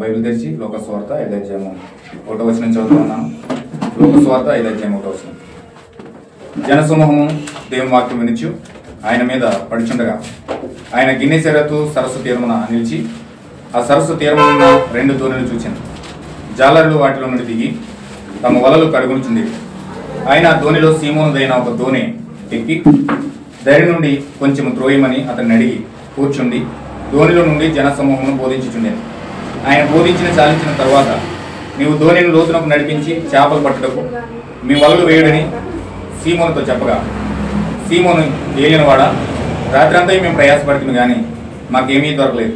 Bible తెరిచి లోకస్వార్త 5వ అధ్యాయము 1వ వచనం చదువుతున్నాను. లోకస్వార్త 5వ అధ్యాయం 1వ వచనం. జనసమూహము దేవుని వాక్యం వినుచు ఆయన మీద పడుచుండగా ఆయన గిన్నెసెరతు సరస్సు తీరమున నిలిచి ఆ సరస్సు తీరమున 2 దోణులు చూచాను. జాలరులు వాటిలో నుండి దిగి తమ వలలు కడుగునుచుండేవి. ఆయన దోణిలో సీమోనుదైన ఒక దోణి ఎక్కి ధైర్యం నుండి కొంచెం త్రోయమని అతన్ని అడిగి కూర్చుండి దోణిలో నుండి జనసమూహమును బోధించుచుండేది. ఆయన బోధించిన చాలించిన తర్వాత, నీవు దోణిని లోతునకు నడిపించి చేపలు పట్టుటకు మీ వలలు వేయుడని సీమోనుతో చెప్పగా, సీమోను ఏలినవాడా, రాత్రంతా మేము ప్రయాసపడుతుంది కానీ మాకేమీ దొరకలేదు.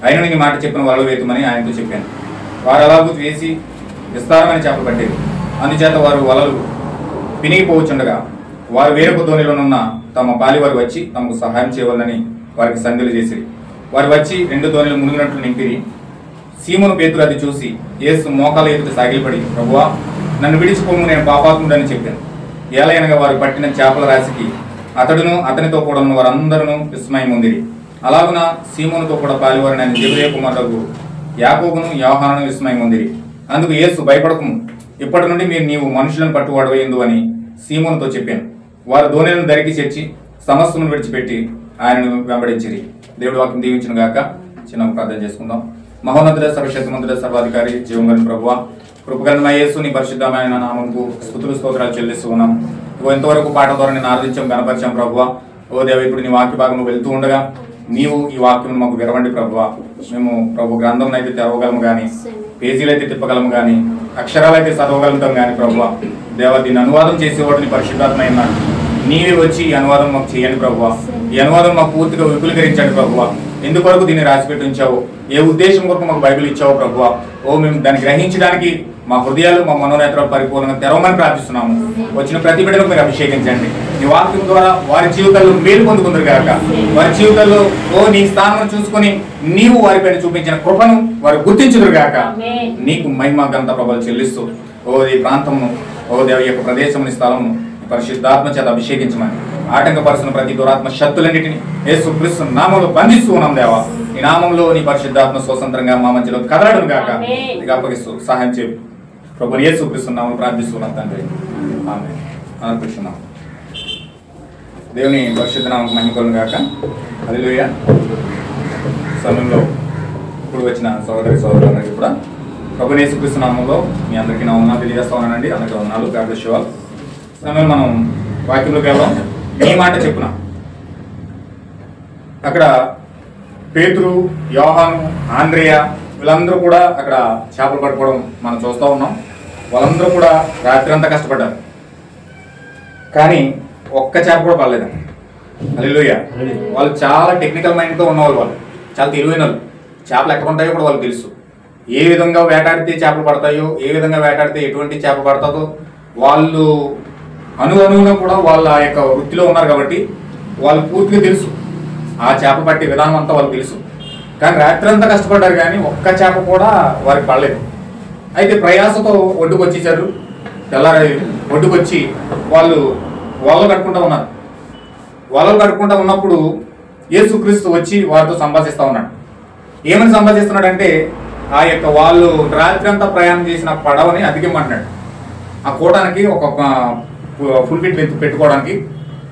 ఆయన నీ మాట చెప్పిన వలలు వేతుమని ఆయనతో చెప్పాను. వారు అలాగూ వేసి విస్తారమైన చేపలు పట్టేది. అందుచేత వారు వలలు పినిగిపోవచ్చుండగా వారు వేరొక దోణిలోనున్న తమ పాలివారు వచ్చి తమకు సహాయం చేయవాలని వారికి సంధులు చేసిరి. వారు వచ్చి 2 దోణిలు మునిగినట్లు నింపిరి. సీమోను పేతురు అది చూసి యేసు మోకాల ఎదుట సాగిలపడి, ప్రభువా, నన్ను విడిచిపోము, నేను పాపాత్ముడని చెప్పాను. ఏలయనగా వారు పట్టిన చేపల రాశికి అతడును అతనితో కూడా ఉన్న వారందరూ విస్మయం పొందిరి. అలాగున సీమోనుతో కూడా పాలివారిని ఆయన జెబెదయి కుమారులకు యాకోబును యోహానును విస్మయం పొందిరి. అందుకు యేసు, భయపడకుము, ఇప్పటి నుండి నీవు మనుషులను పట్టువాడవేందు అని సీమోనుతో చెప్పాను. వారు దోణిలను దరికి చేర్చి సమస్తమును విడిచిపెట్టి ఆయనను వెంబడించిరి. దేవుడి వాక్యం దీవించిన గాక. చిన్న ప్రార్థన చేసుకుందాం. మహోన్నతుడ, సర్వశక్తిమంతుడ, సర్వాధికారి, జీవంగల ప్రభువా, కృపగలమైన యేసు నీ పరిశుద్ధమైన నామముకు స్తుతులు స్తోత్రాలు చెల్లిస్తూ ఉన్నాం. ఇంతవరకు పాట ద్వారా నేను ఆరాధించాం, గణపరిచాం ప్రభువా. ఓ దేవ, ఇప్పుడు నీ వాక్య భాగంలో వెళ్తూ ఉండగా నీవు ఈ వాక్యం మాకు విరవండి ప్రభువా. మేము ప్రభు గ్రంథం అయితే తెరవగలము కానీ, పేజీలు అయితే తిప్పగలము కానీ, అక్షరాలు అయితే చదవగలుగుతాం కానీ ప్రభువా. దేవ, దీన్ని అనువాదం చేసేవాడు నీ పరిశుద్ధాత్మైన నీవే వచ్చి ఈ అనువాదం మాకు చేయండి ప్రభువా. ఈ అనువాదం మాకు పూర్తిగా విపులీకరించండి ప్రభువా. ఎందుకొరకు దీన్ని రాసిపెట్టి ఉంచావు, ఏ ఉద్దేశం కొరకు మాకు బైబిల్ ఇచ్చావు ప్రభువా. ఓ, మేము దాన్ని గ్రహించడానికి మా హృదయాలు, మా మనోనేత్రాలు పరిపూర్ణంగా తెరవమని ప్రార్థిస్తున్నాము. వచ్చిన ప్రతి బిడ్డను మీరు అభిషేకించండి. నీ వాక్యం ద్వారా వారి జీవితాల్లో మేలు పొందుకుందరు కాక, వారి జీవితాల్లో నీ స్థానం చూసుకొని నీవు వారిపైన చూపించిన కృపను వారు గుర్తించుదురు గాక. నీకు మహిమ ఘనత ప్రభలు చెల్లిస్తూ ఈ ప్రాంతమును, దేవ యొక్క ప్రదేశముని స్థలమును పరిశుద్ధాత్మ చేత అభిషేకించమని, ఆటంకపరుస్తున్న ప్రతి దురాత్మ శక్తులన్నిటిని యేసు క్రీస్తు నామంలో బంధిస్తూ ఉన్నాం దేవా. ఈ నామంలో నీ పరిశుద్ధాత్మ స్వతంత్రంగా మా మధ్యలో కదలడం గాక. నీకు అప్పగిస్తూ సహాయం చేయి ప్రభు. యేసు క్రీస్తు నామములో ప్రార్థిస్తున్నాం తండ్రి, ఆమేన్. అనుకుంటున్నాం. దేవుని పరిశుద్ధ నామముకు మహిమ కలుగును గాక. హల్లెలూయా. సమయంలో ఇప్పుడు వచ్చిన సోదరి సోదరులందరికీ కూడా ప్రభు యేసు క్రీస్తు నామంలో మీ అందరికీ నా వందనాలు తెలియజేస్తా ఉన్నానండి. అందరికీ వందనాలు. God bless you all. సమయం మనం వాక్యంలోకి వెళ్దాం. నీ మాట చెప్పున అక్కడ పేతురు, యోహాను, ఆంద్రేయ వీళ్ళందరూ కూడా అక్కడ చేపలు పట్టుకోవడం మనం చూస్తూ ఉన్నాం. వాళ్ళందరూ కూడా రాత్రి అంతా కష్టపడ్డారు, కానీ ఒక్క చేప కూడా పడలేదండి. హల్లెలూయా. వాళ్ళు చాలా టెక్నికల్ మైండ్తో ఉన్నవాళ్ళు, వాళ్ళు చాలా తెలివైన వాళ్ళు. చేపలు ఎక్కడ ఉంటాయో కూడా వాళ్ళకి తెలుసు. ఏ విధంగా వేటాడితే చేపలు పడతాయో, ఏ విధంగా వేటాడితే ఎటువంటి చేప పడుతుందో వాళ్ళు అనుగుణంగా కూడా వాళ్ళ యొక్క వృత్తిలో ఉన్నారు కాబట్టి వాళ్ళు పూర్తిగా తెలుసు. ఆ చేప పట్టే విధానం అంతా వాళ్ళకి తెలుసు. కానీ రాత్రి అంతా కష్టపడ్డారు, కానీ ఒక్క చేప కూడా వారికి పడలేదు. అయితే ప్రయాసతో ఒడ్డుకు వచ్చేసారు. తెల్లారి ఒడ్డుకొచ్చి వాళ్ళు వలలు కట్టుకుంటూ ఉన్నారు. వలలు కట్టుకుంటూ ఉన్నప్పుడు యేసుక్రీస్తు వచ్చి వారితో సంభాషిస్తూ ఉన్నాడు. ఏమని సంభాషిస్తున్నాడంటే, ఆ యొక్క వాళ్ళు రాత్రి అంతా ప్రయాణం చేసిన పడవని అధిగమంటున్నాడు. ఆ కూటానికి ఒక ఫుల్ ఫిట్ పెట్టుకోవడానికి,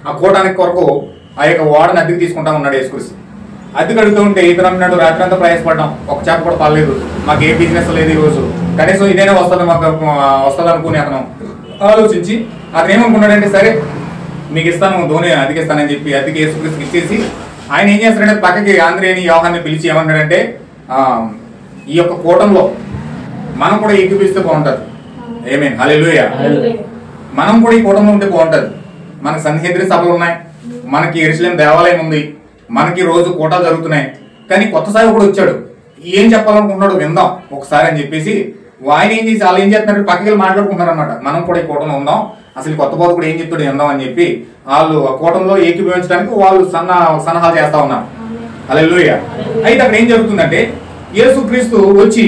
ఆ కూటానికి కొరకు ఆ యొక్క ఓడని అద్దెకి తీసుకుంటా ఉన్నాడు యేసుక్రీస్తు. అద్దెకి అడుగుతూ ఉంటే ఇతను అన్నాడు, రాత్రి అంతా ప్రయాసపడ్డాం, ఒక చేప కూడా పడలేదు, మాకు ఏ బిజినెస్ లేదు ఈరోజు, కనీసం ఇదేనా వస్తుంది, మాకు వస్తుంది అనుకుని అతను ఆలోచించి అతను ఏమనుకున్నాడంటే, సరే మీకు ఇస్తాను, ధోని అద్దెకి ఇస్తానని చెప్పి అద్దెకి యేసుక్రీస్తుకి ఇచ్చేసి ఆయన ఏం చేస్తాడంటే పక్కకి ఆంద్రేయని యోహాన్ని పిలిచి ఏమన్నాడంటే, ఈ యొక్క కూటంలో మనం కూడా ఏకీపిస్తే బాగుంటుంది. ఆమేన్. హల్లెలూయా. మనం కూడా ఈ కూటంలో ఉంటే బాగుంటుంది. మనకి సన్నిహిద్రి సభలు ఉన్నాయి, మనకి యెరూషలేము దేవాలయం ఉంది, మనకి రోజు కూటాలు జరుగుతున్నాయి. కానీ కొత్త సేవకుడు వచ్చాడు, ఏం చెప్పాలనుకుంటున్నాడు విందాం ఒకసారి అని చెప్పేసి ఆయన ఏం చేసి వాళ్ళు ఏం చేస్తున్నారు, పక్కకి వెళ్ళి మాట్లాడుకుంటున్నారు అనమాట. మనం కూడా ఈ కూటంలో ఉందాం, అసలు కొత్త బోధకుడు ఏం చెప్తాడు విందాం అని చెప్పి వాళ్ళు ఆ కూటంలో ఏకీభవించడానికి వాళ్ళు సన్నాహాలు చేస్తా ఉన్నారు. హల్లెలూయా. అయితే అక్కడ ఏం జరుగుతుందంటే, యేసుక్రీస్తు వచ్చి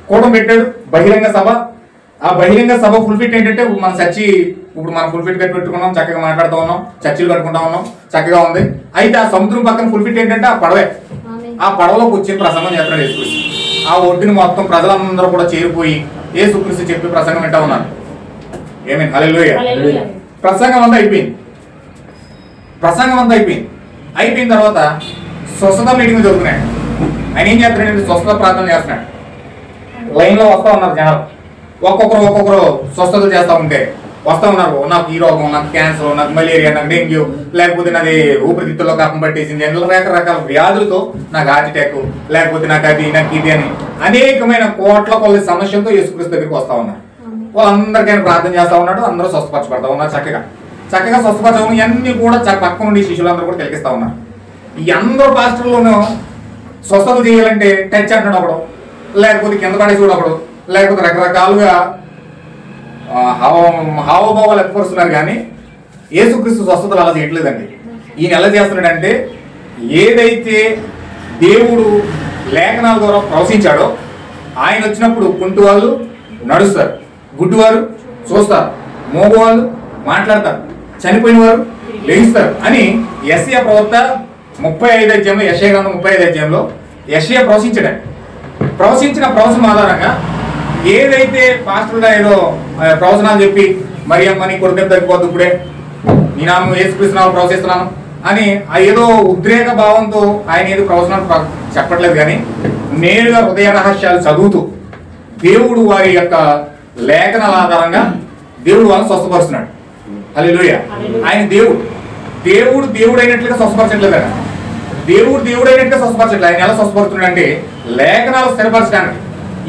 కూటం పెట్టాడు, బహిరంగ సభ. ఆ బహిరంగ సభ ఫుల్ ఫిట్ ఏంటంటే, మన చర్చి ఇప్పుడు మనం ఫుల్ ఫిట్ కట్టి పెట్టుకున్నాం, చక్కగా మాట్లాడుతూ ఉన్నాం, చర్చిలు కట్టుకుంటా ఉన్నాం, చక్కగా ఉంది. అయితే ఆ సముద్రం పక్కన ఫుల్ ఫిట్ ఏంటంటే ఆ పడవే. ఆ పడవలోకి వచ్చి ప్రసంగం చేస్తున్నాడు యేసుక్రీస్తు. ఆ ఒడ్డుని మొత్తం ప్రజలందరూ కూడా చేరిపోయి యేసుక్రీస్తు చెప్పి ప్రసంగం వింటా ఉన్నారు. ఏమేమి హల్లెలూయా. ప్రసంగం అంతా అయిపోయింది. అయిపోయిన తర్వాత స్వస్థత మీటింగ్ జరుగుతున్నాడు. ఆయన ఏం చేస్తున్నాడు? స్వస్థత ప్రార్థన చేస్తున్నాడు. లైన్లో వస్తూ ఉన్నారు జనాలు, ఒక్కొక్కరు స్వస్థతలు చేస్తూ ఉంటే వస్తూ ఉన్నారు. నాకు ఈ రోగం, నాకు క్యాన్సర్, నాకు మలేరియా, నాకు డెంగ్యూ, లేకపోతే నాది ఊపిరితిత్తుల్లో కప్పం పట్టేసింది, రకరకాల వ్యాధులతో, నాకు హార్ట్ అటాక్, లేకపోతే నాకు అది, నాకు ఇది అని అనేకమైన కోట్ల కొద్ది సమస్యలతో యేసుక్రీస్తు దగ్గరికి వస్తూ ఉన్నారు. వాళ్ళందరికైనా ప్రార్థన చేస్తూ ఉన్నాడు. అందరూ స్వస్థపరచబడతా ఉన్నారు. చక్కగా స్వస్థపరచడం ఇవన్నీ కూడా పక్క నుండి శిష్యులందరూ కూడా తెలికిస్తూ ఉన్నారు. ఈ అందరూ పాస్టర్లోనూ స్వస్థత చేయాలంటే టచ్ అంటాడు ఒకడు, లేకపోతే కింద పడేసి ఒకడు, లేకపోతే రకరకాలుగా హావభావాలు ఎత్తుపరుస్తున్నారు. కానీ యేసుక్రీస్తు స్వస్థతలు అలా చేయట్లేదండి. ఈయన ఎలా చేస్తున్నాడంటే ఏదైతే దేవుడు లేఖనాల ద్వారా ప్రవశించాడో ఆయన వచ్చినప్పుడు కుంటివాళ్ళు నడుస్తారు, గుడ్డివారు చూస్తారు, మోగవాళ్ళు మాట్లాడతారు, చనిపోయిన వారు లేస్తారు అని యెషయా ప్రవక్త 35 అధ్యాయంలో, యెషయా గ్రంథం 35 అధ్యాయంలో యెషయా ప్రవచించిన ప్రవచనం ఆధారంగా ఏదైతే పాస్టర్గా ఏదో ప్రవచనాలు చెప్పి మరియమ్మని కొడుకు తగ్గిపోద్దు ఇప్పుడే నీ నామం యేసుక్రీస్తు నామములో ప్రవచిస్తున్నాను అని ఏదో ఉద్రేక భావంతో ఆయన ఏదో ప్రవచనాలు చెప్పట్లేదు. కానీ నేరుగా హృదయ రహస్యాలు చదువుతూ దేవుడు వారి యొక్క లేఖనాల ఆధారంగా దేవుడు వాళ్ళని స్వస్థపరుస్తున్నాడు. హల్లెలూయా. ఆయన దేవుడు అయినట్లుగా స్వస్థపరచట్లేదు కదా. దేవుడు అయినట్టుగా స్వస్థపరచట్లేదు. ఆయన ఎలా స్వస్థపరుస్తున్నాడు అంటే లేఖనాలు స్థిరపరచడానికి.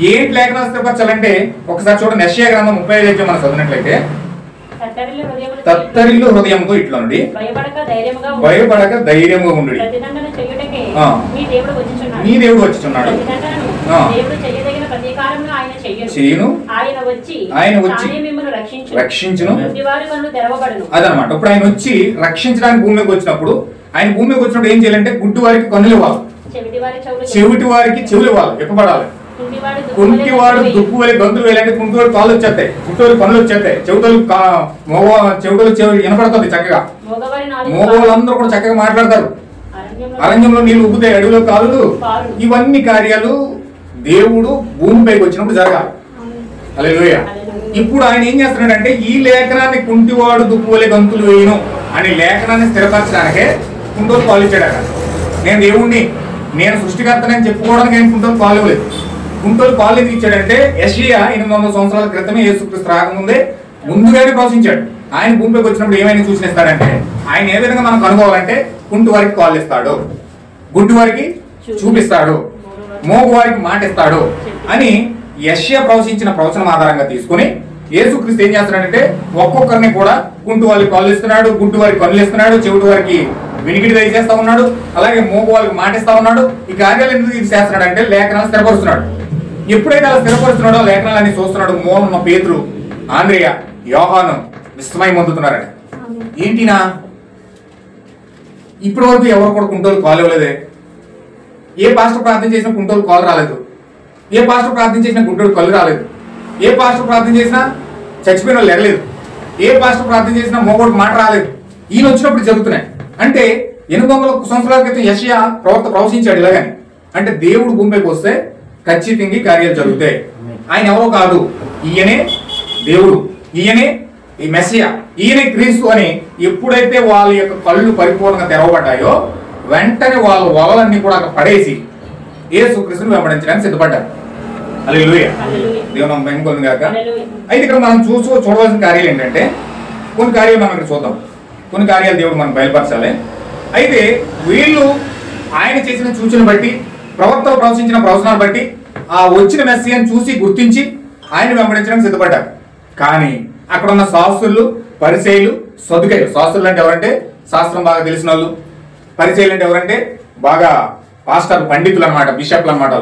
ఏంటి లేఖనాలు స్థిరపరచాలంటే ఒకసారి చూడండి, యెషయా గ్రంథం 35 అధ్యాయం మనం చదివినట్లయితే, తత్తరిల్లు హృదయంతో ఇట్లా నుండి భయపడక ధైర్యముగా ఉండు, నీ దేవుడు వచ్చుచున్నాడు, చేయను ఆయన వచ్చి రక్షించును. అదనమాట. ఇప్పుడు ఆయన వచ్చి రక్షించడానికి భూమికి వచ్చినప్పుడు ఏం చేయాలంటే గుడ్డి వారికి కన్నులు ఇవ్వాలి, చెవిటి వారికి చెవులు ఇవ్వాలి, ఇప్పబడాలి. కుంటివాడు దుప్పు వెళ్ళి గంతులు వేయాలంటే కుంటివాడు కాళ్ళు వచ్చేస్తాయి, కుంటివాడు పనులు వచ్చేస్తాయి, చెవిటోలు చెవి వినపడుతుంది చక్కగా, మోగవాళ్ళందరూ కూడా చక్కగా మాట్లాడతారు, అరణ్యంలో నీళ్ళు ఉబ్బుతాయి, అడవిలో కాళ్ళు. ఇవన్నీ కార్యాలు దేవుడు భూమిపైకి వచ్చినప్పుడు జరగాలి. హల్లెలూయా. ఇప్పుడు ఆయన ఏం చేస్తున్నాడంటే ఈ లేఖనాన్ని కుంటివాడు దుప్పు వెళ్ళి గంతులు వేయను అనే లేఖనాన్ని స్థిరపరచడానికే కుంటోలు కాలు ఇచ్చాడు. నేను దేవుణ్ణి, నేను సృష్టికర్తనని చెప్పుకోవడానికి ఆయన కుంటోలు కాలు ఇవ్వలేదు. కుంటోలు కాలు ఎందుకు ఇచ్చాడంటే యెషయా 800 సంవత్సరాల క్రితమే యేసుక్రీస్తు రాకముందే ముందుగానే ప్రవచించాడు. ఆయన భూమిపైకి వచ్చినప్పుడు ఏమైనా సూచనిస్తాడంటే ఆయన ఏ విధంగా మనం కనుగోవాలంటే కుంటి వారికి కాళ్ళు ఇస్తాడు, గుడ్డి వారికి చూపిస్తాడు, మోగు వారికి మాట ఇస్తాడు అని యెషయా ప్రవచించిన ప్రవచనం ఆధారంగా తీసుకుని యేసుక్రీస్తు ఏం చేస్తున్నాడంటే ఒక్కొక్కరిని కూడా కుంటి వారికి కాళ్ళు ఇస్తున్నాడు, గుడ్డి వారికి కన్నులు ఇస్తున్నాడు, చెవిటి వారికి వినికిడి దయచేస్తా ఉన్నాడు, అలాగే మోగు వారికి మాటిస్తా ఉన్నాడు. ఈ కార్యాలు ఎందుకు ఇది చేస్తున్నాడు అంటే లేఖనాలు స్థిరపరుస్తున్నాడు. ఎప్పుడైతే అలా స్థిరపరుస్తున్నాడో లేఖనాలన్నీ చూస్తున్నాడు. మోనున్న పేతురు, ఆంద్రేయ, యోహాను విస్మయం పొందుతున్నారట. ఏంటినా ఇప్పటి వరకు ఎవరు కూడా కుంటోలు కాలు ఇవ్వలేదే, ఏ పాస్టర్ ప్రార్థన చేసినా కుంటోలు కాలు రాలేదు, ఏ పాస్టర్ ప్రార్థన చేసినా గుంటోడు కళ్ళు రాలేదు, ఏ పాస్టర్ ప్రార్థన చేసినా చచ్చిపోయిన వాళ్ళు ఎరలేదు, ఏ పాస్టర్ ప్రార్థన చేసినా మోగోడు మాట రాలేదు. ఈయన వచ్చినప్పుడు జరుగుతున్నాయి. అంటే 800 సంవత్సరాల క్రితం యెషయా ప్రవక్త ప్రవచించాడు ఇలాగని. అంటే దేవుడు భూమిపైకి వస్తే ఖచ్చితంగా కార్యాలు జరుగుతాయి. ఆయన ఎవరో కాదు, ఈయనే దేవుడు, ఈయనే ఈ మెస్సియా, ఈయనే క్రీస్తు అని ఎప్పుడైతే వాళ్ళ యొక్క కళ్ళు పరిపూర్ణంగా తెరవబడ్డాయో వెంటనే వాళ్ళ వలలన్నీ కూడా అక్కడ పడేసి యేసుక్రీస్తుని వెంబడించడానికి సిద్ధపడ్డారు. హల్లెలూయా. దేవుని మహిమ కలుగును గాక. అయితే ఇక్కడ మనం చూడవలసిన కార్యాలు ఏంటంటే కొన్ని కార్యాలు మనం ఇక్కడ చూద్దాం. కొన్ని కార్యాలు దేవుడు మనం బయలుపరచాలి. అయితే వీళ్ళు ఆయన చేసిన సూచన బట్టి, ప్రవక్తలు ప్రవచించిన ప్రవచనాలు బట్టి ఆ వచ్చిన మెస్సియాని చూసి గుర్తించి ఆయన వెంబడించడానికి సిద్ధపడ్డారు. కానీ అక్కడ ఉన్న శాస్త్రులు, పరిసయ్యులు, సదుకాయులు. శాస్త్రులు అంటే ఎవరంటే శాస్త్రం బాగా తెలిసిన వాళ్ళు, పరిసయ్యులు అంటే ఎవరంటే బాగా పాస్టర్ పండితులు అనమాట, బిషప్లు అనమాట.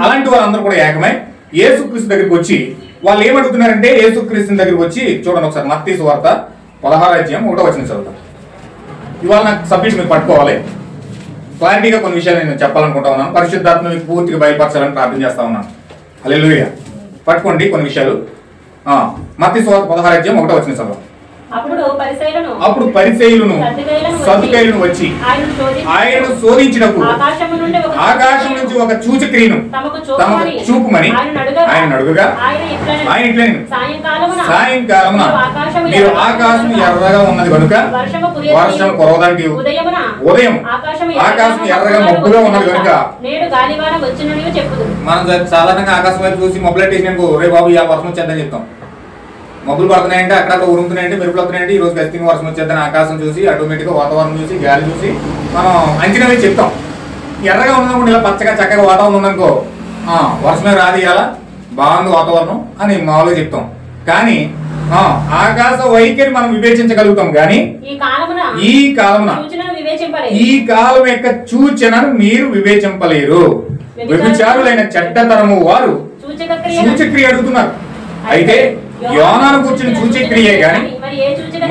అలాంటి వాళ్ళందరూ కూడా ఏకమై యేసుక్రీస్తు దగ్గరికి వచ్చి వాళ్ళు ఏమడుగుతున్నారంటే యేసుక్రీస్తు దగ్గరికి వచ్చి చూడండి ఒకసారి మత్తయి సువార్త 16 అధ్యాయం 1వ వచనం చదువుతాం. ఇవాళ నాకు సబ్జెక్ట్ మీరు పట్టుకోవాలి. క్లారిటీగా కొన్ని విషయాలు నేను చెప్పాలనుకుంటా ఉన్నాను. పరిశుద్ధాత్మ మీకు పూర్తిగా బయలుపరచాలని ప్రార్థన చేస్తా ఉన్నాను. హల్లెలూయా. పట్టుకోండి కొన్ని విషయాలు. మత్తయి సువార్త 16 అధ్యాయం 1వ వచనం చదువు. అప్పుడు పరిసయ్యులను సదుకాయులను వచ్చి ఆయనను శోధించినప్పుడు ఆకాశం నుంచి ఒక సూచక్రియను తమకు చూపుమని ఆయన అడుగుగా ఆయన ఇట్లా సాయంకాలమున మీరు ఆకాశం ఎర్రగా ఉన్నది కనుక వర్షం కురవడానికి ఉదయం ఆకాశం ఎర్రగా మబ్బుగా ఉన్నది కనుక మనం సాధారణంగా ఆకాశం వైపు చూసి మొబైల్ రే బాబు ఇలా వర్షం వచ్చేద్దని చెప్తాం. మబ్బులు పడుతున్నాయంటే అక్కడ ఉరుముతున్నాయంటే మెరుపులు వస్తున్నాయంటే ఈ రోజు ఖచ్చితంగా వర్షం వచ్చేద్దని ఆకాశం చూసి ఆటోమేటిక్గా వాతావరణం చూసి గాలి చూసి మనం అంచనా వేసి చెప్తాం. ఎర్రగా ఉన్నప్పుడు ఇలా పచ్చగా చక్కగా వాతావరణం ఉందనుకో వర్షమే రాదు ఇవాళ బాగుంది వాతావరణం అని మామూలుగా చెప్తాం. కానీ ఆకాశ వైఖరి మనం వివేచించగలుగుతాం. కానీ ఈ కాలం యొక్క సూచనను మీరు వివేచింపలేరు. వ్యభిచారులైన చెడ్డతరము వారు సూచక్రియ అడుగుతున్నారు. అయితే యోనాను కూర్చుని సూచక్రియే గాని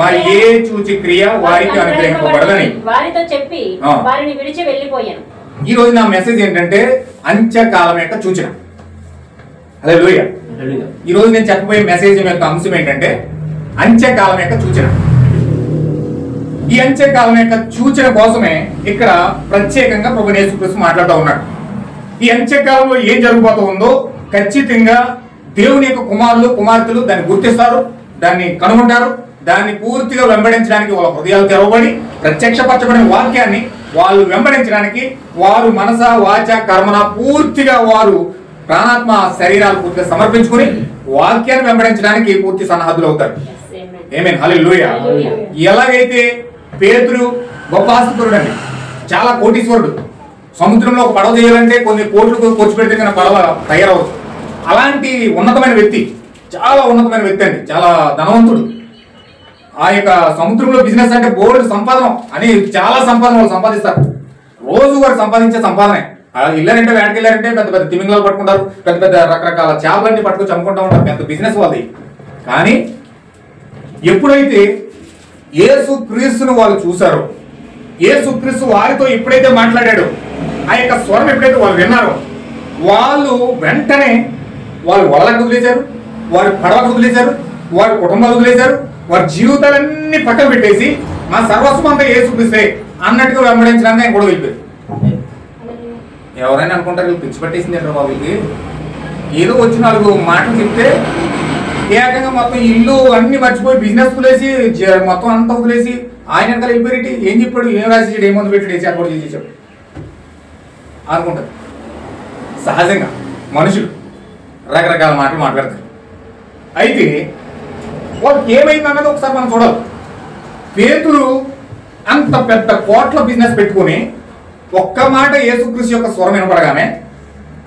మరి ఏ సూచక్రియ వారికి అనుగ్రహింపబడదని వారితో చెప్పి వారిని విడిచి వెళ్ళిపోయాను. ఈ రోజు నా మెసేజ్ ఏంటంటే అంత్యకాలం యొక్క సూచన. హల్లెలూయా. ఈ రోజు నేను చెప్పబోయే మెసేజ్ యొక్క అంశం ఏంటంటే అంత్యకాలం యొక్క సూచన. ఈ అంత్యకాలం యొక్క సూచన కోసమే ఇక్కడ ప్రత్యేకంగా ప్రభువు యేసుక్రీస్తు మాట్లాడుతూ ఉన్నాడు. ఈ అంత్యకాలంలో ఏం జరగబోతూ ఉందో ఖచ్చితంగా దేవుని యొక్క కుమారులు కుమార్తెలు దాన్ని గుర్తిస్తారు, దాన్ని కనుగొంటారు. దాన్ని పూర్తిగా వెంబడించడానికి వాళ్ళ హృదయాలు తెరవబడి ప్రత్యక్షపరచబడిన వాక్యాన్ని వాళ్ళు వెంబడించడానికి వారు మనస వాచ కర్మన పూర్తిగా వారు ప్రాణాత్మ శరీరాలు పూర్తిగా సమర్పించుకుని వాక్యాన్ని వెంబడించడానికి పూర్తి సన్నద్ధులు అవుతారు. ఆమేన్. హల్లెలూయా. ఎలాగైతే పేతురు గొప్ప ఆస్తిపరుడు అండి, చాలా కోటీశ్వరుడు. సముద్రంలో ఒక పడవ చేయాలంటే కొన్ని కోట్లు ఖర్చు పెడితే కానీ పడవ తయారవచ్చు. అలాంటి ఉన్నతమైన వ్యక్తి, చాలా ఉన్నతమైన వ్యక్తి అండి, చాలా ధనవంతుడు. ఆ యొక్క సముద్రంలో బిజినెస్ అంటే బోల్డ్ సంపాదన అని చాలా సంపాదన వాళ్ళు సంపాదిస్తారు. రోజు వారు సంపాదించే సంపాదనే. ఇల్లారంటే వేటకి వెళ్ళారంటే పెద్ద పెద్ద తిమింగలాలు పట్టుకుంటారు, పెద్ద పెద్ద రకరకాల చేపలన్నీ పట్టుకొని చంపుకుంటూ ఉంటారు. పెద్ద బిజినెస్ వాళ్ళది. కానీ ఎప్పుడైతే యేసుక్రీస్తును వాళ్ళు చూశారో, యేసుక్రీస్తు వారితో ఎప్పుడైతే మాట్లాడాడో, ఆ యొక్క స్వరం ఎప్పుడైతే వాళ్ళు విన్నారో, వాళ్ళు వెంటనే వాళ్ళు వలలకు వదిలేశారు, వారి పడవకు వదిలేశారు, వారి కుటుంబాలు వదిలేశారు, వారి జీవితాలన్నీ పక్కన పెట్టేసి మా సర్వస్వం అంతా యేసుక్రీస్తే అన్నట్టుగా వెంబడించడానికి ఆయన కూడా వెళ్ళిపోయారు. ఎవరైనా అనుకుంటారు వీళ్ళు పిచ్చి పట్టేసింది అంటారు బాబు, వీళ్ళకి ఏదో వచ్చి 4 మాటలు చెప్తే ఏకంగా మొత్తం ఇల్లు అన్ని మర్చిపోయి బిజినెస్ వదిలేసి మొత్తం అంతా వదిలేసి ఆయన వెనకాల వెళ్ళిపోయి ఏం చెప్పాడు, ఏం రాసి ఏముంది పెట్టి వేసి అక్కడ చేసేసాడు అనుకుంటారు. సహజంగా మనుషులు రకరకాల మాటలు మాట్లాడతారు. అయితే వాళ్ళకి ఏమైంది అన్నది ఒకసారి మనం చూడాలి. పేతురు అంత పెద్ద కోట్ల బిజినెస్ పెట్టుకుని ఒక్క మాట యేసుక్రీస్తు యొక్క స్వరం వినపడగానే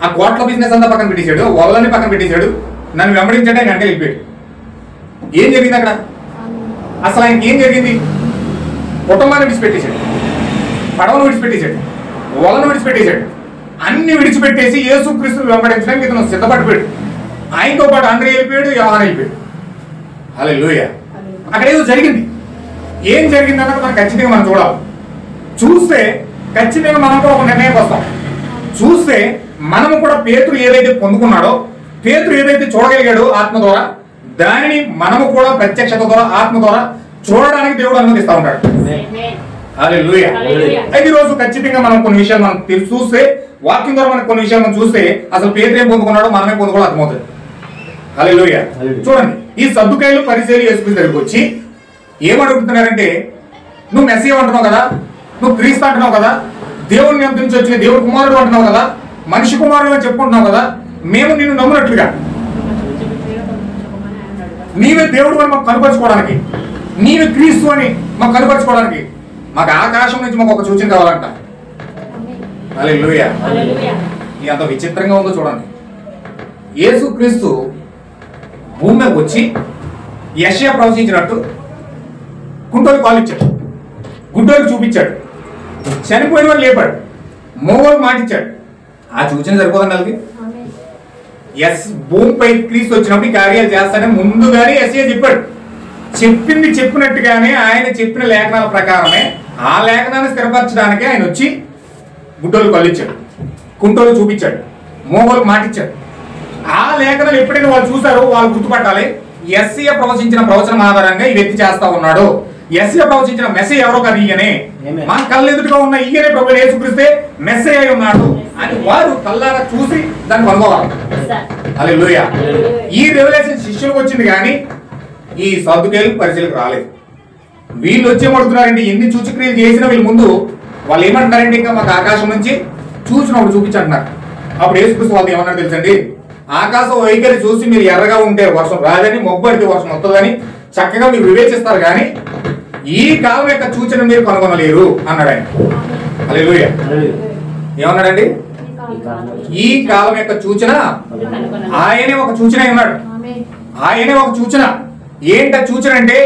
ఆ కోట్ల బిజినెస్ అంతా పక్కన పెట్టేశాడు, వలని పక్కన పెట్టేశాడు, నన్ను వెంబడించండి ఆయన అంటే వెళ్ళిపోయాడు. ఏం జరిగింది అక్కడ? అసలు ఆయనకి ఏం జరిగింది? కుటుంబాన్ని విడిచిపెట్టేశాడు, పడవను విడిచిపెట్టేశాడు, వలను విడిచిపెట్టేశాడు, అన్ని విడిచిపెట్టేసి యేసుక్రీస్తును వెంబడించడానికి ఇతను సిద్ధపడిపోయాడు. ఆయనతో పాటు అందరూ వెళ్ళిపోయాడు, యోహాను వెళ్ళిపోయాడు. హల్లెలూయా. అక్కడ ఏదో జరిగింది. ఏం జరిగింది అన్నది మనం ఖచ్చితంగా మనం చూడాలి. చూస్తే ఖచ్చితంగా మనం కూడా ఒక నిర్ణయం వస్తాం. చూస్తే మనము కూడా పేతురు ఏదైతే పొందుకున్నాడో, పేతురు ఏదైతే చూడగలిగాడో ఆత్మ ద్వారా, దానిని మనము కూడా ప్రత్యక్షత ద్వారా ఆత్మ ద్వారా చూడడానికి దేవుడు అనుమతిస్తూ ఉంటాడు. హల్లెలూయా. అయితే ఈ రోజు ఖచ్చితంగా మనం కొన్ని విషయాలు మనం చూస్తే, వాక్యం ద్వారా మనకు కొన్ని విషయాలు మనం చూస్తే అసలు పేతురు ఏం పొందుకున్నాడో మనమే పొందుకోవడం అర్థమవుతుంది. హల్లెలూయా. చూడండి, ఈ సద్దుకాయలు పరిసయ్యులు యేసుక్రీస్తు దగ్గరికి వచ్చి ఏమడుగుతున్నారంటే, నువ్వు మెస్సీయా అంటున్నావు కదా, నువ్వు క్రీస్తు అంటున్నావు కదా, దేవుని నుంచి వచ్చిన దేవుడు కుమారుడు అంటున్నావు కదా, మనిషి కుమారుడు అని చెప్పుకుంటున్నావు కదా, మేము నిన్ను నమ్మునట్లుగా నీవే దేవుడు అని మాకు కనపరుచుకోవడానికి, నీవే క్రీస్తు అని మాకు కనపరుచుకోవడానికి మాకు ఆకాశం నుంచి మాకు ఒక సూచన కావాలంట. హల్లెలూయా. ఇది అంత విచిత్రంగా ఉందో చూడండి. యేసుక్రీస్తు భూమి మీద వచ్చి యెషయా ప్రవచించినట్టు కుంటోకి కాలు ఇచ్చాడు, గుడ్డోకి చూపించాడు, చనిపోయిన వాడు లేపాడు, మోగోకి మాటిచ్చాడు. ఆ సూచన సరిపోదండి వాళ్ళకి. భూమిపై క్రీస్తు వచ్చినప్పుడు ఈ కార్యాలు చేస్తాడని ముందుగానే యెషయా చెప్పాడు. చెప్పింది చెప్పినట్టుగానే ఆయన చెప్పిన లేఖనాల ప్రకారమే ఆ లేఖనాన్ని స్థిరపరచడానికి ఆయన వచ్చి గుడ్డోలు కళ్ళు ఇచ్చాడు, కుంటోలు చూపించాడు, మోగోలకు మాటిచ్చాడు. ఆ లేఖనాలు ఎప్పుడైనా వాళ్ళు చూసారో వాళ్ళు గుర్తుపట్టాలి, యెషయా ప్రవచించిన ప్రవచనం ఆధారంగా ఈ వ్యక్తి చేస్తా ఉన్నాడు. యెషయా ప్రవచించిన మెస్సీయా ఎవరో కాదు, ఈయనే. మన కళ్ళెదుటిగా ఉన్న ఈయనే ప్రభువు యేసుక్రీస్తే మెస్సీయా అయి ఉన్నాడు అని వారు కళ్ళారా చూసి దాన్ని కనుగోవాలి. హల్లెలూయా. ఈ రెవల్యూషన్ శిష్యులకు వచ్చింది కానీ ఈ సద్దుకేయులకు పరిచయలకు రాలేదు. వీళ్ళు వచ్చేమడుతున్నారంటే ఎన్ని సూచక్రియలు చేసినా వీళ్ళు ముందు వాళ్ళు ఏమంటారంటే ఇంకా మాకు ఆకాశం నుంచి చూసినప్పుడు చూపించంటున్నారు. అప్పుడు యేసుక్రీస్తు వాళ్ళు ఏమన్నారు తెలుసండి, ఆకాశం వైఖరి చూసి మీరు ఎర్రగా ఉంటే వర్షం రాదని, మొబ్బడితే వర్షం వస్తుందని చక్కగా మీరు వివేచిస్తారు కానీ ఈ కాలం యొక్క సూచన మీరు కనుగొనలేరు అన్నాడు ఆయన. హల్లెలూయా. ఏమన్నాడండి? ఈ కాలం యొక్క సూచన ఆయనే ఒక సూచన ఉన్నాడు. ఆయనే ఒక సూచన. ఏంట సూచన అంటే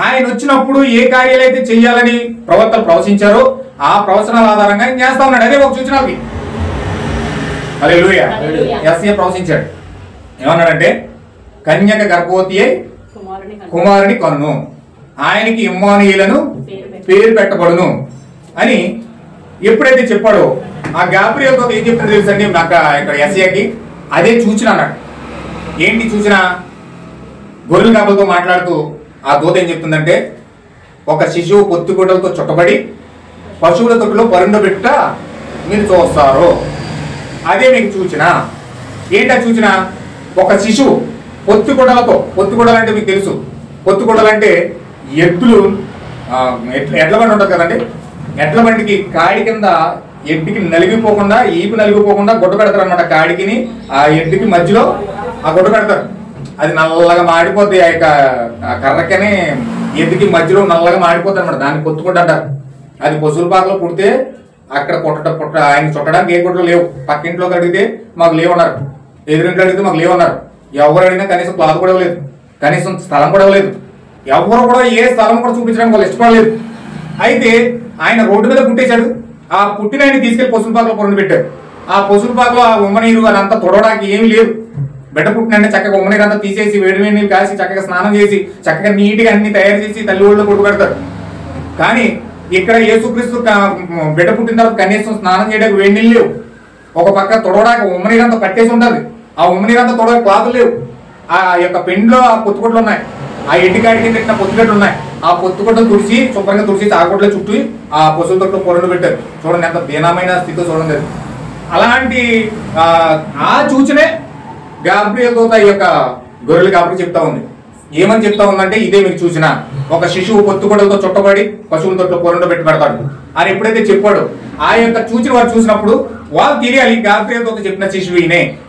ఆయన వచ్చినప్పుడు ఏ కార్యాలు అయితే చెయ్యాలని ప్రవక్తలు ప్రవచించారో ఆ ప్రవచనాల ఆధారంగా ఆయన చేస్తా ఉన్నాడు. అదే ఒక సూచనకి. హల్లెలూయా. యేసయ్య ప్రవచించాడు. ఏమన్నాడంటే కన్యక గర్భవతి అయి కుమారుని కనును, ఆయనకి ఇమ్మానుయేలను పేరు పెట్టబడును అని ఎప్పుడైతే చెప్పాడో ఆ గాబ్రియల్ దూత ఏం చెప్తుందో తెలుసండి నాకు ఇక్కడ యేసయ్యకి అదే సూచన అన్నాడు. ఏంటి సూచన? గొర్రెల కాపలతో మాట్లాడుతూ ఆ దూత ఏం చెప్తుందంటే ఒక శిశువు పొత్తిగుడ్డలతో చుట్టబడి పశువుల తొట్టులో పరుండబెట్ట మీరు చూస్తారు. అదే మీకు సూచన. ఏంటా సూచన? ఒక శిశువు పొత్తిగుడ్డలతో, పొత్తిగుడ్డలు అంటే మీకు తెలుసు, పొత్తిగుడ్డలు అంటే ఎద్దులు ఎడ్ల బండి ఉంటుంది కదండి, ఎడ్ల బండికి కాడి కింద ఎడ్డుకి నలిగిపోకుండా, ఈపు నలిగిపోకుండా గుడ్డ పెడతారు అనమాట. కాడికిని ఆ ఎడ్డుకి మధ్యలో ఆ గుడ్డ పెడతారు. అది నల్లగా మాడిపోద్ది. ఆ యొక్క కర్రకని ఎద్దుకి మధ్యలో నల్లగా మాడిపోతుంది అనమాట. దాన్ని పొత్తుగుడ్డ అంటారు. అది పశువుల పాకలో పుడితే అక్కడ పుట్ట ఆయన చుట్టడానికి ఏ గుడ్డలు లేవు. పక్కింట్లోకి అడిగితే మాకు లేవన్నారు, ఎదురింట్లో అడిగితే మాకు లేవన్నారు. ఎవరు అడిగినా కనీసం క్లాత్ కూడా ఇవ్వలేదు, కనీసం స్థలం కూడా ఇవ్వలేదు. ఎవరు కూడా ఏ స్థలం కూడా చూపించడానికి వాళ్ళు ఇష్టపడలేదు. అయితే ఆయన రోడ్డు మీద పుట్టేశాడు. ఆ పుట్టిన ఆయన తీసుకెళ్లి పశువుల పాకలో పొరను పెట్టారు. ఆ పశువుల పాకలో ఆ ఉమ్మనీరు అదంతా తొడవడానికి ఏమీ లేదు. బిడ్డ పుట్టినంటే చక్కగా ఉమ్మనీరు అంతా తీసేసి వేడి వేడి నీళ్ళు కాసి చక్కగా స్నానం చేసి చక్కగా నీట్గా అన్ని తయారు చేసి తల్లి ఒళ్ళో కొడుకు పెడతారు. కానీ ఇక్కడ యేసుక్రీస్తు బిడ్డ పుట్టిన తర్వాత కనీసం స్నానం చేయడానికి వేడి నీళ్ళు లేవు. ఒక పక్క తొడవడానికి ఉమ్మనీరు అంతా పట్టేసి ఉంటుంది. ఆ ఉమ్మనీరు అంతా తొడవడానికి క్లాతులు లేవు. ఆ యొక్క పెండ్లో ఆ పొత్తుగుడ్డలు ఉన్నాయి, ఆ ఎండికాడికి పెట్టిన పొత్తుగడ్డలు ఉన్నాయి. ఆ పొత్తుగుడ్డలు తుడిచి శుభ్రంగా తుడిచి ఆకుడ్లో చుట్టూ ఆ పశువుల తొట్టు పొరలు పెట్టారు. చూడండి ఎంత దీనమైన స్థితిలో చూడండి. అలాంటి ఆ సూచనే గాబ్రియల్ దూత ఈ యొక్క గొర్రెల కాపురికి చెప్తా ఉంది. ఏమని చెప్తా ఉందంటే ఇదే మీకు సూచన. ఒక శిశువు పొత్తుగుడ్డలతో చుట్టబడి పశువుల తొట్లో పొరలో పెట్టి పెడతాడు అని ఎప్పుడైతే చెప్పాడో ఆ యొక్క సూచన వారు చూసినప్పుడు వాళ్ళు తెలియాలి గాబ్రియల్ దూత చెప్పిన శిశువు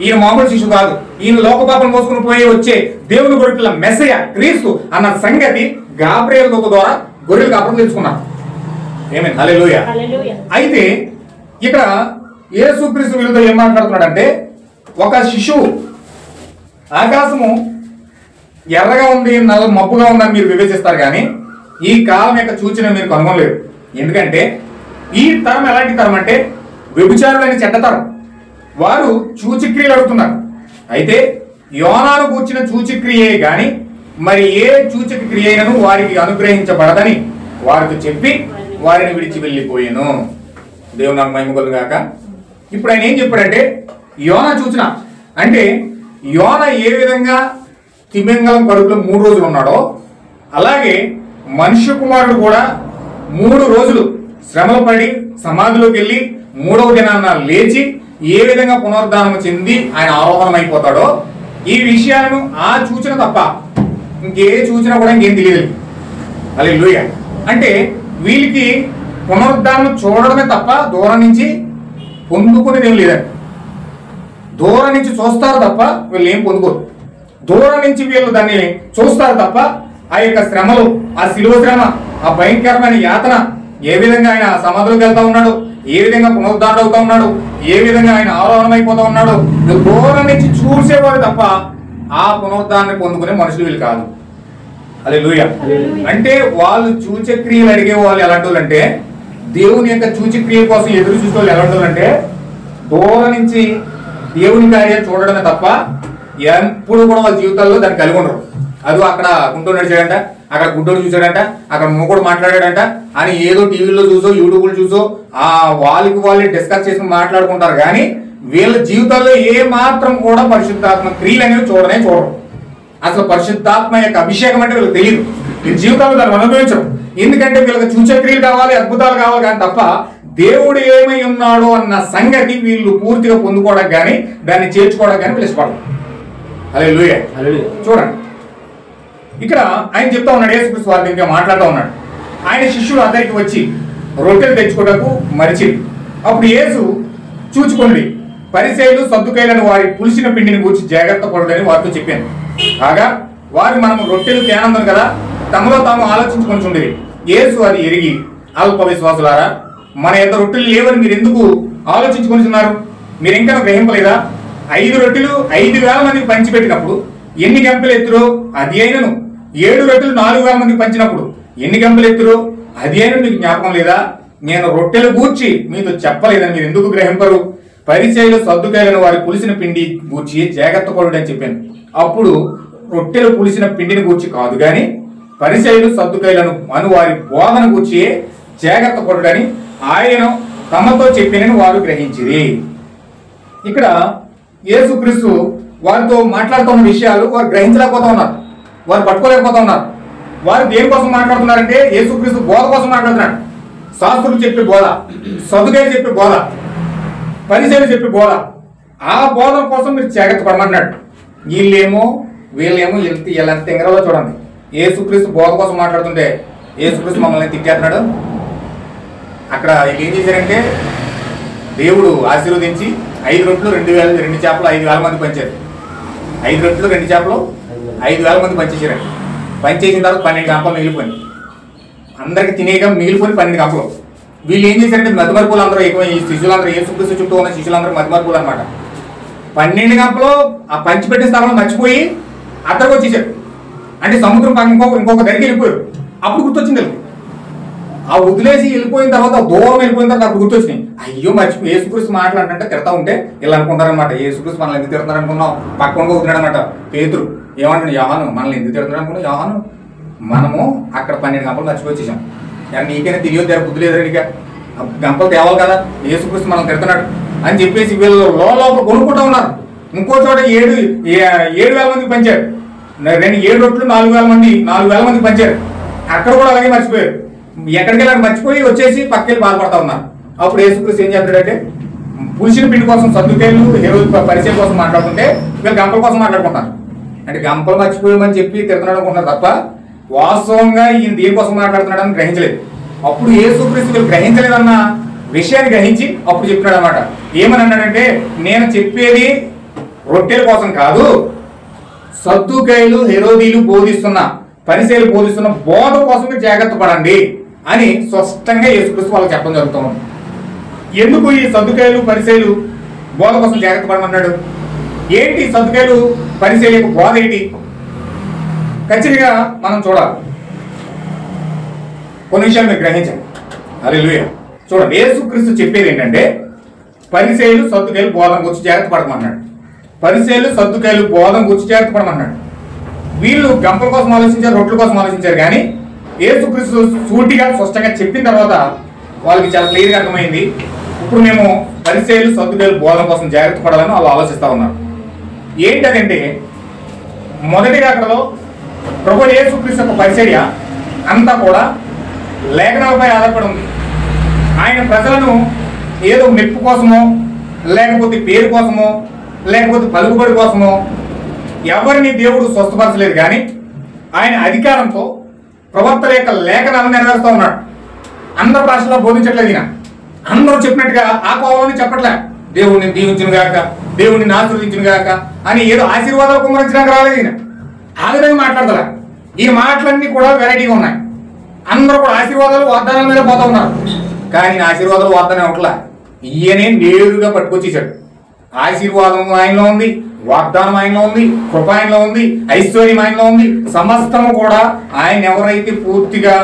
ఈయన మామూలు శిశువు కాదు, ఈయన లోకపాపం మోసుకుని పోయి వచ్చే దేవుని గొర్రెల మెస్సయ క్రీస్తు అన్న సంగతి గాబ్రియల్ దూత ద్వారా గొర్రెల కాపురం తెలుసుకున్నారు. ఏమైంది? హల్లెలూయా. అయితే ఇక్కడ యేసుక్రీస్తు వీళ్ళతో ఏం మాట్లాడుతున్నాడంటే ఒక శిశువు ఆకాశము ఎర్రగా ఉంది, నల్ల మబ్బుగా ఉందని మీరు వివేచిస్తారు కానీ ఈ కాలం యొక్క సూచన మీరు కనుగొనలేరు. ఎందుకంటే ఈ తరం ఎలాంటి తరం అంటే వ్యభిచారులైన చెడ్డ తరం. వారు సూచక్రియలు అడుగుతున్నారు. అయితే యోనాను కూర్చిన సూచక్రియే గాని మరి ఏ సూచక క్రియ అయినను వారికి అనుగ్రహించబడదని వారికి చెప్పి వారిని విడిచి వెళ్ళిపోయాను. దేవుని నాకు మహిమ కలుగును గాక. ఇప్పుడు ఆయన ఏం చెప్పాడంటే యోనా సూచన అంటే యోనా ఏ విధంగా తిమింగలం కడుపులో 3 రోజులు ఉన్నాడో అలాగే మనుష్య కుమారుడు కూడా 3 రోజులు శ్రమలు పడి సమాధిలోకి వెళ్ళి 3వ దినాన లేచి ఏ విధంగా పునరుద్ధానం చెంది ఆయన ఆరోహణం అయిపోతాడో ఈ విషయాలను ఆ సూచన తప్ప ఇంకే సూచన కూడా ఇంకేం తెలియదు. హల్లెలూయా. అంటే వీళ్ళకి పునరుద్ధానం చూడడమే తప్ప దూరం నుంచి పొందుకునేది ఏం లేదండి. దూరం నుంచి చూస్తారు తప్ప వీళ్ళు ఏం పొందుకోరు. దూరం నుంచి వీళ్ళు దాన్ని చూస్తారు తప్ప ఆ యొక్క శ్రమలు, ఆ శిలువ శ్రమ, ఆ భయంకరమైన యాతన, ఏ విధంగా ఆయన సమాధిలోకి వెళ్తా ఉన్నాడు, ఏ విధంగా పునరుద్ధారణ అవుతా ఉన్నాడు, ఏ విధంగా ఆయన ఆరోహణం అయిపోతా ఉన్నాడు, దూరం నుంచి చూసేవాడు తప్ప ఆ పునరుద్ధారాన్ని పొందుకునే మనుషులు వీళ్ళు కాదు. హల్లెలూయా. అంటే వాళ్ళు సూచక్రియలు అడిగే వాళ్ళు ఎలాంటి వాళ్ళు అంటే దేవుని యొక్క సూచక్రియ కోసం ఎదురు చూసే వాళ్ళు ఎలాంటి వాళ్ళు అంటే దూరం నుంచి దేవుని కార్యాలు చూడడమే తప్ప ఎప్పుడు కూడా వాళ్ళ జీవితాల్లో దాన్ని కలిగి ఉండరు. అది అక్కడ గుంటూరు నడిచాడంట, అక్కడ గుంటూరు చూసాడంట, అక్కడ మూకుడు మాట్లాడాడంట అని ఏదో టీవీలో చూసో యూట్యూబ్లో చూసో ఆ వాళ్ళకి వాళ్ళే డిస్కస్ చేసుకుని మాట్లాడుకుంటారు. కానీ వీళ్ళ జీవితాల్లో ఏ మాత్రం కూడా పరిశుద్ధాత్మ క్రియలు అనేవి చూడరు. అసలు పరిశుద్ధాత్మ యొక్క అభిషేకం అంటే వీళ్ళకి తెలియదు. వీళ్ళ జీవితాల్లో దాన్ని అనుభవించరు. ఎందుకంటే వీళ్ళకి సూచక్రియలు కావాలి, అద్భుతాలు కావాలి కానీ తప్ప దేవుడు ఏమై ఉన్నాడో అన్న సంగతి వీళ్ళు పూర్తిగా పొందుకోవడానికి కానీ దాన్ని చేర్చుకోవడానికి కానీ వీళ్ళు ఇష్టపడరు. హల్లెలూయా. చూడండి ఇక్కడ ఆయన చెప్తా ఉన్నాడు, యేసుక్రీస్తు వారి దగ్గర మాట్లాడుతూ ఉన్నాడు. ఆయన శిష్యులు అందరికి వచ్చి రొట్టెలు తెచ్చుకోవడానికి మరిచి అప్పుడు యేసు చూచుకోండి, పరిసయ్యులు సద్దుకయ్యులను వారి పులిసిన పిండిని గురించి జాగ్రత్త పడదని వారితో చెప్పాను. కాగా వారు మనం రొట్టెలు తేనందం కదా తమలో తాము ఆలోచించుకొని ఉండేది. యేసు అది ఎరిగి, అల్ప విశ్వాసులారా, మన యొక్క రొట్టెలు లేవని మీరు ఎందుకు ఆలోచించుకుంటున్నారు? మీరు ఇంకా గ్రహింపలేదా? 5 రొట్టెలు 5,000 మందికి పంచిపెట్టినప్పుడు ఎన్ని గంపలు ఎత్తురో అది అయినను, 7 రొట్టెలు 4,000 మందికి పంచినప్పుడు ఎన్ని గంపలు ఎత్తురో అది అయినను మీకు జ్ఞాపకం లేదా? నేను రొట్టెలు గూర్చి మీతో చెప్పలేదని మీరు ఎందుకు గ్రహింపరు? పరిసయ్యులు సద్దుకయ్యులను వారి పులిసిన పిండి గూర్చి జాగ్రత్త పడుడు అని చెప్పాను. అప్పుడు రొట్టెలు పులిసిన పిండిని గూర్చి కాదు కానీ పరిసయ్యులు సద్దుకయ్యులను అను వారి బోధన గూర్చి జాగ్రత్త పడుడని ఆయన తమతో చెప్పినని వారు గ్రహించిరి. ఇక్కడ యేసుక్రీస్తు వారితో మాట్లాడుతున్న విషయాలు వారు గ్రహించలేకపోతా ఉన్నారు, వారు పట్టుకోలేకపోతా ఉన్నారు. వారు దేనికోసం మాట్లాడుతున్నారంటే యేసుక్రీస్తు బోధ కోసం మాట్లాడుతున్నాడు. శాస్త్రులు చెప్పే బోధ, సద్దుకయ్యులు చెప్పే బోధ, పరిసయ్యులు చెప్పే బోధ, ఆ బోధన కోసం మీరు జాగ్రత్త పడమన్నాడు. వీళ్ళేమో ఇలా తెంగరలో చూడండి. యేసుక్రీస్తు బోధ కోసం మాట్లాడుతుంటే యేసుక్రీస్తు మమ్మల్ని తిట్టేస్తున్నాడు. అక్కడ ఏం చేశారంటే దేవుడు ఆశీర్వదించి 5 రొట్టెలు 2 చేపలు 5,000 మంది పంచారు. 5 రొట్టెలు 2 చేపలు 5,000 మంది పంచేసారండి. పంచేసిన తర్వాత 12 గంపలు మిగిలిపోయింది. అందరికి తినేగా మిగిలిపోయి 12 గంపలు. వీళ్ళు ఏం చేశారంటే మతిమరుపులు అందరూ ఎక్కువ, ఈ శిష్యులందరూ యేసుక్రీస్తు చుట్టూ ఉన్న శిష్యులందరూ మతిమరుపులు అనమాట. 12 గంపలు ఆ పంచిపెట్టిన స్థలంలో మర్చిపోయి అక్కడికి వచ్చేసారు. అంటే సముద్రం పక్కన ఇంకొక దగ్గరికి వెళ్ళిపోయారు. అప్పుడు గుర్తొచ్చింది. ఆ వదిలేసి వెళ్ళిపోయిన తర్వాత దూరం వెళ్ళిపోయిన తర్వాత అప్పుడు గుర్తొచ్చినాయి. అయ్యో మర్చిపోయి యేసుక్రీస్తు మాట్లాడంటే తిడతా ఉంటే ఇలా అనుకుంటారనమాట. యేసుక్రీస్తు మనల్ని ఎందుకు తిడుతున్నారు అనుకున్నాం? పక్కన అవుతున్నాడు అనమాట. పేతురు ఏమంటాడు, యోహాను మనల్ని ఎందుకు తిడుతున్నాడు అనుకున్నాం? యోహాను మనము అక్కడ 12 గంపలు మర్చిపోయి వచ్చేసాం. నీకైనా తెలియదు బుద్ధి లేదు, ఇక గంపలు తేవాలి కదా, యేసుక్రీస్తు మనల్ని తిడుతున్నాడు అని చెప్పేసి వీళ్ళు లోపల కొనుక్కుంటూ ఉన్నారు. ఇంకో చోట 7,000 మందికి పంచారు. 7 రొట్టెలు 4,000 మందికి పంచారు. అక్కడ కూడా అలాగే మర్చిపోయారు. ఎక్కడికి వెళ్ళాలి మర్చిపోయి వచ్చేసి పక్కకి బాధపడతా ఉన్నారు. అప్పుడు యేసుక్రీస్తు ఏం చేస్తాడంటే పులిసిన పిండి కోసం సద్దుకయ్యులు హేరోదు పరిచయం కోసం మాట్లాడుతుంటే వీళ్ళు గంపల కోసం మాట్లాడుకుంటారు. అంటే గంపలు మర్చిపోయామని చెప్పి తిడుతున్నాడు అనుకుంటున్నారు తప్ప వాస్తవంగా ఈయన దేనికోసం మాట్లాడుతున్నాడని గ్రహించలేదు. అప్పుడు యేసుక్రీస్తు వీళ్ళు గ్రహించలేదన్న విషయాన్ని గ్రహించి అప్పుడు చెప్తున్నాడు అనమాట. ఏమని అన్నాడంటే, నేను చెప్పేది రొట్టెల కోసం కాదు, సద్దుకయ్యులు హేరోదీలు బోధిస్తున్న పరిసయ్యులు బోధిస్తున్న బోధ కోసం మీరు జాగ్రత్త పడండి అని స్పష్టంగా యేసుక్రీస్తు వాళ్ళకి చెప్పడం జరుగుతుంది. ఎందుకు ఈ సద్దుకయ్యులు పరిసయ్యులు బోధ కోసం జాగ్రత్త పడమన్నాడు? ఏంటి సద్దుకయ్యులు పరిసయ్యుల యొక్క బోధ ఏంటి? ఖచ్చితంగా మనం చూడాలి. కొన్ని విషయాలు మీరు గ్రహించండి. హల్లెలూయా. చూడండి, యేసుక్రీస్తు చెప్పేది ఏంటంటే పరిసయ్యులు సద్దుకయ్యులు బోధన గురించి జాగ్రత్త పడమన్నాడు. పరిసయ్యులు సద్దుకయ్యులు బోధన గురించి జాగ్రత్త పడమన్నాడు. వీళ్ళు గంపల కోసం ఆలోచించారు, రొట్టెల కోసం ఆలోచించారు. కానీ యేసుక్రీస్తు సూటిగా స్పష్టంగా చెప్పిన తర్వాత వాళ్ళకి చాలా క్లియర్గా అర్థమైంది. ఇప్పుడు మేము పరిసయ్యులు సద్దుకయ్యులు బోధన కోసం జాగ్రత్త పడాలని వాళ్ళు ఆలోచిస్తూ ఉన్నారు. ఏంటంటే మొదటిగా అక్కడలో ప్రభు యేసుక్రీస్తు యొక్క పరిచర్య అంతా కూడా లేఖనాలపై ఆధారపడి ఉంది. ఆయన ప్రజలను ఏదో మెప్పు కోసమో లేకపోతే పేరు కోసమో లేకపోతే పలుకుబడి కోసమో ఎవరిని దేవుడు స్వస్థపరచలేదు. కానీ ఆయన అధికారంతో ప్రవక్తల యొక్క లేఖనాలను నెరవేరుస్తూ ఉన్నాడు. అందరు భాషలో బోధించట్లేదు. ఈయన అందరూ చెప్పినట్టుగా ఆ కోవాలని చెప్పట్లే. దేవుడిని దీవించును గాక, దేవుడిని ఆశీర్వదించును గాక అని ఏదో ఆశీర్వాదాలు కుమరించడానికి రాలేదు. ఈయన ఆ విధంగా మాట్లాడతా. ఈ మాటలన్నీ కూడా వెరైటీగా ఉన్నాయి. అందరూ కూడా ఆశీర్వాదాలు వాగ్దానాల మీద పోతా ఉన్నారు. కానీ ఆశీర్వాదాలు వాగ్దానం ఒకట్లా, ఈయనే నేరుగా పట్టుకొచ్చేసాడు. ఆశీర్వాదం ఆయనలో ఉంది, వాగ్దానం ఆయనలో ఉంది, కృప ఆయనలో ఉంది, ఐశ్వర్యం ఆయనలో ఉంది. సమస్తము కూడా ఆయన ఎవరైతే పూర్తిగా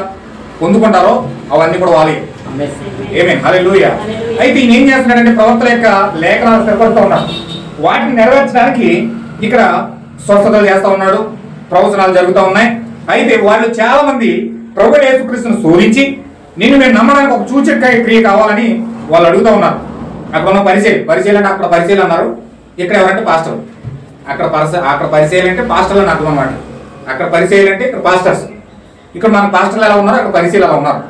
పొందుకుంటారో అవన్నీ కూడా వాళ్ళే. ఆమేన్. హల్లెలూయా. అయితే ఈయన ఏం చేస్తున్నాడంటే ప్రవక్తల యొక్క లేఖనాలు స్థిరపడుతూ ఉన్నాడు. వాటిని నెరవేర్చడానికి ఇక్కడ స్వస్థతలు చేస్తూ ఉన్నాడు, ప్రవచనాలు జరుగుతూ ఉన్నాయి. అయితే వాళ్ళు చాలా మంది ప్రభు యేసుక్రీస్తును శోధించి నిన్ను మేము నమ్మడానికి ఒక సూచక క్రియ కావాలని వాళ్ళు అడుగుతూ ఉన్నారు. అక్కడ ఉన్న పరిచయలు అంటే అక్కడ పరిచయలు అన్నారు, ఇక్కడ ఎవరంటే పాస్టర్. అక్కడ పరిచయలు అంటే పాస్టర్లు అని అర్థం అన్నమాట. అక్కడ పరిచయలు అంటే ఇక్కడ పాస్టర్స్. ఇక్కడ మన పాస్టర్లు ఎలా ఉన్నారు, అక్కడ పరిచయలు ఎలా ఉన్నారు.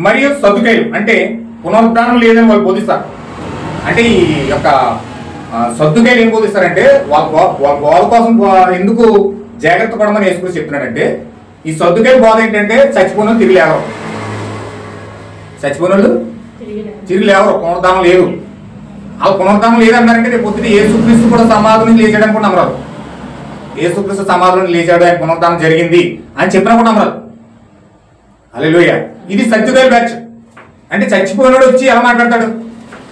మరియు సద్దుకైలు అంటే పునరుద్ధానం లేదని వాళ్ళు బోధిస్తారు. అంటే ఈ యొక్క సద్దుకైలు ఏం బోధిస్తారంటే వాళ్ళ కోసం ఎందుకు జాగ్రత్త పడమని యేసుక్రీస్తు చెప్తున్నాడంటే, ఈ సద్దుకైలు బోధ ఏంటంటే చచ్చిపోయిన తిరిగి లేవరు, చచ్చిపోయిన వాళ్ళు తిరిగి లేవరు, పునరుద్ధానం లేదు. ఆ పునరుద్ధానం లేదన్నారంటే రేపు పొద్దున యేసుక్రీస్తు కూడా సమాధి నుంచి లేచాడని కూడా నమ్మరాదు. యేసుక్రీస్తు సమాధి నుంచి లేచాడు, ఆయన పునరుద్ధానం జరిగింది అని చెప్పినా కూడా నమ్మరాదు. హల్లెలూయా. ఇది సద్దుకైలు బ్యాచ్. అంటే చచ్చిపోయినాడు వచ్చి ఎలా మాట్లాడతాడు,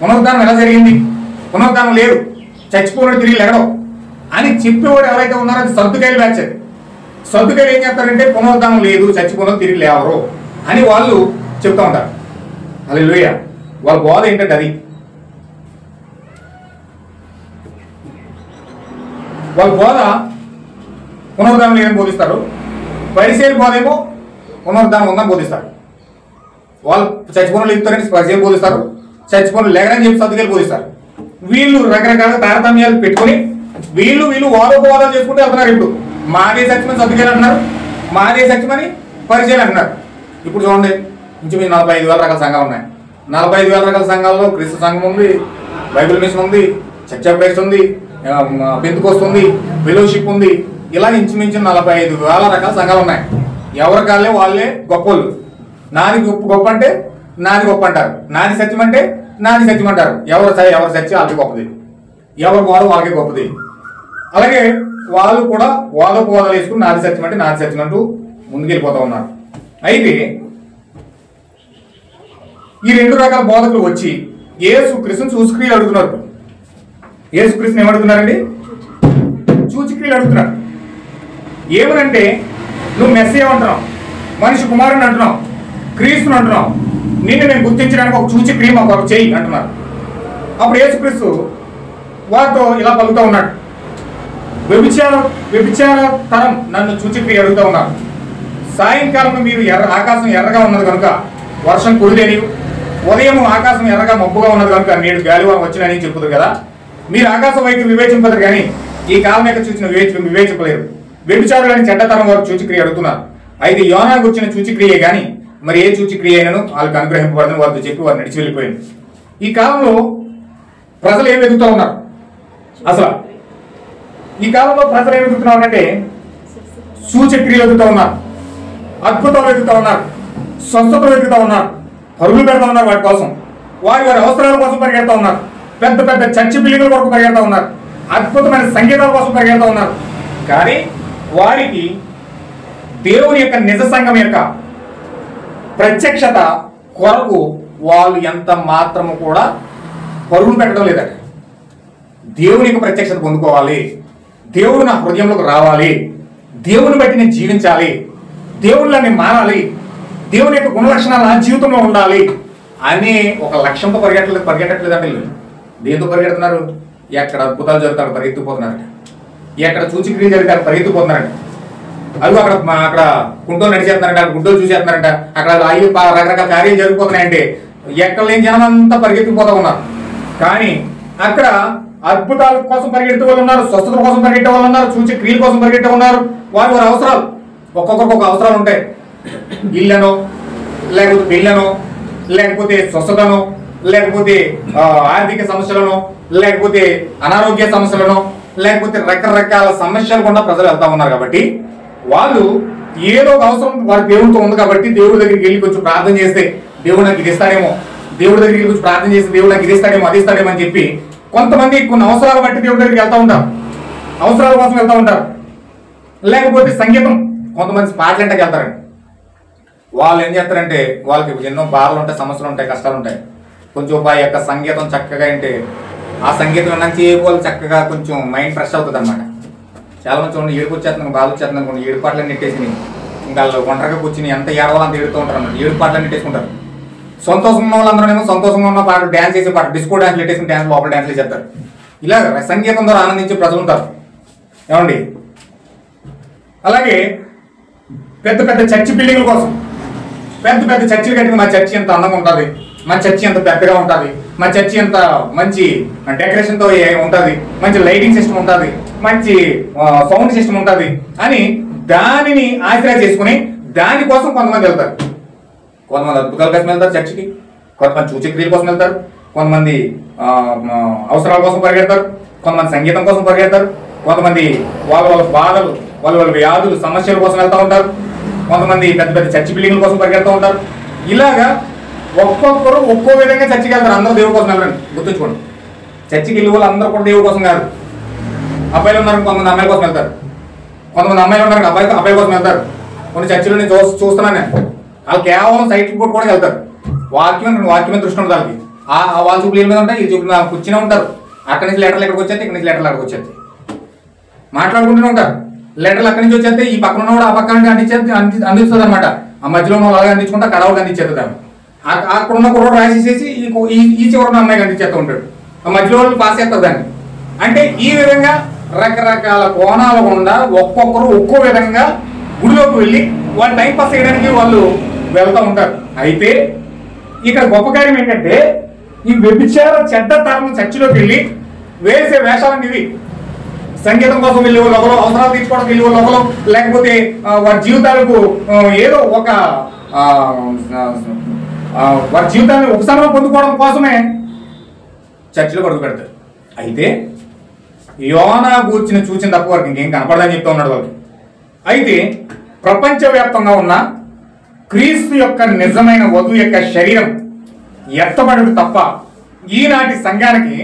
పునరుద్ధానం ఎలా జరిగింది, పునరుద్ధానం లేదు, చచ్చిపోయినాడు తిరిగి లేగడం అని చెప్పేవాడు ఎవరైతే ఉన్నారో అది సద్దుకైలు బ్యాచ్. అది సద్దుకైలు ఏం చేస్తారంటే పునరుద్ధానం లేదు, చచ్చిపోయిన తిరిగి లేవరు అని వాళ్ళు చెప్తూ ఉంటారు. హల్లెలూయా. వాళ్ళ బోధ ఏంటంటే అది, వాళ్ళ బోధ పునరుద్ధానం లేదని బోధిస్తారు. పరిసయ్యుల బోధ ఏమో పునరుద్ధానం ఉందని బోధిస్తారు. వాళ్ళు చచ్చిపోయిన లేపుతారని పరిసయ్యులు బోధిస్తారు, చచ్చిపోయిన లేగరని చెప్పి సద్దుకైలు బోధిస్తారు. వీళ్ళు రకరకాల తారతమ్యాలు పెట్టుకుని వీళ్ళు వాదోపవాదాలు చేసుకుంటూ వెళ్తున్నారు. ఇప్పుడు మాదే సత్యమని సద్దుకైలు అంటున్నారు, మాదే సత్యమని పరిసయ్యులు అంటున్నారు. ఇప్పుడు చూడండి, ఇంచుమించు 45,000 రకాల సంఘాలు ఉన్నాయి. 45,000 రకాల సంఘాల్లో క్రీస్తు సంఘం ఉంది, బైబిల్ మిషన్ ఉంది, చర్చ్ ఆఫ్ క్రైస్ట్ ఉంది, పెంతెకోస్తు ఉంది, ఫెలోషిప్ ఉంది. ఇలా ఇంచుమించు 45,000 రకాల సంఘాలు ఉన్నాయి. ఎవరి కాళ్ళే వాళ్ళే గొప్పలు. నాది గొప్ప అంటే నాది గొప్ప అంటారు, నాది సత్యం అంటే నాది సత్యం అంటారు. ఎవరి సత్యం వాళ్ళకి గొప్పది, ఎవరి బోధ వాళ్ళకి గొప్పది. అలాగే వాళ్ళు కూడా వాదోపవాదాలు వేసుకుని నాది సత్యం అంటే నాది సత్యం అంటూ ముందుకెళ్ళిపోతూ ఉన్నారు. అయితే ఈ 2 రకాల బోధకులు వచ్చి యేసుక్రీస్తుని సూచక్రియలు అడుగుతున్నారు. యేసుక్రీస్తుని ఏమడుగుతున్నారండి? సూచక్రియలు అడుగుతున్నారు. ఏమనంటే నువ్వు మెస్సీయా అంటున్నావు, మనిషి కుమారుని అంటున్నావు, క్రీస్తుని అంటున్నావు, నిన్ను నేను గుర్తించడానికి ఒక సూచక్రియ మాకు చేయి అంటున్నారు. అప్పుడు యేసుక్రీస్తు వారితో ఇలా పలుకుతూ ఉన్నాడు, వ్యభిచార తరం నన్ను సూచక్రియ అడుగుతూ ఉన్నారు. సాయంకాలం మీరు ఆకాశం ఎర్రగా ఉన్నది కనుక వర్షం కురిదేని, ఉదయం ఆకాశం ఎర్రగా మబ్బుగా ఉన్నది కనుక నేడు గాలివాన వచ్చినని చెప్పుతారు కదా. మీరు ఆకాశం వైపు వివేచింపదు కానీ ఈ కాలం యొక్క చూసిన వివేచింపలేరు. వ్యభిచారులని చెడ్డతరం వారు సూచక్రియ అడుగుతున్నారు. అయితే యోనా గురించిన సూచక్రియే కానీ మరి ఏ సూచక్రియ అయినను వాళ్ళకి అనుగ్రహింపబడదని వారితో చెప్పి వారు నడిచి వెళ్ళిపోయింది. ఈ కాలంలో ప్రజలు ఏం వెతుకుతూ ఉన్నారు? అసలు ఈ కాలంలో ప్రజలు ఏం వెతుకుతున్నారు అంటే సూచక్రియలు వెతుకుతూ ఉన్నారు, అద్భుతాలు వెతుకుతూ ఉన్నారు, స్వస్థతలు వెతుకుతూ ఉన్నారు, పరుగులు పెడతా ఉన్నారు. వాటి కోసం వారి అవసరాల కోసం పరిగెడతా ఉన్నారు. పెద్ద పెద్ద చర్చి బిల్డింగ్ల వరకు పరిగెడతా ఉన్నారు, అద్భుతమైన సంగీతాల కోసం పరిగెడతా ఉన్నారు. కానీ వారికి దేవుని యొక్క నిజ సంఘం యొక్క ప్రత్యక్షత కొరకు వాళ్ళు ఎంత మాత్రము కూడా పరుగులు పెట్టడం లేదట. దేవుని యొక్క ప్రత్యక్షత పొందుకోవాలి, దేవుడు నా హృదయంలోకి రావాలి, దేవుని బట్టి నేను జీవించాలి, దేవుళ్ళని మారాలి, దేవుని యొక్క గుణలక్షణాలు నా జీవితంలో ఉండాలి అనే ఒక లక్ష్యంతో పరిగెట్టట్లేదంటే దేంతో పరిగెడుతున్నారు? ఎక్కడ అద్భుతాలు జరుగుతాడు పరిగెత్తిపోతున్నారట, ఎక్కడ సూచక్రియ జరుగుతాడు పరిగెత్తిపోతున్నారట. అది అక్కడ కుంటోలు నడిచేస్తున్నారంట, అక్కడ గుడ్డోలు చూసేస్తున్నారంట, అక్కడ రకరకాల కార్యాలు జరిగిపోతున్నాయంటే ఎక్కడ లేని జనం అంతా పరిగెత్తిపోతూ ఉన్నారు. కానీ అక్కడ అద్భుతాల కోసం పరిగెత్తే వాళ్ళు ఉన్నారు, స్వస్థత కోసం పరిగెట్టే వాళ్ళు ఉన్నారు, సూచక్రియల కోసం పరిగెట్టే ఉన్నారు. వారి అవసరాలు ఒక్కొక్కరికి ఒక అవసరాలు ఉంటాయి. ఇళ్ళనో, లేకపోతే పెళ్ళనో, లేకపోతే స్వస్థతనో, లేకపోతే ఆర్థిక సమస్యలను, లేకపోతే అనారోగ్య సమస్యలను, లేకపోతే రకరకాల సమస్యలు కూడా ప్రజలు వెళ్తా ఉన్నారు. కాబట్టి వాళ్ళు ఏదో ఒక అవసరం వారి దేవుడితో ఉంది కాబట్టి దేవుడి దగ్గరికి వెళ్ళి కొంచెం ప్రార్థన చేస్తే దేవుడు నాకు ఇది ఇస్తాడేమో, దేవుడి దగ్గరికి కొంచెం ప్రార్థన చేస్తే దేవుడు నాకు ఇది ఇస్తాడేమో, అది ఇస్తాడేమో అని చెప్పి కొంతమంది కొన్ని అవసరాలు బట్టి దేవుడి దగ్గరికి వెళ్తూ ఉంటారు, అవసరాల కోసం వెళ్తూ ఉంటారు. లేకపోతే సంగీతం, కొంతమంది పాటలు ఇంటకి వెళ్తారండి. వాళ్ళు ఏం చేస్తారంటే వాళ్ళకి ఎన్నో బాధలు ఉంటాయి, సమస్యలు ఉంటాయి, కష్టాలు ఉంటాయి. కొంచెం ఆ యొక్క సంగీతం చక్కగా అంటే ఆ సంగీతం నుంచి వాళ్ళు చక్కగా కొంచెం మైండ్ ఫ్రెష్ అవుతుంది అనమాట. చాలా మంది చూడండి ఏడుపు వచ్చేస్తుంది, బాధ వచ్చేస్తుంది అనుకోండి, ఏడు పాటలు నెట్టేసి ఇంకా వాళ్ళు ఒంటరిగా కూర్చుని ఎంత ఏడవాలో అంత ఏడుతూ ఉంటారు అన్నమాట. ఏడు పాటలు నెట్టేసుకుంటారు. సంతోషంగా ఉన్న వాళ్ళందరూ సంతోషంగా ఉన్న పాట డ్యాన్స్ చేసే పాట, డిస్కో డ్యాన్స్ నెట్టేసుకుని డ్యాన్స్ లోపల డ్యాన్స్లు చేస్తారు. ఇలా సంగీతం ద్వారా ఆనందించే ప్రజలు ఉంటారు ఏమండి. అలాగే పెద్ద పెద్ద చర్చి బిల్డింగ్ల కోసం పెద్ద పెద్ద చర్చిలు కట్టిన మా చర్చి ఎంత అందంగా ఉంటుంది, మా చర్చి ఎంత పెద్దగా ఉంటుంది, మా చర్చి ఎంత మంచి డెకరేషన్తో ఉంటుంది, మంచి లైటింగ్ సిస్టమ్ ఉంటుంది, మంచి సౌండ్ సిస్టమ్ ఉంటుంది అని దానిని ఆశ్రయ చేసుకుని దానికోసం కొంతమంది వెళ్తారు. కొంతమంది అద్భుతాల కోసం వెళ్తారు చర్చికి, కొంతమంది సూచక్రియల కోసం వెళ్తారు, కొంతమంది అవసరాల కోసం పరిగెడతారు, కొంతమంది సంగీతం కోసం పరిగెడతారు, కొంతమంది వాళ్ళ వాళ్ళ బాధలు వాళ్ళ వాళ్ళ వ్యాధులు సమస్యల కోసం వెళ్తూ ఉంటారు, కొంతమంది పెద్ద పెద్ద చర్చి బిల్డింగ్ల కోసం పరిగెడుతూ ఉంటారు. ఇలాగా ఒక్కొక్కరు ఒక్కో విధంగా చర్చికి వెళ్తారు. అందరూ దేవుడి కోసం వెళ్ళండి, గుర్తుంచుకోండి. చర్చికి వెళ్ళే వాళ్ళు అందరూ కూడా దేవుడి కోసం కాదు. అబ్బాయిలు ఉన్నారు, కొంతమంది అమ్మాయిల కోసం వెళ్తారు, కొంతమంది అమ్మాయిలు ఉన్నారు అబ్బాయి కోసం వెళ్తారు. కొన్ని చర్చిలో నేను చూస్తున్నాను నేను, వాళ్ళు కేవలం సైట్ కూడా కూడా వెళ్తారు. వాక్యమే దృష్టి ఉంటుంది వాళ్ళకి. వాళ్ళ చూపులు మీద ఉంటాయి, ఈ చూపులు కూర్చునే ఉంటారు. అక్కడి నుంచి లెటర్లు ఎక్కడికి వచ్చేది, ఇక్కడి నుంచి లెటర్లు అక్కడికి వచ్చేది, మాట్లాడుకుంటూనే ఉంటారు. లెటర్లు అక్కడి నుంచి వచ్చేస్తే ఈ పక్కన ఉన్నవాడు ఆ పక్కన అందిస్తుంది అనమాట. ఆ మధ్యలో ఉన్న అలాగే అందించుకుంటా కడవకి అందించేది దాన్ని. అక్కడ ఉన్న కుర్రోడు రాసేసేసి ఈ చివరి అమ్మాయికి అందించేస్తూ ఉంటాడు. ఆ మధ్యలో వాళ్ళు పాస్ చేస్తారు దాన్ని. అంటే ఈ విధంగా రకరకాల కోణాల గుండా ఒక్కొక్కరు ఒక్కో విధంగా గుడిలోకి వెళ్ళి వాళ్ళు టైం పాస్ చేయడానికి వాళ్ళు వెళ్తూ ఉంటారు. అయితే ఇక్కడ గొప్ప కార్యం ఏంటంటే ఈ వ్యభిచార చెడ్డ తరం చర్చిలోకి వెళ్ళి వేసే వేషాలను ఇవి. సంగీతం కోసం వెళ్ళే వాళ్ళు ఒకరు, అవసరాలు తీర్చుకోవడానికి వెళ్ళే వాళ్ళు ఒకరు, లేకపోతే వారి జీవితాలకు ఏదో ఒక వారి జీవితాన్ని ఉపశమనం పొందుకోవడం కోసమే చర్చిలో అడుగు పెడతారు. అయితే యోనా గూర్చిన చూసిన తప్ప వారికి ఇంకేం కనపడదని చెప్తూ ఉన్నాడు వాళ్ళకి. అయితే ప్రపంచవ్యాప్తంగా ఉన్న క్రీస్తు యొక్క నిజమైన వధువు యొక్క శరీరం ఎత్తబడుడు తప్ప ఈనాటి సంఘానికి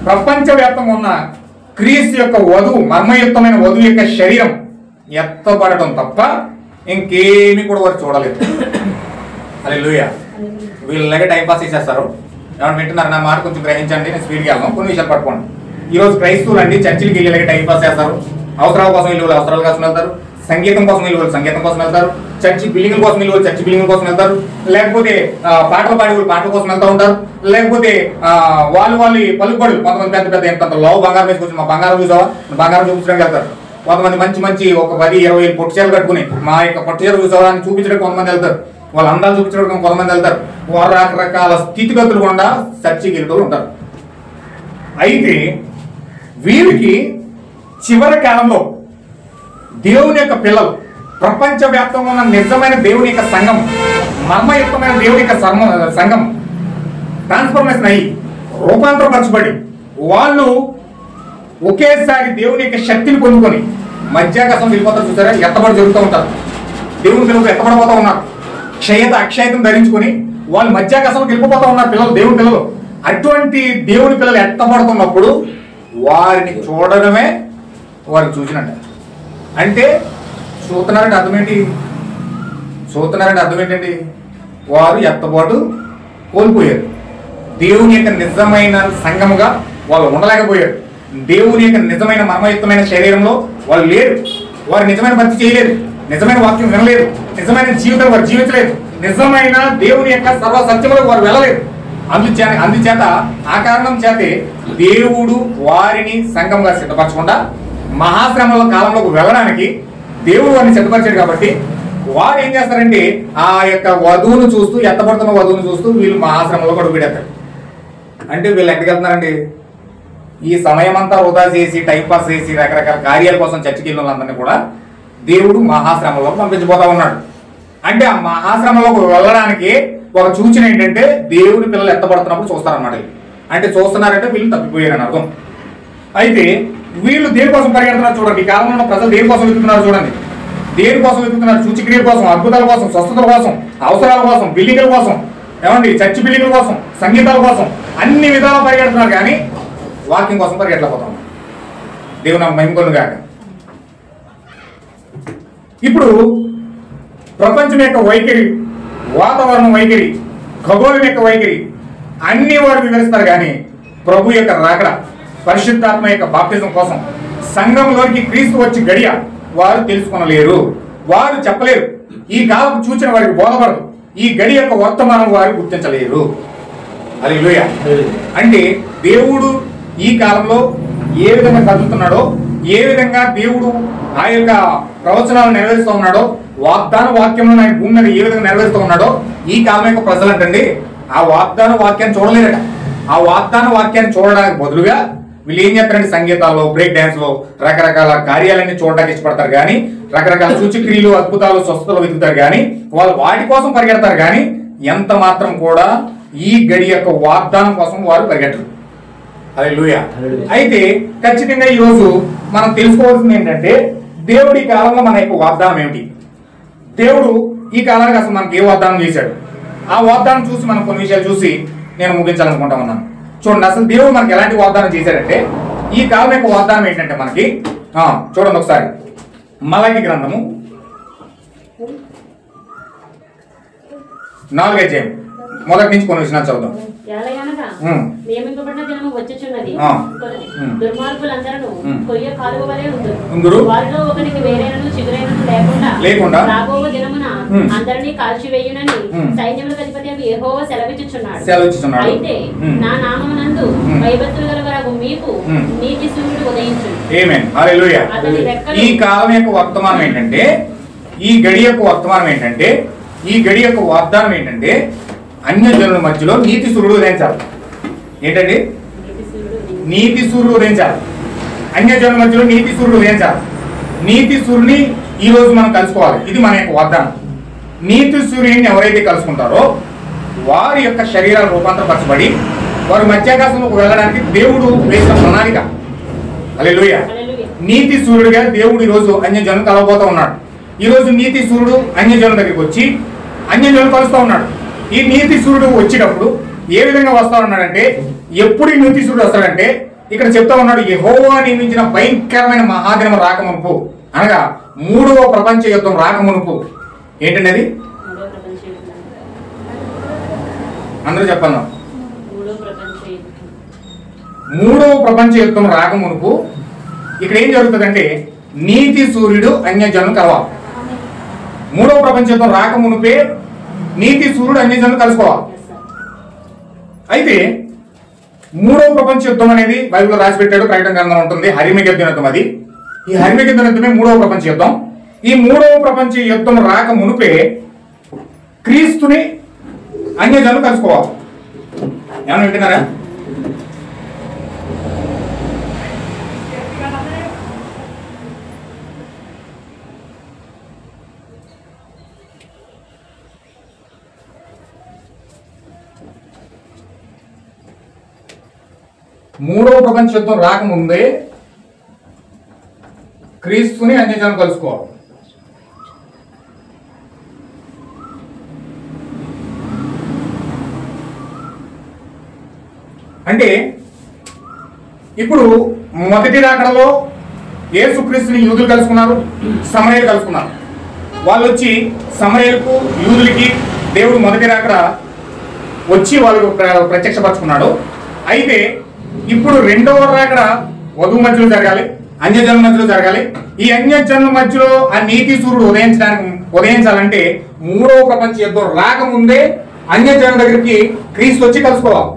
ప్రపంచవ్యాప్తంగా ఉన్న క్రీస్తు యొక్క వధువు, మర్మయుక్తమైన వధువు యొక్క శరీరం ఎత్తబడటం తప్ప ఇంకేమీ కూడా వారు చూడలేదు. హల్లెలూయా. వీళ్ళలాగే టైంపాస్ చేసేస్తారు. ఏమన్నా వింటున్నారు నా మాట? కొంచెం గ్రహించండి, నేను స్పీడ్కి వెళ్దాం, కొన్ని విషయాలు పట్టుకోండి. ఈరోజు క్రైస్తవులు అండి చర్చిలకి వెళ్ళి టైంపాస్ చేస్తారు. అవసరాల కోసం వెళ్ళి వాళ్ళు అవసరాల కోసం వెళ్తారు, సంగీతం కోసం వెళ్ళి వాళ్ళు సంగీతం కోసం వెళ్తారు, చర్చి బిల్డింగ్ల కోసం వెళ్ళి వాళ్ళు చర్చి బిల్డింగ్ల కోసం వెళ్తారు, లేకపోతే పాటలు పాడే వాళ్ళు పాటల కోసం వెళ్తూ ఉంటారు, లేకపోతే వాళ్ళు పలుకుబడులు కొంతమంది పెద్ద పెద్ద ఎంత లవ్ బంగారం వేసుకొచ్చి మా బంగారం చూసావా బంగారం చూపించడానికి వెళ్తారు. కొంతమంది మంచి ఒక 10-20 పొట్టుచీరలు కట్టుకుని మా యొక్క పొట్టుచీరలు చూసావా అని చూపించడానికి కొంతమంది వెళ్తారు, వాళ్ళ అందాలు చూపించడానికి కొంతమంది వెళ్తారు. వారు రకరకాల స్థితిగతులు కూడా చర్చికి వెళ్తూ ఉంటారు. అయితే వీరికి చివరి కాలంలో దేవుని యొక్క పిల్లలు, ప్రపంచవ్యాప్తంగా ఉన్న నిజమైన దేవుని యొక్క సంఘం, మర్మయుక్తమైన దేవుని యొక్క సంఘం ట్రాన్స్ఫర్మేషన్ అయ్యి రూపాంతరపరచబడి వాళ్ళు ఒకేసారి దేవుని యొక్క శక్తిని పొందుకొని మధ్యాకాశం వెళ్ళిపోతారు. చూసారా, ఎత్తబడి జరుగుతూ ఉంటారు. దేవుని పిల్లలు ఎత్తబడిపోతూ ఉన్నారు. అక్షయతం ధరించుకొని వాళ్ళు మధ్యాకాశంకి వెళ్ళిపోతూ ఉన్నారు పిల్లలు, దేవుని పిల్లలు. అటువంటి దేవుని పిల్లలు ఎత్తబడుతున్నప్పుడు వారిని చూడడమే వారికి చూసినట్టు. అంటే చూస్తున్నారంటే అర్థం ఏంటండి? వారు ఎత్తబాటు కోల్పోయారు. దేవుని యొక్క నిజమైన సంఘముగా వాళ్ళు ఉండలేకపోయారు. దేవుని యొక్క నిజమైన మర్మయుక్తమైన శరీరంలో వాళ్ళు లేరు. వారు నిజమైన భక్తి చేయలేదు, నిజమైన వాక్యం వినలేదు, నిజమైన జీవితం వారు జీవించలేదు, నిజమైన దేవుని యొక్క సర్వ సత్యములకు వారు వెళ్ళలేదు. అందుచేత ఆ కారణం చేతే దేవుడు వారిని సంఘంగా సిద్ధపరచకుండా మహాశ్రమల కాలంలోకి వెళ్ళడానికి దేవుడు వారిని సిద్ధపరిచాడు. కాబట్టి వారు ఏం చేస్తారంటే ఆ యొక్క వధువును చూస్తూ, ఎత్తబడుతున్న వధువును చూస్తూ వీళ్ళు మహాశ్రమంలో కూడా పెడతారు. అంటే వీళ్ళు ఎక్కడికి వెళ్తున్నారండి? ఈ సమయం అంతా వృధా చేసి టైంపాస్ చేసి రకరకాల కార్యాల కోసం చర్చికి వెళ్ళిన వాళ్ళందరినీ కూడా దేవుడు మహాశ్రమంలోకి పంపించబోతా ఉన్నాడు. అంటే ఆ మహాశ్రమంలోకి వెళ్ళడానికి ఒక సూచన ఏంటంటే దేవుని పిల్లలు ఎత్తబడుతున్నప్పుడు చూస్తారన్నమాట. అంటే చూస్తున్నారంటే వీళ్ళు తప్పిపోయారని అర్థం. అయితే వీళ్ళు దేనికోసం పరిగెడుతున్నారు చూడండి. ఈ కాలంలో ఉన్న ప్రజలు దేనికోసం వెతుకుతున్నారు చూడండి. దేనికోసం వెతుకుతున్నారు? సూచక్రియల కోసం, అద్భుతాల కోసం, స్వస్థతల కోసం, అవసరాల కోసం, బిల్డింగ్ల కోసం, ఏమండి చర్చి బిల్డింగ్ల కోసం, సంగీతాల కోసం, అన్ని విధాలు పరిగెడుతున్నారు. కానీ వాక్యం కోసం పరిగెట్టలేకపోతాం. దేవుని మహిమకొను గాక. ఇప్పుడు ప్రపంచం యొక్క వైఖరి, వాతావరణం వైఖరి, ఖగోళం యొక్క వైఖరి అన్ని వారు వివరిస్తారు. కానీ ప్రభు యొక్క రాకడ, పరిశుద్ధాత్మ యొక్క బాప్తిజం కోసం సంఘంలోకి క్రీస్తు వచ్చి గడియ వారు తెలుసుకొనలేరు, వారు చెప్పలేరు. ఈ కాలం చూచిన వారికి బోధపడదు. ఈ గడి యొక్క వర్తమానం వారు గుర్తించలేరు. హల్లెలూయా. అంటే దేవుడు ఈ కాలంలో ఏ విధంగా కదులుతున్నాడో, ఏ విధంగా దేవుడు ఆ యొక్క ప్రవచనాలను నెరవేరుస్తూ ఉన్నాడో, వాగ్దాన వాక్యంలో ఆయన భూమి మీద ఏ విధంగా నెరవేరుస్తూ ఉన్నాడో ఈ కాలం యొక్క ప్రజలు అంటండి ఆ వాగ్దాన వాక్యాన్ని చూడలేరట. ఆ వాగ్దాన వాక్యాన్ని చూడడానికి బదులుగా వీళ్ళు ఏం చేస్తారంటే సంగీతాల్లో, బ్రేక్ డాన్స్ లో రకరకాల కార్యాలన్నీ చూడడానికి ఇష్టపడతారు కానీ, రకరకాల సూచక్రియలు, అద్భుతాలు, స్వస్థతలు వెతుకుతారు కానీ, వాళ్ళు వాటి కోసం పరిగెడతారు కానీ ఎంత మాత్రం కూడా ఈ గడి యొక్క వాగ్దానం కోసం వారు పరిగెట్టరు. హల్లెలూయా. అయితే ఖచ్చితంగా ఈ రోజు మనం తెలుసుకోవాల్సింది ఏంటంటే, దేవుడి ఈ కాలంలో మన యొక్క వాగ్దానం ఏమిటి, దేవుడు ఈ కాలానికి అసలు మనకి ఏ వాగ్దానం చేశాడు, ఆ వాగ్దానం చూసి మనం కొన్ని విషయాలు చూసి నేను ముగించాలనుకుంటా ఉన్నాను. చూడండి, అసలు దేవుడు మనకి ఎలాంటి వాగ్దానం చేశాడంటే, ఈ కాలం యొక్క వాగ్దానం ఏంటంటే మనకి చూడండి ఒకసారి మలాకి గ్రంథము 4వ అధ్యాయం మొదటి నుంచి కొన్ని విషయాలు చదువుదాం. నియమింపబడిన దినము వచ్చుచున్నది, దుర్మార్గులందరూ కొయ్య కాలువ వలె ఉందురు, వారిలో ఒకరికి వేరైనను చిగురైనను లేకుండా రాబో దినమున అందరినీ కాల్చివేయునని సైన్యములకు అధిపతి యెహోవా సెలవిచ్చుచున్నాడు. అయితే నా నామమునందు భయభక్తులు గలవారు మీకు నీతి సూర్యుడు ఉదయించును. ఆమేన్. హల్లెలూయా. ఈ కాలం యొక్క వర్తమానం ఏంటంటే, ఈ గడి యొక్క వర్తమానం ఏంటంటే, ఈ గడి యొక్క వాగ్దానం ఏంటంటే, అన్యజనుల మధ్యలో నీతి సూర్యుడు ఉదయించాలి. ఏంటండి? నీతి సూర్యుడు ఉదయించాలి. అన్యజనుల మధ్యలో నీతి సూర్యుడు ఉదయించాలి. నీతి సూర్యుని ఈ రోజు మనం కలుసుకోవాలి. ఇది మన యొక్క వాగ్దానం. నీతి సూర్యుని ఎవరైతే కలుసుకుంటారో వారి యొక్క శరీరాలు రూపాంతరపరచబడి వారు మధ్యాకాశంలోకి వెళ్ళడానికి దేవుడు వేసిన ప్రణాళిక. హల్లెలూయా. నీతి సూర్యుడిగా దేవుడు ఈ రోజు అన్యజనులు కలవబోతూ ఉన్నాడు. ఈ రోజు నీతి సూర్యుడు అన్యజనుల దగ్గరికి వచ్చి అన్యజనులు కలుస్తూ ఉన్నాడు. ఈ నీతి సూర్యుడు వచ్చేటప్పుడు ఏ విధంగా వస్తా ఉన్నాడంటే, ఎప్పుడు ఈ నీతి సూర్యుడు వస్తాడంటే, ఇక్కడ చెప్తా ఉన్నాడు, యెహోవా నియమించిన భయంకరమైన మహాదినం రాకమునుపు, అనగా 3వ ప్రపంచ యుద్ధం రాకమునుపు. ఏంటండి అది? అందరూ చెప్పాను. 3వ ప్రపంచ యుద్ధం రాకమునుపు ఇక్కడ ఏం జరుగుతుందంటే, నీతి సూర్యుడు అన్యజనులు కలవాలి. 3వ ప్రపంచ యుద్ధం రాకమునుపే నీతి సూర్యుడు అన్యజనులు కలుసుకోవాలి. అయితే 3వ ప్రపంచ యుద్ధం అనేది బైబిల్లో రాసి పెట్టాడు, ప్రకటన గ్రంథం ఉంటుంది. హర్మగెద్దోను యుద్ధం అది. ఈ హర్మగెద్దోను యుద్ధమే 3వ ప్రపంచ యుద్ధం. ఈ 3వ ప్రపంచ యుద్ధం రాక మునుపే క్రీస్తుని అన్యజనులు కలుసుకోవాలి. ఏమన్నా వింటున్నారా? మూడవ ప్రపంచ యుద్ధం రాకముందే క్రీస్తుని అన్యజనులు కలుసుకోవాలి. అంటే ఇప్పుడు మొదటి రాకడలో యేసుక్రీస్తుని యూదులు కలుసుకున్నారు, సమరయులు కలుసుకున్నారు. వాళ్ళు వచ్చి సమరయులకు యూదులకి దేవుడు మొదటి రాకడ వచ్చి వాళ్ళు ప్రత్యక్షపరచుకున్నాడు. అయితే ఇప్పుడు రెండవ రాకడ వధువు మధ్యలో జరగాలి, అన్యజనుల మధ్యలో జరగాలి. ఈ అన్యజనుల మధ్యలో ఆ నీతి సూర్యుడు ఉదయించాలంటే 3వ ప్రపంచ యుద్ధం రాకముందే అన్యజనుల దగ్గరికి క్రీస్తు వచ్చి కలుసుకోవాలి.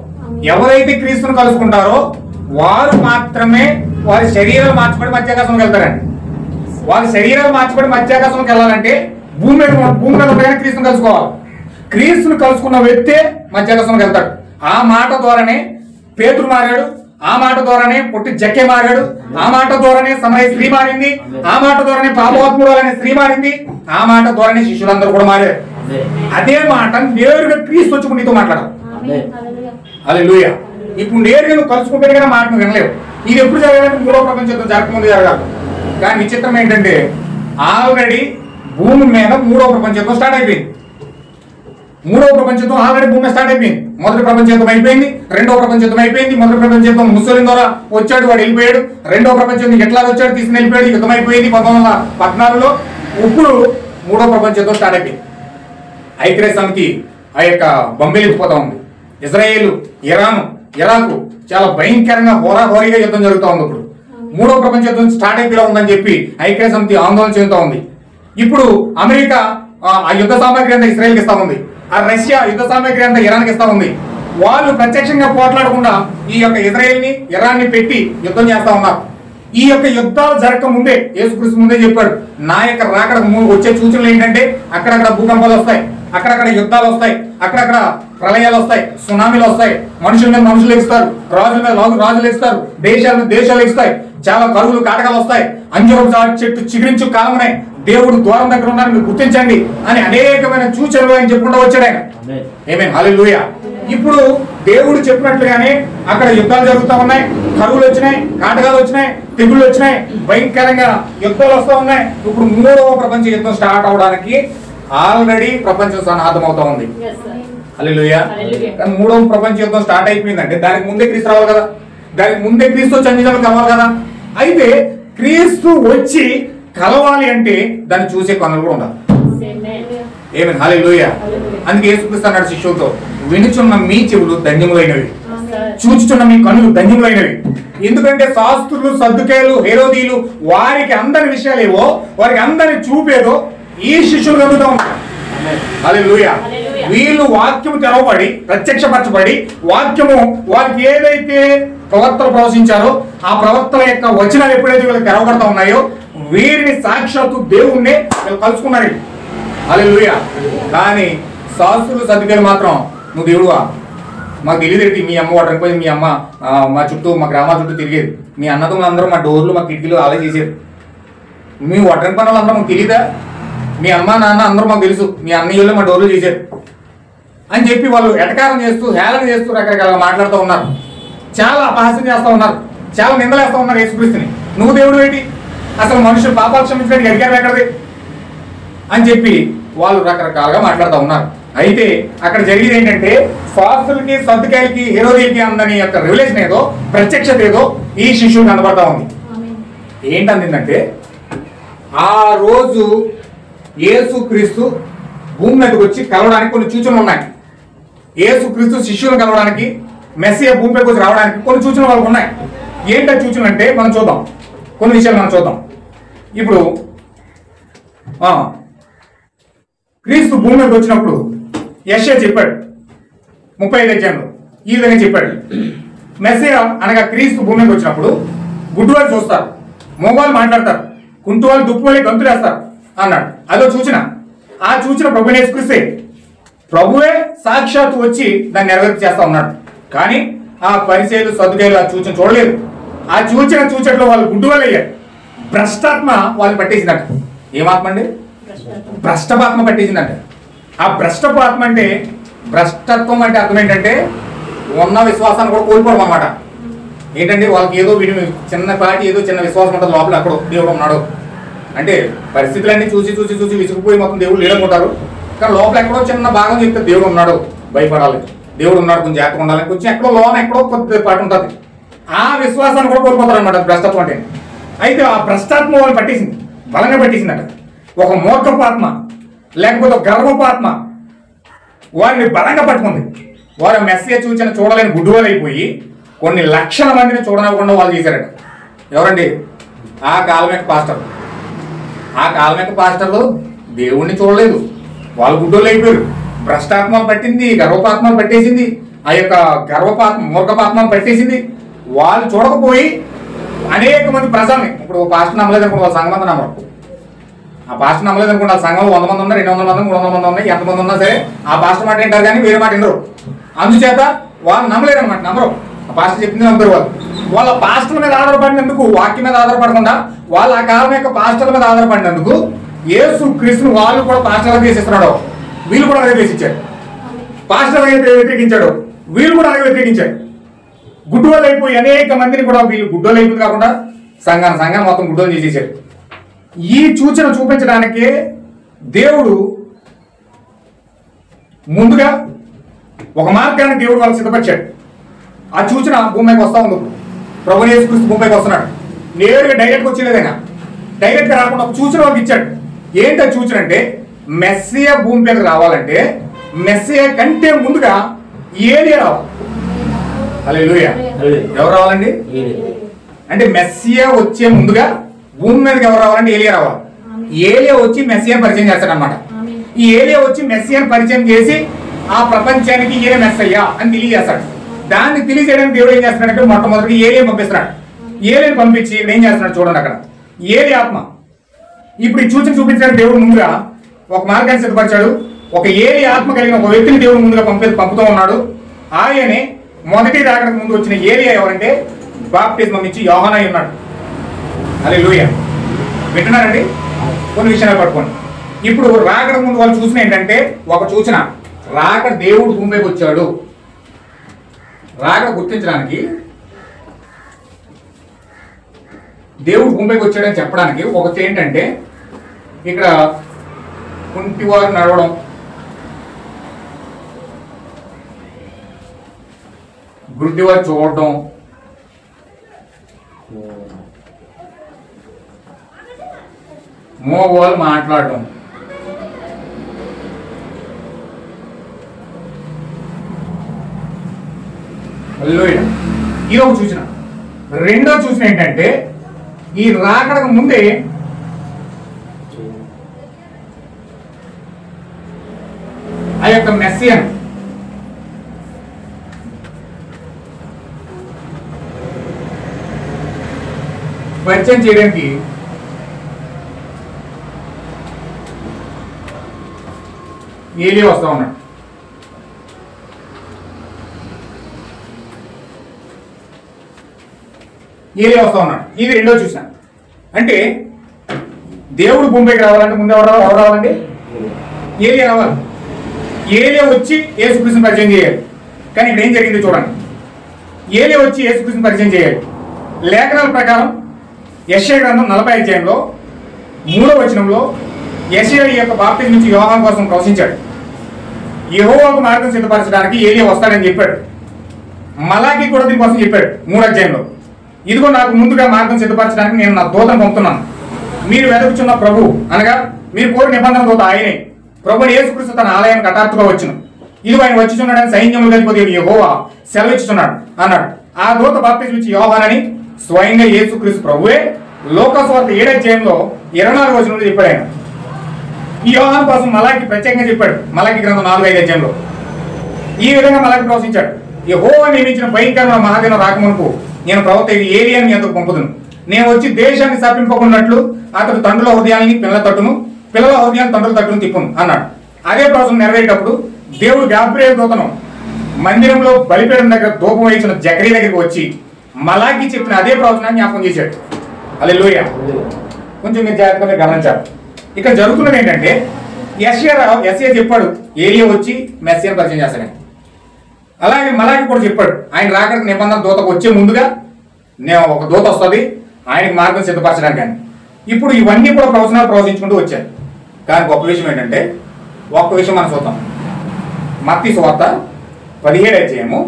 ఎవరైతే క్రీస్తును కలుసుకుంటారో వారు మాత్రమే వారి శరీరాలు మార్చబడి మధ్యాకాశంలోకి వెళ్తారండి. వారి శరీరాలు మార్చబడి మధ్యాకాశంలోకి వెళ్ళాలంటే భూమి మీద ఉండగానే క్రీస్తును కలుసుకోవాలి. క్రీస్తును కలుసుకున్న వ్యక్తే మధ్యాకాశంలోకి వెళ్తాడు. ఆ మాట ద్వారానే పేతురు మారాడు, ఆ మాట ద్వారానే పొట్టి జక్కే మారాడు, ఆ మాట ద్వారానే సమరయ స్త్రీ మారింది, ఆ మాట ద్వారానే పాపవాత్మురాలు అనే స్త్రీ మారింది, ఆ మాట ద్వారానే శిష్యులందరూ కూడా మారారు. అదే మాట నేరుగా క్రీస్తు వచ్చి నీతో మాట్లాడాలి. హల్లెలూయా. ఇప్పుడు నేరుగా నువ్వు కలుసుకుంటే కదా మాట నువ్వు వినలేవు. ఇది ఎప్పుడు జరగాలంటే 3వ ప్రపంచ యుద్ధం జరగకముందు జరగాలి. కానీ విచిత్రం ఏంటంటే ఆల్రెడీ భూమి మీద 3వ ప్రపంచ యుద్ధం స్టార్ట్ అయిపోయింది. 3వ ప్రపంచ యుద్ధం ఆల్రెడీ భూమి స్టార్ట్ అయిపోయింది. మొదటి ప్రపంచ యుద్ధం అయిపోయింది, 2వ ప్రపంచ యుద్ధం అయిపోయింది. మొదటి ప్రపంచ యుద్ధం ముస్లిం ద్వారా వచ్చాడు, వాడు వెళ్ళిపోయాడు. 2వ ప్రపంచ యుద్ధం ఎట్లా వచ్చాడు, తీసుకుని వెళ్ళిపోయాడు, యుద్ధం అయిపోయింది 1914లో. ఇప్పుడు 3వ ప్రపంచ యుద్ధం స్టార్ట్ అయిపోయింది. ఐక్యరాజ్య సమితి ఆ యొక్క బొంబేలిపోతా ఉంది. ఇజ్రాయేల్, ఇరాన్, ఇరాక్ చాలా భయంకరంగా హోరాహోరీగా యుద్ధం జరుగుతూ ఉంది. ఇప్పుడు 3వ ప్రపంచ యుద్ధం స్టార్ట్ అయిపోయి ఉందని చెప్పి ఐక్యరాజ్య సమితి ఆందోళన చెందుతూ ఉంది. ఇప్పుడు అమెరికా ఆ యుద్ధ సామాగ్రి అంతా ఇస్రాయల్కి ఇస్తా ఉంది, ఆ రష్యా యుద్ధ సామాగ్రి అంతా ఇరాన్కి ఇస్తా ఉంది. వాళ్ళు ప్రత్యక్షంగా పోట్లాడకుండా ఈ యొక్క ఇజ్రాయెల్ని, ఇరాన్ని పెట్టి యుద్ధం చేస్తా ఉన్నారు. ఈ యొక్క యుద్ధాలు జరగక ముందే యేసుక్రీస్తు ముందే చెప్పాడు, నా యొక్క రాకడ వచ్చే సూచనలు ఏంటంటే అక్కడక్కడ భూకంపాలు వస్తాయి, అక్కడక్కడ యుద్ధాలు వస్తాయి, అక్కడక్కడ ప్రళయాలు వస్తాయి, సునామీలు వస్తాయి, మనుషుల మీద మనుషులు ఎగుస్తారు, రాజుల మీద రాజులు ఎగుస్తారు, దేశాల మీద దేశాలు ఎగుస్తాయి, చాలా కరువులు కాటకాలు వస్తాయి, అంజూరపు చెట్టు చిగురించు కాలమనే దేవుడు ద్వారం దగ్గర ఉన్నారని మీరు గుర్తించండి అని అనేకమైన సూచనలు ఆయన చెప్పుకుంటూ వచ్చాడు ఆయన. ఆమేన్, హల్లెలూయా. ఇప్పుడు దేవుడు చెప్పినట్లుగానే అక్కడ యుద్ధాలు జరుగుతూ ఉన్నాయి, కరువులు వచ్చినాయి, కాటకాలు వచ్చినాయి, తెగుళ్ళు వచ్చినాయి, భయంకరంగా యుద్ధాలు వస్తూ ఉన్నాయి. ఇప్పుడు 3వ ప్రపంచ యుద్ధం స్టార్ట్ అవడానికి ఆల్రెడీ ప్రపంచం సన్నద్ధమవుతా ఉంది. హల్లెలూయా. కానీ 3వ ప్రపంచ యుద్ధం స్టార్ట్ అయిపోయిందంటే దానికి ముందే క్రీస్తు రావాలి కదా, దానికి ముందే క్రీస్తు వచ్చి అన్ని జనాలు కలవాలి కదా. అయితే క్రీస్తు వచ్చి కలవాలి అంటే దాన్ని చూసే కన్నులు కూడా ఉండాలి. ఆమేన్, హల్లెలూయా. అందుకే యేసుక్రీస్తు అన్నాడు శిష్యులతో, వినుచున్న మీ చెవులు ధన్యములైనవి, చూచుచున్న మీ కన్నులు ధన్యములైనవి. ఎందుకంటే శాస్త్రులు, సద్దుకేయులు, హేరోదీయులు వారికి అందరి విషయాలేవో వారికి అందరిని చూపేదో ఈ శిష్యులు కలుగుతూ ఉంటారు. హల్లెలూయా. వీళ్ళు వాక్యము తెరవబడి ప్రత్యక్షపరచబడి వాక్యము వారికి ఏదైతే ప్రవక్తలు ప్రవచించారో ఆ ప్రవక్తల యొక్క వచనాలు ఎప్పుడైతే వీళ్ళకి తెరవబడతా ఉన్నాయో వీరిని సాక్షాత్తు దేవుణ్ణి వీళ్ళు కలుసుకున్నారు. హల్లెలూయా. కానీ శాస్త్రులు సద్దుకేయులు మాత్రం నువ్వు దేవుడువా, మాకు తెలియదేంటి, మీ అమ్మ వాటర్ పోయి మీ అమ్మ మా చుట్టూ మా గ్రామాల చుట్టూ తిరిగేది, మీ అన్నతో అందరూ మా డోర్లు మా కిటికీలు అలా చేసేది, మీ వాటర్ పనులు అందరూ మాకు తెలియదా, మీ అమ్మ నాన్న అందరూ మాకు తెలుసు, మీ అన్నయ్యలు మా డోర్లు చేశారు అని చెప్పి వాళ్ళు ఎటకారం చేస్తూ హేళన చేస్తూ రకరకాలుగా మాట్లాడుతూ ఉన్నారు, చాలా అపహాస్యం చేస్తూ ఉన్నారు, చాలా నిందలేస్తూ ఉన్నారు యేసుక్రీస్తుని. నువ్వు దేవుడు ఏంటి, అసలు మనుషులు పాపాలు క్షమించడానికి అడిగారు ఎక్కడది అని చెప్పి వాళ్ళు రకరకాలుగా మాట్లాడుతూ ఉన్నారు. అయితే అక్కడ జరిగేది ఏంటంటే శాస్త్రులకి, సద్దుకేయులకి, హేరోదీయులకి అందని యొక్క రివల్యూషన్ ఏదో ప్రత్యక్షత ఏదో ఈ శిష్యుడు కనబడతా ఉంది. ఏంటంటే ఆ రోజు యేసుక్రీస్తు భూమి మీదకి వచ్చి కలవడానికి కొన్ని సూచనలు ఉన్నాయి. యేసుక్రీస్తు శిష్యులను కలవడానికి, మెస్సియా భూమి మీదకి వచ్చి రావడానికి కొన్ని సూచనలు వాళ్ళకు ఉన్నాయి. ఏంటో సూచనలు అంటే మనం చూద్దాం, కొన్ని విషయాలు మనం చూద్దాం. ఇప్పుడు క్రీస్తు భూమి మీదకి వచ్చినప్పుడు యెషయా చెప్పాడు 35వ అధ్యాయంలో ఈ విధంగా చెప్పాడు, మెస్సియా అనగా క్రీస్తు భూమి మీదకి వచ్చినప్పుడు గుడ్డివాళ్ళు చూస్తారు, మోగాళ్ళు మాట్లాడతారు, కుంటువాళ్ళు దుప్పువల్లి గంతులేస్తారు అన్నాడు. అదో సూచన. ఆ సూచన ప్రభువుని యేసుక్రీస్తే, ప్రభువే సాక్షాత్తు వచ్చి దాన్ని నెరవేర్చి చేస్తా ఉన్నాడు. కానీ ఆ పరిచయులు, సద్దుకేయులు ఆ సూచన చూడలేదు. ఆ సూచనలో వాళ్ళు గుడ్డివాళ్ళు అయ్యారు. భ్రష్టాత్మ వాళ్ళు పట్టేసిందట. ఏమాత్మ అండి? భ్రష్టపాత్మ పట్టేసిందంట. ఆ భ్రష్టపాత్మ అంటే, భ్రష్టత్వం అంటే అర్థం ఏంటంటే ఉన్న విశ్వాసాన్ని కూడా కోల్పోవడం అన్నమాట. ఏంటంటే వాళ్ళకి ఏదో చిన్నపాటి ఏదో చిన్న విశ్వాసం ఉంటుంది లోపల, అక్కడ దేవుడు ఉన్నాడు అంటే పరిస్థితులన్నీ చూసి విసుకుపోయి మొత్తం దేవుడు లేడనుకుంటారు. కానీ లోపల ఎక్కడో చిన్న భాగం చెప్తే దేవుడు ఉన్నాడు, భయపడాలి, దేవుడు ఉన్నాడు, కొంచెం జాగ్రత్తగా ఉండాలి, కొంచెం ఎక్కడో లోన ఎక్కడో కొద్ది పాటు ఉంటుంది. ఆ విశ్వాసాన్ని కూడా కోల్పోతారు అనమాట భ్రష్టత్వం అంటే. అయితే ఆ భ్రష్టాత్మ వాళ్ళు పట్టేసింది, బలంగా పట్టేసిందట. ఒక మూర్ఖపాత్మ లేకపోతే ఒక గర్వపాత్మ వారిని బలంగా పట్టుకుంది. వారు మెస్సియా సూచన చూడలేని గుడ్డివాళ్ళు అయిపోయి కొన్ని లక్షల మందిని చూడనివ్వకుండా వాళ్ళు చేశారట. ఎవరండి? ఆ కాలం యొక్క పాస్టర్లు. ఆ కాలం యొక్క పాస్టర్లు దేవుణ్ణి చూడలేదు, వాళ్ళు గుడ్డోళ్ళు అయిపోయారు. భ్రష్టాత్మలు పట్టింది, గర్వపాత్మలు పట్టేసింది, ఆ యొక్క మూర్ఖపాత్మలు పట్టేసింది. వాళ్ళు చూడకపోయి అనేక మంది ప్రజల్ని, ఇప్పుడు పాస్టర్ నమ్మలేదు అనుకోండి, వాళ్ళ సంఘం అంతా నమ్మరు. ఆ పాస్టర్ నమ్మలేదు అనుకోండి, ఆ సంఘంలో 100 మంది ఉన్నారు, 200 మంది, 300 మంది ఉన్నాయి, ఎంతమంది ఉన్నా సరే ఆ పాస్టర్ మాట వింటారు కానీ వేరే మాట వినరు. అందుచేత వాళ్ళు నమ్మలేరు అనమాట, నమ్మరు. ఆ పాస్టర్ చెప్పింది నమ్మరు. వాళ్ళ పాస్టర్ల మీద ఆధారపడినందుకు, వాక్యం మీద ఆధారపడకుండా వాళ్ళ ఆ కాలం యొక్క పాస్టర్ల మీద ఆధారపడినందుకు యేసుక్రీస్తును వాళ్ళు కూడా పాస్టర్గా చేసేస్తున్నాడు. వీళ్ళు కూడా అలాగే చేసిచ్చారు. పాస్టర్ అయితే వ్యతిరేకించాడు, వీళ్ళు కూడా అలాగే వ్యతిరేకించారు. గుడ్డోళ్ళు అయిపోయి అనేక మందిని కూడా వీళ్ళు గుడ్డోళ్ళు అయిపోయింది కాకుండా సంఘాన్ని మొత్తం గుడ్డోలు చేసేసారు. ఈ సూచన చూపించడానికే దేవుడు ముందుగా ఒక మార్గాన్ని దేవుడు వాళ్ళకి సిద్ధపరిచాడు. ఆ సూచన భూమికి వస్తా ఉంది. ప్రభువు యేసుక్రీస్తు భూమికి వస్తున్నాడు. నేరుగా డైరెక్ట్గా వచ్చేలేదైనా, డైరెక్ట్గా రాకుండా ఒక సూచన వాళ్ళకి ఇచ్చాడు. ఏంటి ఆ సూచన అంటే, మెస్సియా భూమి మీదకి రావాలంటే మెస్సియా కంటే ముందుగా ఏలియా రావాలి. హల్లెలూయా. ఎవరు రావాలండి? అంటే మెస్సియా వచ్చే ముందుగా భూమి మీదకి ఎవరు రావాలంటే ఏలియా రావాలి. ఏలియా వచ్చి మెస్సియాని పరిచయం చేస్తాడనమాట. ఈ ఏలియా వచ్చి మెస్సియాని పరిచయం చేసి ఆ ప్రపంచానికి ఈయన మెస్సయ్యా అని తెలియజేస్తాడు. దాన్ని తెలియజేయడానికి దేవుడు ఏం చేస్తున్నాడంటే మొట్టమొదటి ఏలియా పంపిస్తున్నాడు. ఏలియని పంపించి ఇక్కడ ఏం చేస్తున్నాడు చూడండి. అక్కడ ఏలి ఆత్మ. ఇప్పుడు ఈ సూచన చూపించడానికి దేవుడు ముందుగా ఒక మార్గాన్ని సిద్ధపరిచాడు. ఒక ఏలి ఆత్మ కలిగిన ఒక వ్యక్తిని దేవుడు ముందుగా పంపుతూ ఉన్నాడు. ఆయనే మొదటి రాకడకు ముందు వచ్చిన ఏలియా ఎవరంటే బాప్టిజం ఇచ్చి యోహానా ఉన్నాడు. హల్లెలూయా. వింటున్నారండి? కొన్ని విషయాలు పట్టుకోండి. ఇప్పుడు రాకడ ముందు వాళ్ళు చూసిన ఏంటంటే ఒక సూచన, రాకడ దేవుడు భూమిపైకి వచ్చాడు. రాకడ గుర్తించడానికి దేవుడు భూమిపైకి వచ్చాడని చెప్పడానికి ఒకటి ఏంటంటే ఇక్కడ కుంటివారు నడవడం, గుడ్డివారు చూడడం, మోగవాళ్ళు మాట్లాడటం, ఇది ఒక సూచన. రెండో సూచన ఏంటంటే ఈ రాకడకు ముందే ఆ యొక్క మెస్సియన్ పరిచయం చేయడానికి ఏలియా వస్తా ఉన్నాడు. ఏలియా వస్తా ఉన్నాడు. ఇది రెండో చూసిన. అంటే దేవుడు భూమిపైకి రావాలంటే ముందు ఎవరు రావాలండి? ఏలియా రావాలి. ఏలియా వచ్చి యేసుక్రీస్తుని పరిచయం చేయాలి. కానీ ఇక్కడ ఏం జరిగింది చూడండి. ఏలియా వచ్చి యేసుక్రీస్తుని పరిచయం చేయాలి. లేఖనాల ప్రకారం యెషయా గ్రంథం 40వ అధ్యాయంలో 3వ వచనంలో యెషయా ఈ యొక్క బాప్తిజం నుంచి యోహాను కోసం ప్రవచించాడు. యెహోవాకు మార్గం సిద్ధపరచడానికి ఏలియా వస్తాడని చెప్పాడు. మలాకి కూడా దీనికోసం చెప్పాడు 3వ అధ్యాయంలో. ఇదిగో నాకు ముందుగా మార్గం సిద్ధపరచడానికి నేను నా దూతను పంపుతున్నాను. మీరు వెతుకుచున్న ప్రభు అనగా మీరు కోరిన నిబంధన దూత ఆయనే. ప్రభువు యేసుక్రీస్తు తన ఆలయానికి హఠాత్తుగా వచ్చును. ఇదిగో ఆయన వచ్చుచున్నాడని సైన్యముల అధిపతి యెహోవా సెలవిస్తున్నాడు అన్నాడు. ఆ దూత బాప్తిజం ఇచ్చి యోహానని స్వయంగా యేసుక్రీస్తు ప్రభువే లోకసువార్త 7వ అధ్యాయంలో 24వ వచనంలో చెప్పాడు. ఆయన ఈ యోహాను కోసం మలాకి ప్రత్యేకంగా చెప్పాడు. మలాకి గ్రంథం 4వ అధ్యాయంలో ఈ విధంగా మలాకి ప్రవచించాడు. యెహోవా నియమించిన భయంకరమైన మహాదినం రాకమునుపు నేను ప్రవక్త ఏలియాని ఎందుకు పంపుదును. నేను వచ్చి దేశాన్ని శపింపకున్నట్లు అతడు తండ్రుల హృదయాన్ని పిల్లల తట్టును, పిల్లల హృదయాన్ని తండ్రుల తట్టును తిప్పును అన్నాడు. అదే ప్రవచనం నెరవేరేటప్పుడు దేవుడు గాబ్రియేలు దూతను మందిరంలో బలిపీఠం దగ్గర ధూపం వేయించిన జకరీ దగ్గరికి వచ్చి మలాకి చెప్పిన అదే ప్రవచనాన్ని జ్ఞాపకం చేశాడు. హల్లెలూయా. కొంచెం మీరు జాగ్రత్తగా గమనించాలి. ఇక్కడ జరుగుతున్నది ఏంటంటే యెషయా చెప్పాడు ఏలియా వచ్చి మెస్సియాను పరిచయం చేస్తాడని. అలాగే మలాకి కూడా చెప్పాడు ఆయన రాకడానికి నిబంధన దూతకు వచ్చే ముందుగా నేను ఒక దూత వస్తుంది ఆయనకి మార్గం సిద్ధపరచడానికి అని. ఇప్పుడు ఇవన్నీ కూడా ప్రవచనాలు ప్రవచించుకుంటూ వచ్చాయి. కానీ గొప్ప విషయం ఏంటంటే ఒక్క విషయం మనం చూద్దాం. మత్తయి సువార్త 17వ అధ్యాయము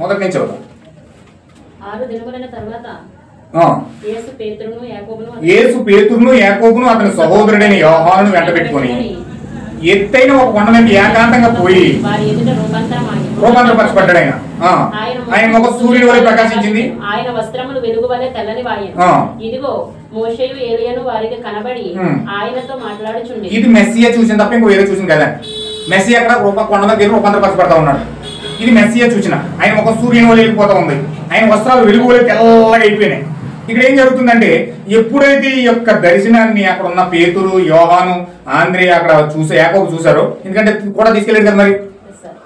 మొదటి నుంచి చదువుతాం. 6 దినములైన తరువాత యేసు పేతురును యాకోబును అతని సహోదరుడైన యోహానును వెంట పెట్టుకుని ఎత్తైన ఒక కొండ మీద ఏకాంతంగా పోయి రూపాంతరపరచబడ్డాడు. ఆయన ఒక సూర్యుని వలె ప్రకాశించింది. ఆయన వస్త్రములు వెలుగు వలె తెల్లని వాయెను. ఇదిగో మోషేయు ఏలియాను వారికి కనబడి ఆయనతో మాట్లాడుచుండి. ఇది మెస్సియా చూసిన తప్ప ఇంకో వేరే చూసిన కదా. మెస్సియా అక్కడ కొండ మీద రూపాంతరపరచబడతా ఉన్నాడు. ఇది మెస్సియా చూసిన. ఆయన ఒక సూర్యుని వలె వెళ్ళిపోతా ఉంది. ఆయన వస్త్రాలు వెలుగు వలె తెల్లగా అయిపోయినాయి. ఇక్కడ ఏం జరుగుతుందంటే ఎప్పుడైతే ఈ యొక్క దర్శనాన్ని అక్కడ ఉన్న పేతురు, యోహాను, ఆంద్రే అక్కడ యాకోబు చూసారో, ఎందుకంటే కూడా తీసుకెళ్ళాడు కదా. మరి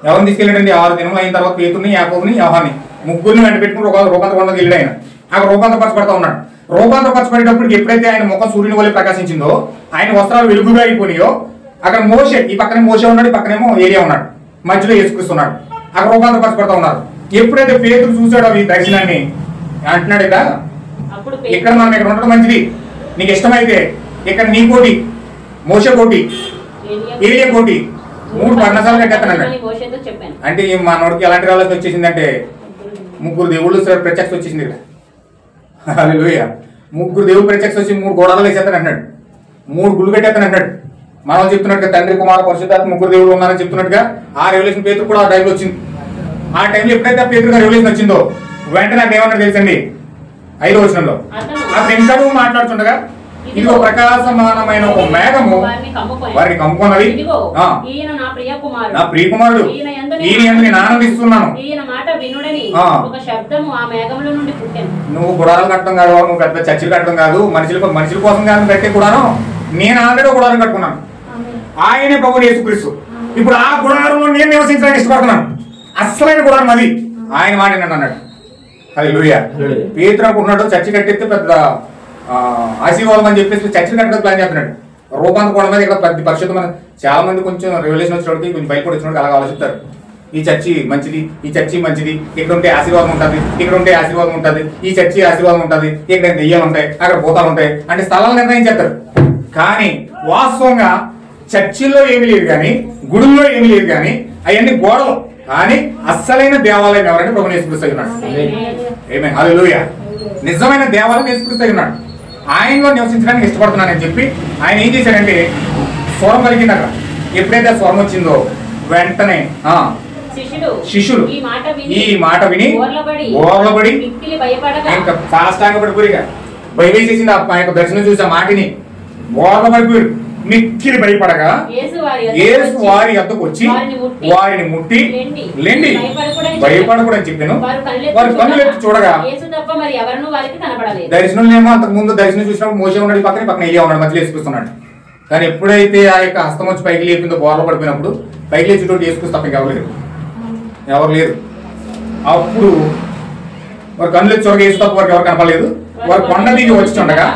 ఎవరిని తీసుకెళ్ళాడండి? 6 దినములు అయిన తర్వాత పేతుర్ని, యాకోబుని, యోహాన్ని ముగ్గురిని వెంట పెట్టుకుని రూపాంతరపడడానికి వెళ్ళాడు. ఆయన అక్కడ రూపాంతరపరచబడతా ఉన్నాడు. రూపాంతరపరచబడేటప్పటికి ఎప్పుడైతే ఆయన ముఖం సూర్యుని వలె ప్రకాశించిందో, ఆయన వస్త్రాలు వెలుగుగా అయిపోయినాయో, అక్కడ మోషే, ఈ పక్కనే మోషే ఉన్నాడు, ఈ పక్కనేమో ఏలియా ఉన్నాడు, మధ్యలో యేసుక్రీస్తున్నాడు. అక్కడ రూపాంతరపరచబడతా ఉన్నారు. ఎప్పుడైతే పేతురు చూసాడో ఈ దర్శనాన్ని అంటున్నాడు కదా, ఇక్కడ మనం ఇక్కడ ఉండడం మంచిది, నీకు ఇష్టమైతే ఇక్కడ నీ కోటి, మోషే కోటి, ఏలియా కోటి 3 పర్ణశాలు కట్టేస్తాను. అంటే మా నోడికి ఎలాంటి రాళ్ళకి వచ్చేసిందంటే 3 దేవుళ్ళు ప్రత్యక్ష వచ్చేసింది ఇక్కడ. హల్లెలూయా. 3 దేవుళ్ళు ప్రత్యక్ష వచ్చి 3 గోడాలు వేసేస్తాను అన్నాడు, 3 గుళ్ళు కట్టేస్తాను అన్నాడు. మనం చెప్తున్నట్టుగా తండ్రి, కుమార, పరిశుద్ధాత్మ 3 దేవుళ్ళు ఉన్నారని చెప్తున్నట్టుగా ఆ రెవల్యూషన్ పేతురు కూడా ఆ టైంలో వచ్చింది. ఆ టైంలో ఎప్పుడైతే పేతురు గారు రెవల్యూషన్ వచ్చిందో వెంటనే నాకు ఏమన్నా తెలుసండి, 5వ వచనంలో అతను ఇంకా మాట్లాడుతుండగా ఇదిగో ప్రకాశమానమైన ఒక మేఘము వారిని కమ్ముకున్నది. నా ప్రియకుమారుడు ఈయన యందు నేను ఆనందిస్తున్నాను. నువ్వు గుడారాలు కట్టడం కాదు, నువ్వు పెద్ద చర్చిలు కట్టడం కాదు, మనుషుల కోసం కాదు కట్టే కూడాను. నేను ఆల్రెడీ గుడారం కట్టుకున్నాను. ఆయనే ప్రభువు యేసుక్రీస్తు. ఇప్పుడు ఆ గుడారంలో నేను నివసించడానికి ఇష్టపడుతున్నాను. అస్సలైన గుడారం అది. ఆయన మాట నన్ను అన్నాడు. హల్లెలూయా. పేతురు అనుకుంటున్నాడు చర్చి కట్టెత్తే పెద్ద ఆశీర్వాదం అని చెప్పేసి చర్చి కట్టడానికి ప్లాన్ చేస్తున్నాడు. రూపాంతర కూడా మీద ఇక్కడ పెద్ద పరిశుద్ధమైన చాలా మంది కొంచెం రెవల్యూషన్ వచ్చినోడికి కొంచెం భయపడి వచ్చినోడికి అలాగ ఆలోచిస్తారు. ఈ చర్చి మంచిది, ఈ చర్చి మంచిది, ఇక్కడ ఉంటే ఆశీర్వాదం ఉంటుంది, ఇక్కడ ఉంటే ఆశీర్వాదం ఉంటుంది, ఈ చర్చి ఆశీర్వాదం ఉంటుంది, ఇక్కడ దెయ్యాలు ఉంటాయి, అక్కడ భూతాలు ఉంటాయి అంటే స్థలాలు నిర్ణయించేస్తారు. కానీ వాస్తవంగా చర్చిల్లో ఏమీ లేదు, కానీ గుడుల్లో ఏమీ లేదు, కానీ అవన్నీ గోడలు. కానీ అస్సలైన దేవాలయం ఎవరంటే ప్రభువు యేసుక్రీస్తు అయి ఉన్నాడు. ఆమేన్. హల్లెలూయా. నిజమైన దేవాలయం యేసుక్రీస్తు అయి ఉన్నాడు. ఆయనలో నివసించడానికి ఇష్టపడుతున్నానని చెప్పి ఆయన ఏం చేశాడంటే స్వరం పలికింది. అక్కడ ఎప్పుడైతే స్వరం వచ్చిందో వెంటనే శిష్యులు ఈ మాట విని ఓర్లబడి ఇంకా సాష్టాంగ పడిపోయిగా భయవేసేసింది. ఆ యొక్క దర్శనం చూసి ఆ మాటని ఓర్లబడిపోయాడు. మిక్కిలి భయపడగా యేసు వారి వద్దకు వచ్చి వారిని ముట్టి లెండి భయపడకూడని చెప్పాను. వారి కన్నులు ఎత్తి చూడగా దర్శనంలో అంతకు ముందు దర్శనం చూసినప్పుడు మోసే ఉన్నాడు, పక్కన ఏలియా ఉన్నాడు, మధ్యలో యేసుక్రీస్తున్నాడు. కానీ ఎప్పుడైతే ఆ యొక్క హస్తం వచ్చి పైకి లేపిందో బోర్ల పడిపోయినప్పుడు పైకి లేచేటోటి యేసుక్రీస్తు తప్ప ఎవరు లేరు. అప్పుడు వారి కన్నులు ఎత్తి చూడగా యేసు తప్ప వారికి ఎవరు కనపడలేదు. వారు కొండ దిగి వచ్చుండగా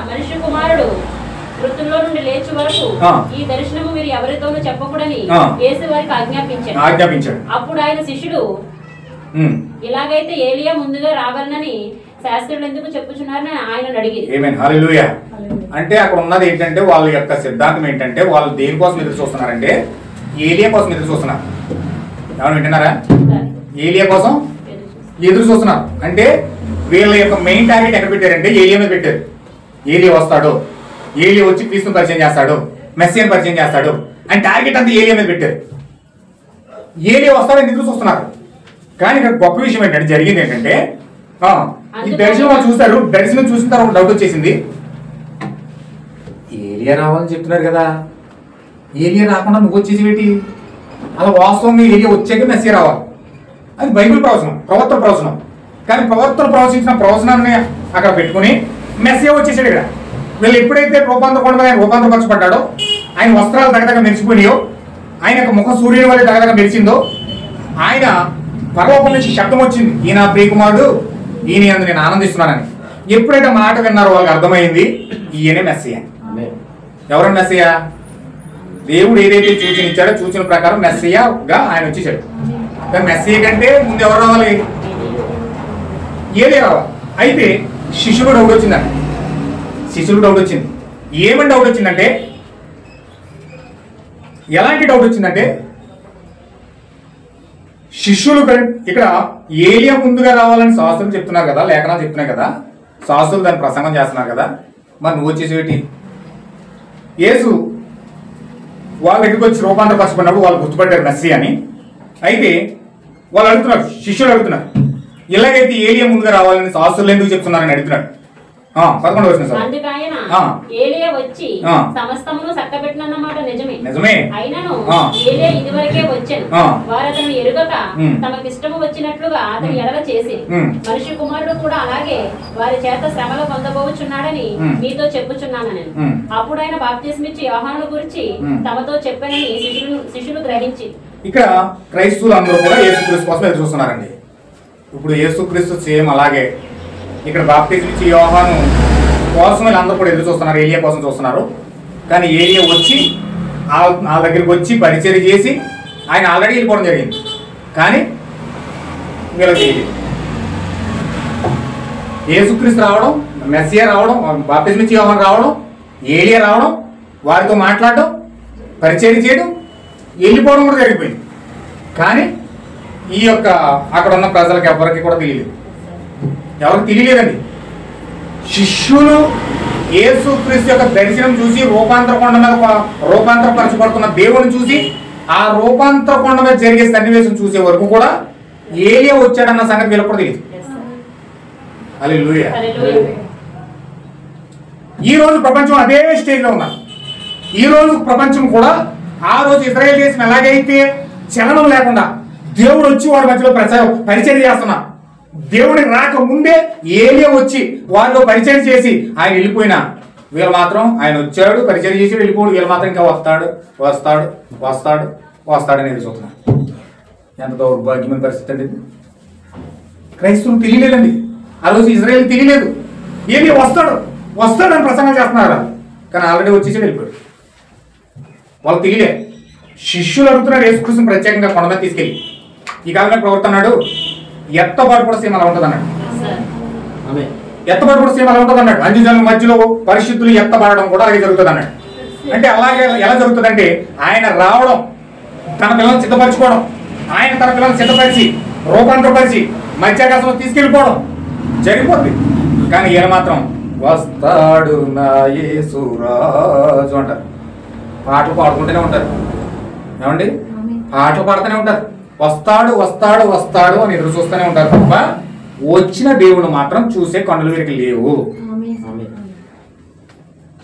ఆజ్ఞాపించాడు. అప్పుడు ఆయన శిష్యుడు ఇలాగైతే ఏలియా ముందుగా రావాలని శాస్త్రులు ఎందుకు చెప్పుచున్నారని ఆయన అడిగింది. ఆమేన్. హల్లెలూయా. అంటే అక్కడ ఉన్నది ఏంటంటే వాళ్ళ యొక్క సిద్ధాంతం ఏంటంటే వాళ్ళు దేనికోసం ఎదురు చూస్తున్నారంటే ఏలియా కోసం ఎదురు చూస్తున్నారు. ఎవరు వింటున్నారా? ఏలియా కోసం ఎదురు చూస్తున్నారు. అంటే వీళ్ళ యొక్క మెయిన్ టార్గెట్ ఎక్కడ పెట్టారంటే ఏలియా మీద పెట్టారు. ఏలియా వస్తాడు, ఏలియా వచ్చి క్రీస్తుని పరిచయం చేస్తాడు, మెస్సియాని పరిచయం చేస్తాడు అని టార్గెట్ అంతా ఏలియా మీద పెట్టారు. ఏలియా వస్తాడని ఎదురు చూస్తున్నారు. కానీ ఇక్కడ గొప్ప విషయం ఏంటంటే జరిగింది ఏంటంటే ఈ దర్శనం వాళ్ళు చూస్తారు. దర్శనం చూసిన తర్వాత డౌట్ వచ్చేసింది. ఏలియా రావాలని చెప్తున్నారు కదా, ఏలియా రాకుండా నువ్వు వచ్చేసి ఏంటి? అలా వాస్తవంగా ఏలియా వచ్చాక మెస్సియా రావాలి. అది బైబిల్ ప్రవచనం, ప్రవక్తల ప్రవచనం. కానీ ప్రవక్తలు ప్రవచించిన ప్రవచనాన్ని అక్కడ పెట్టుకుని మెస్సియా వచ్చేసాడు. ఇక్కడ వీళ్ళు ఎప్పుడైతే రూపాంతరపరచబడ్డాడో ఆయన వస్త్రాలు దగ్గరగా మెరిచిపోయినాయో, ఆయన యొక్క ముఖం సూర్యుని వల్ల దగ్గరగా మెరిచిందో, ఆయన పరలోకం నుంచి శబ్దం వచ్చింది, ఈయన ప్రియకుమారుడు, ఈయన యందు నేను ఆనందిస్తున్నానని. ఎప్పుడైతే మాట విన్నారో వాళ్ళకి అర్థమైంది ఈయనే మెస్సియా. ఎవరు మెస్సియా? దేవుడు ఏదైతే సూచన ఇచ్చాడో సూచన ప్రకారం మెస్సియాగా ఆయన వచ్చేసాడు. కానీ మెస్సియా కంటే ముందు ఎవరు రావాలి? ఏలియా రావాలి. అయితే శిష్యుడు డౌట్ వచ్చిందండి. శిష్యుడు డౌట్ వచ్చింది. ఏమని డౌట్ వచ్చిందంటే, ఎలాంటి డౌట్ వచ్చిందంటే శిష్యులు ఇక్కడ ఏలియా ముందుగా రావాలని శాస్త్రులు చెప్తున్నారు కదా, లేఖనాలు చెప్తున్నాయి కదా, శాస్త్రులు దాన్ని ప్రసంగం చేస్తున్నారు కదా, మరి నువ్వు వచ్చేసేటి? యేసు వాళ్ళ దగ్గరికి వచ్చి రూపాంతరపరచబడినప్పుడు వాళ్ళు గుర్తుపట్టారు మెస్సియా అని. అయితే వాళ్ళు అడుగుతున్నారు, శిష్యులు అడుగుతున్నారు, ఇలాగైతే ఏలియా ముందుగా రావాలని శాస్త్రులు ఎందుకు చెప్తున్నారని అడుగుతున్నాడు. 11వ వచనం. అందుకైన ఏలియా వచ్చి సమస్తమును చక్కబెట్టినన్నమాట నిజమే. అయినను ఏలియా ఇదివరకే వచ్చెను, వారు అతను ఎరుగక తమకు ఇష్టము వచ్చినట్లుగా అతని ఎడల చేసి, మనిషి కుమారుడు కూడా అలాగే వారి చేత శ్రమలు పొందబోచున్నాడని మీతో చెప్పుచున్నానని. అప్పుడు ఆయన బాప్తిస్మిచ్చి యోహాను గురించి తమతో చెప్పానని శిష్యులు గ్రహించి. ఇక్కడ క్రైస్తవులు అందరూ కూడా యేసుక్రీస్తు కోసం ఎదురు చూస్తున్నారండి. ఇప్పుడు యేసుక్రీస్తు సేమ్ అలాగే ఇక్కడ బాప్తిజం ఇచ్చి యోహాను కోసం వీళ్ళందరూ కూడా ఎదురు చూస్తున్నారు, ఏలియా కోసం చూస్తున్నారు. కానీ ఏలియా వచ్చి ఆ దగ్గరికి వచ్చి పరిచర్య చేసి ఆయన ఆల్రెడీ వెళ్ళిపోవడం జరిగింది. కానీ వీళ్ళకి యేసుక్రీస్తు రావడం, మెస్సియా రావడం, బాప్తిజం ఇచ్చి యోహాను రావడం, ఏలియా రావడం, వారితో మాట్లాడడం, పరిచర్య చేయడం, వెళ్ళిపోవడం కూడా జరిగిపోయింది. కానీ ఈ యొక్క అక్కడ ఉన్న ప్రజలకు ఎవరికి కూడా తెలియలేదు. ఎవరికి తెలియలేదండి. శిష్యులు యేసుక్రీస్తు యొక్క దర్శనం చూసి రూపాంతర కొండ మీద రూపాంతరపరచబడుతున్న దేవుని చూసి ఆ రూపాంతర కొండ మీద జరిగే సన్నివేశం చూసే వరకు కూడా ఏలియా వచ్చాడన్న సంగతి వీళ్ళకి కూడా తెలియదు. హల్లెలూయా. ఈ రోజు ప్రపంచం అదే స్టేజ్లో ఉన్నారు. ఈ రోజు ప్రపంచం కూడా ఆ రోజు ఇజ్రాయేల్ దేశం ఎలాగైతే చలనం లేకుండా దేవుడు వచ్చి వారి మధ్యలో పరిచయం చేస్తున్నా, దేవుడికి రాక ముందే ఏలియా వచ్చి వారిలో పరిచయం చేసి ఆయన వెళ్ళిపోయినా వీళ్ళు మాత్రం ఆయన వచ్చాడు, పరిచయం చేసి వెళ్ళిపోడు. వీళ్ళు మాత్రం ఇంకా వస్తాడు వస్తాడు వస్తాడు వస్తాడని ఎదురు చూస్తున్నాడు. ఎంత దౌర్భాగ్యమైన పరిస్థితి అండి. క్రైస్తవులు తెలియలేదండి. ఆ రోజు ఇజ్రాయేల్ తెలియలేదు. ఏమి వస్తాడు వస్తాడని ప్రసంగం చేస్తున్నారు, కానీ ఆల్రెడీ వచ్చేసి వెళ్ళిపోయాడు. వాళ్ళు తెలియలే. శిష్యులు అడుగుతున్నారు యేసుక్రీస్తుని ప్రత్యేకంగా కొండ మీద తీసుకెళ్ళి, ఈ కాలంలో ప్రవర్తన్నాడు ఎత్తబాటు కూడా సేమ్ అలా ఉంటుంది అన్నాడు. ఎత్తబాటు కూడా సేమ్ అలా ఉంటుంది అన్నాడు. అన్యజనుల మధ్యలో పరిశుద్ధులు ఎత్తబడడం కూడా అలాగే జరుగుతుంది అన్నాడు. అంటే అలాగే ఎలా జరుగుతుందంటే ఆయన రావడం, తన పిల్లల్ని సిద్ధపరచుకోవడం, ఆయన తన పిల్లల్ని సిద్ధపరిచి రూపాంతరపరిచి మధ్యాకాశంలో తీసుకెళ్ళిపోవడం జరిగిపోద్ది. కానీ ఈయన మాత్రం వస్తాడు నా యేసురాజు అంటారు. పాటలు పాడుకుంటూనే ఉంటారు. ఏమండి? పాటలు పాడుతూనే ఉంటారు. వస్తాడు వస్తాడు వస్తాడు అని ఎదురు చూస్తూనే ఉంటారు తప్ప వచ్చిన దేవుడు మాత్రం చూసే కన్నులు వీరికి లేవు.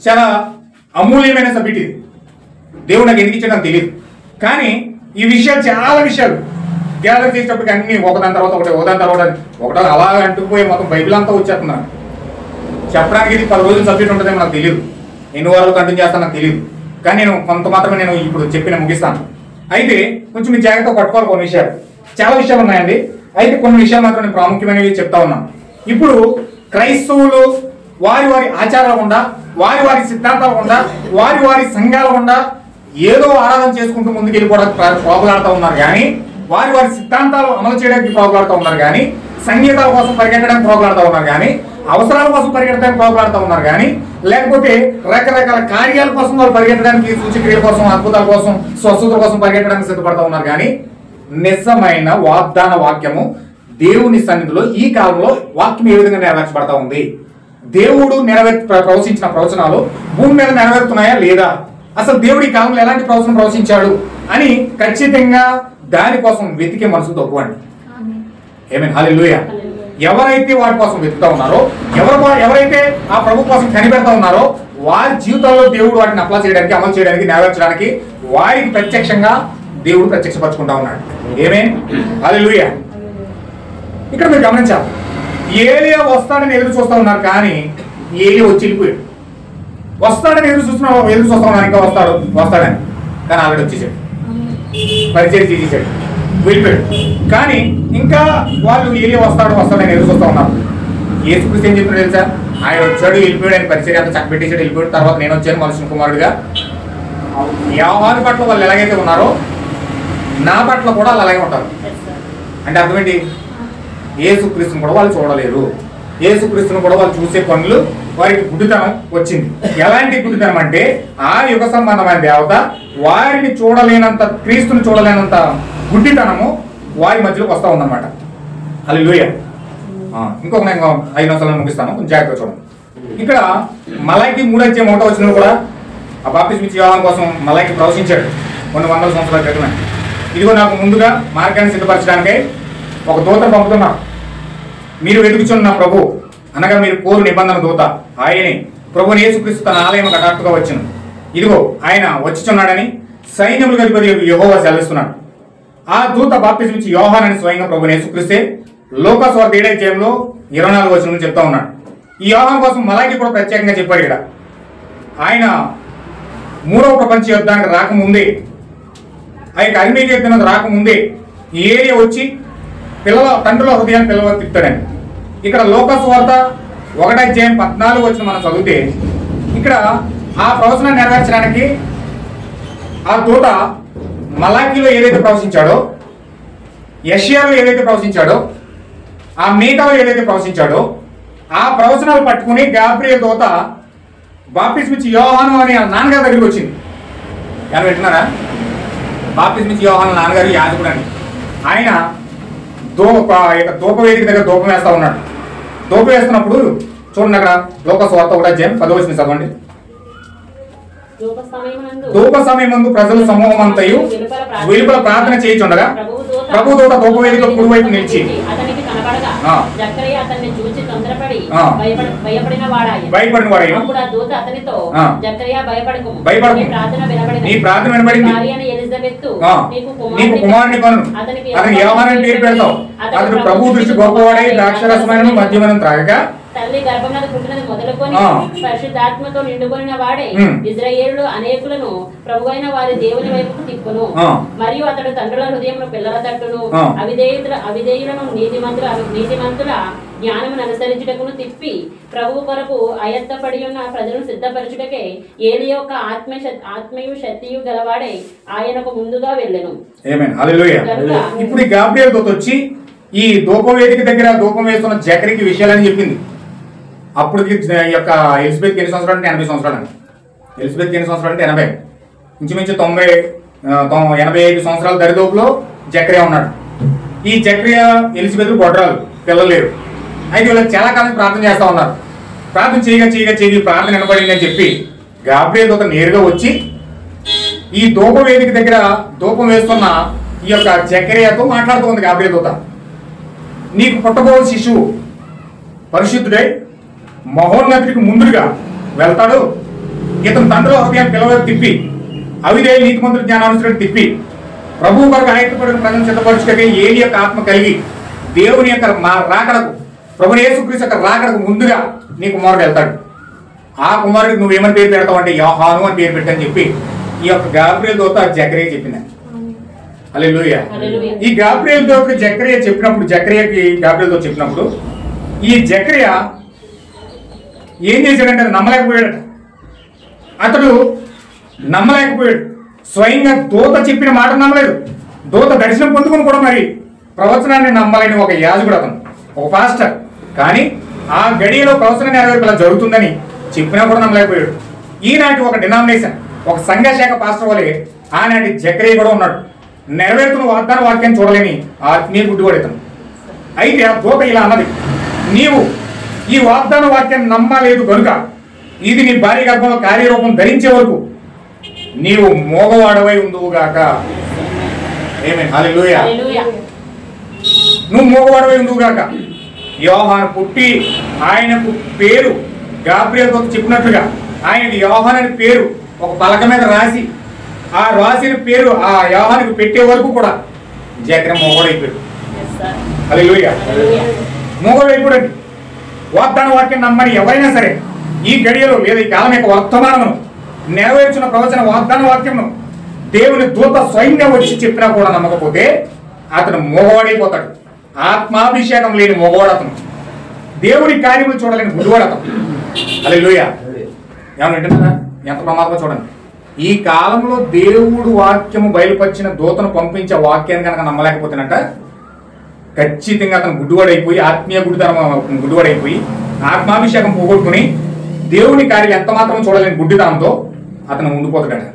చాలా అమూల్యమైన సబ్జెక్ట్ ఇది. దేవుడు నాకు ఎందుకు ఇచ్చాడో నాకు తెలియదు. కానీ ఈ విషయాలు చాలా విషయాలు గ్యాదర్ చేసేటప్పటికి అన్ని ఒకదాని తర్వాత ఒకటి ఒకదాని తర్వాత ఒకటి అలా అంటుకుపోయి మొత్తం బైబిల్ అంతా వచ్చేస్తున్నాను. చెప్పడానికి ఇది 10 రోజుల సబ్జెక్ట్ ఉంటుందేమో నాకు తెలియదు, ఎన్ని వారాలు కంటిన్యూ చేస్తాను నాకు తెలియదు. కానీ నేను కొంత మాత్రమే నేను ఇప్పుడు చెప్పిన ముగిస్తాను. అయితే కొంచెం మీరు జాగ్రత్తగా పట్టుకోవాలి. కొన్ని విషయాలు, చాలా విషయాలు ఉన్నాయండి. అయితే కొన్ని విషయాలు మాత్రం నేను ప్రాముఖ్యమైనవి చెప్తా ఉన్నాను. ఇప్పుడు క్రైస్తవులు వారి వారి ఆచారాలు గుండా, వారి వారి సిద్ధాంతాలు గుండా, వారి వారి సంఘాల గుండా ఏదో ఆరాధన చేసుకుంటూ ముందుకు వెళ్ళిపోవడానికి పోగులాడుతూ ఉన్నారు. కానీ వారి వారి సిద్ధాంతాలు అమలు చేయడానికి పోగులాడుతూ ఉన్నారు. కానీ సంగీతాల కోసం పరిగెట్టడానికి పోగులాడుతూ ఉన్నారు. కానీ అవసరాల కోసం పరిగెట్టడానికి పోగులాడుతూ ఉన్నారు. కానీ లేకపోతే రకరకాల కార్యాల కోసం వాళ్ళు పరిగెట్టడానికి, సూచక్రియల కోసం, అద్భుతాల కోసం, స్వస్థతల కోసం పరిగెట్టడానికి సిద్ధపడుతూ ఉన్నారు. కానీ నిజమైన వాగ్దాన వాక్యము దేవుని సన్నిధిలో ఈ కాలంలో వాక్యం ఏ విధంగా నెరవేర్చబడతా ఉంది, దేవుడు ప్రవచించిన ప్రవచనాలు భూమి మీద నెరవేరుతున్నాయా లేదా, అసలు దేవుడు ఈ కాలంలో ఎలాంటి ప్రవచనం ప్రవచించాడు అని ఖచ్చితంగా దానికోసం వెతికే మనసు తక్కువండి. ఆమేన్, హల్లెలూయా. ఎవరైతే వాటి కోసం వెతుకుతా ఉన్నారో, ఎవరైతే ఆ ప్రభు కోసం కనిపెడతా ఉన్నారో వారి జీవితాల్లో దేవుడు వాటిని అప్లై చేయడానికి, అమలు చేయడానికి, నెరవేర్చడానికి వారికి ప్రత్యక్షంగా దేవుడు ప్రత్యక్షపరచుకుంటా ఉన్నాడు. ఆమేన్, హల్లెలూయా. ఇక్కడ మీరు గమనించాలి, ఏలియా వస్తాడని ఎదురు చూస్తూ ఉన్నారు. కానీ ఏలియా వచ్చి వెళ్ళిపోయాడు. వస్తాడని ఎదురు చూస్తూ ఉన్నారు, ఇంకా వస్తాడని. కానీ ఆల్రెడీ వచ్చేసాడు, పరిచయం చేసేసాడు, వెళ్ళిపోయాడు. కానీ ఇంకా వాళ్ళు ఏలియా వస్తాడని ఎదురు చూస్తూ ఉన్నారు. యేసుక్రీస్తు ఏం చెప్పాడు తెలుసా? ఆయన వచ్చాడు, వెళ్ళిపోయాడు, ఆయన పరిచయం అంతా చక్కబెట్టేసాడు, వెళ్ళిపోయాడు. తర్వాత నేను వచ్చాను మనుషుని కుమారుడిగా. యోహాను పట్ల వాళ్ళు ఎలాగైతే ఉన్నారో నా పట్ల కూడా వాళ్ళు అలాగే ఉంటారు. అంటే అర్థమేంటి? యేసుక్రీస్తుని కూడా వాళ్ళు చూడలేరు. యేసుక్రీస్తుని కూడా వాళ్ళు చూసే పనులు వారికి గుడ్డితనం వచ్చింది. ఎలాంటి గుడ్డితనం అంటే ఆ యుగ సంబంధమైన దేవత వారిని చూడలేనంత, క్రీస్తుని చూడలేనంత గుడ్డితనము వారి మధ్యలోకి వస్తూ ఉందన్నమాట. హల్లెలూయా. ఇంకొక నేను 5 నిమిషాలను ముగిస్తాను, కొంచెం జాగ్రత్తగా చూడండి. ఇక్కడ మలాకి 3:1 కూడా ఆ బాప్తిస్మం ఇచ్చే యోహాను కోసం మలాకి ప్రవచించాడు కొన్ని వందల సంవత్సరాల క్రితమే. ఇదిగో నాకు ముందుగా మార్గాన్ని సిద్ధపరచడానికై ఒక దూతను పంపుతున్నా, మీరు వెతుకుచున్న ప్రభు అనగా మీరు కోరు నిబంధన దూత ఆయనే ప్రభుని యేసుక్రీస్తు తన ఆలయం హఠాత్తుగా వచ్చును. ఇదిగో ఆయన వచ్చిచున్నాడని సైన్యములకు అధిపతి యెహోవా సెలవిస్తున్నాడు. ఆ దూత బాప్తిస్మం ఇచ్చే యోహాను అని స్వయంగా ప్రభుని యేసుక్రీస్తే లోకాసు వార్త 7:24 చెప్తా ఉన్నాడు. ఈ యోహాను కోసం మలాకి కూడా ప్రత్యేకంగా చెప్పాడు. ఇక్కడ ఆయన 3వ ప్రపంచ యుద్ధానికి రాకముందే, ఆ యొక్క అరిమేయ యుద్ధం రాకముందే ఈ ఏరియా వచ్చి తండ్రుల హృదయాన్ని పిల్లలు తిప్పుతాడని. ఇక్కడ లోకాసు వార్త 1:14 మనం చదివితే ఇక్కడ ఆ ప్రవచనం నెరవేర్చడానికి ఆ దూత మలాకీలో ఏదైతే ప్రవచించాడో, యెషయాలో ఏదైతే ప్రవచించాడో, ఆ మీకాలో ఏదైతే ప్రవచించాడో ఆ ప్రవచనాలు పట్టుకుని గాబ్రియల్ దూత బాప్తిస్మం ఇచ్చే యోహాను అని నాన్నగారి దగ్గరికి వచ్చింది. ఎవరు వింటున్నారా? బాప్తిస్మం ఇచ్చే యోహాను నాన్నగారు యాజకుడు అని. ఆయన ధూపవేదిక దగ్గర ధూపం వేస్తా ఉన్నాడు. ధూపం వేస్తున్నప్పుడు చూడండి, అక్కడ లోకాసు వార్త 1:10 చదవండి. ధూప సమయమందు ప్రజలు సమూహం అంతయు వెలుపల ప్రార్థన చేయుచుండగా ప్రభు దూత ధూపవేదికలో కుడివైపు నిలిచి భయపడిన వాడాయి. నీ ప్రార్థన వినబడింది, నీకు కుమారుని కొను, అతని యోహాను పేరు పెడతావు. అతడు ప్రభు దృష్టి గొప్పవాడై ద్రాక్షరసమైన మద్యమనం త్రాగక తల్లి గర్భంలో పుట్టినది మొదలుకొని పరిశుద్ధాత్మతో నిండుకొనిన వాడే ఇశ్రాయేలు అనేకులను ప్రభువైన వారి దేవుని వైపుకు తిప్పును. మరియు అతడు తండ్రుల హృదయమును పిల్లల తట్టును, అవిధేయులను నీతిమంతుల జ్ఞానమును అనుసరించుటకును తిప్పి ప్రభు కొరకు అయత్తపడి ఉన్న ప్రజలను సిద్ధపరచుటకే ఏలి యొక్క ఆత్మయు శక్తియు గలవాడే ఆయనకు ముందుగా వెళ్ళెను. ఆమేన్. హల్లెలూయా. ఇప్పుడు గాబ్రియల్ దూత వచ్చి ఈ ధూపవేదిక దగ్గర ధూపం వేస్తున్న జకరికి విషయాలని చెప్పింది. అప్పుడు యొక్క ఎలిజబెత్ ఎన్ని సంవత్సరాలు అంటే 80 సంవత్సరాలు అండి. ఎలిజబెత్ ఎన్ని సంవత్సరాలు అంటే 80, ఇంచుమించు 85 సంవత్సరాల దరిదోపులో జకరియా ఉన్నాడు. ఈ జకరియా ఎలిజబెత్ గొడ్రాలు, పిల్లలు లేరు. అయితే వీళ్ళకి చాలా కాలం ప్రార్థన చేస్తూ ఉన్నారు. ప్రార్థన చేయగా ప్రార్థన వినబడింది అని చెప్పి గాబ్రియల్ దూత నేరుగా వచ్చి ఈ ధూపవేదిక దగ్గర ధూపం వేస్తున్న ఈ యొక్క జకరియాతో మాట్లాడుతూ ఉంది. గాబ్రియల్ దూత, నీకు పుట్టబో శిశువు పరిశుద్ధుడై మహోన్నతికి ముందుగా వెళ్తాడు. ఇతను తండ్రిలో హృదయాన్ని పిల్లలకు తిప్పి అవిధేయ నీతిమంతుల జ్ఞానానుసరణ తిప్పి ప్రభువు కొరకు ఆయత్తపడిన ప్రజలను సిద్ధపరచుటకై ఏలి యొక్క ఆత్మ కలిగి దేవుని యొక్క రాకడకు, ప్రభువు యేసుక్రీస్తు యొక్క రాకడకు ముందుగా నీ కుమారుడు వెళ్తాడు. ఆ కుమారుడికి నువ్వేమని పేరు పెడతావు అంటే యోహాను అని పేరు పెట్టని చెప్పి ఈ యొక్క గాబ్రియల్ దూత జకరియా చెప్పింది. హల్లెలూయా. ఈ గాబ్రియల్ దూతకి జకరియా చెప్పినప్పుడు, జకరియాకి గాబ్రియల్ దూత చెప్పినప్పుడు ఈ జకరియా ఏం చేశాడంటే నమ్మలేకపోయాడట. అతడు నమ్మలేకపోయాడు. స్వయంగా దూత చెప్పిన మాట నమ్మలేదు. దూత దర్శనం పొందుకుని కూడా మరి ప్రవచనాన్ని నమ్మలేని ఒక యాజకుడు అతను, ఒక పాస్టర్. కానీ ఆ గడియలో ప్రవచన నెరవేర్పులా జరుగుతుందని చెప్పినా కూడా నమ్మలేకపోయాడు. ఈనాటి ఒక డినామినేషన్, ఒక సంఘశాఖ పాస్టర్ వలె ఆనాటి జకరియా కూడా ఉన్నాడు. నెరవేరుతున్న వాగ్దాన వాక్యాన్ని చూడలేని ఆత్మీయ గుడ్డివాడు ఇతను. అయితే ఆ దూత ఇలా అన్నది, నీవు ఈ వాగ్దాన వాక్యాన్ని నమ్మలేదు కనుక ఇది నీ భార్య గర్భంలో కార్యరూపం ధరించే వరకు నీవు మోగవాడవై ఉందువుగాక. ఆమేన్. హల్లెలూయా. నువ్వు మోగవాడవై ఉందువుగాక. యోహాను పుట్టి ఆయనకు పేరు గాబ్రియల్ దూత చెప్పినట్లుగా ఆయనకి యోహాను అని పేరు ఒక పలక మీద రాసి ఆ రాసిన పేరు ఆ యోహానుకు పెట్టే వరకు కూడా జకరియా మోగవాడైపోయాడు. హల్లెలూయా. మోగవాడైపోయాడు. వాగ్దాన వాక్యం నమ్మని ఎవరైనా సరే ఈ గడియలో లేదా ఈ కాలం యొక్క వర్తమానమును నెరవేర్చిన ప్రవచన వాగ్దాన వాక్యమును దేవుని దూత స్వయంగా వచ్చి చెప్పినా కూడా నమ్మకపోతే అతను మోగవాడైపోతాడు. ఆత్మాభిషేకం లేని మోగవాడు అతను. దేవుని కార్యములు చూడలేని గుడివాడు అతను. హల్లెలూయా. ఏమన్నా వింటున్నారా? ఎంత ప్రమాదమో చూడండి. ఈ కాలంలో దేవుడు వాక్యము బయలుపరిచిన దూతను పంపించే వాక్యాన్ని కనుక నమ్మలేకపోతేనట ఖచ్చితంగా అతను గుడ్డివాడైపోయి, ఆత్మీయ గుడ్డివాడైపోయి ఆత్మాభిషేకం పోగొట్టుకుని దేవుని కార్యాలు ఎంత మాత్రం చూడలేని గుడ్డితనంతో అతను ఉండిపోతాడట.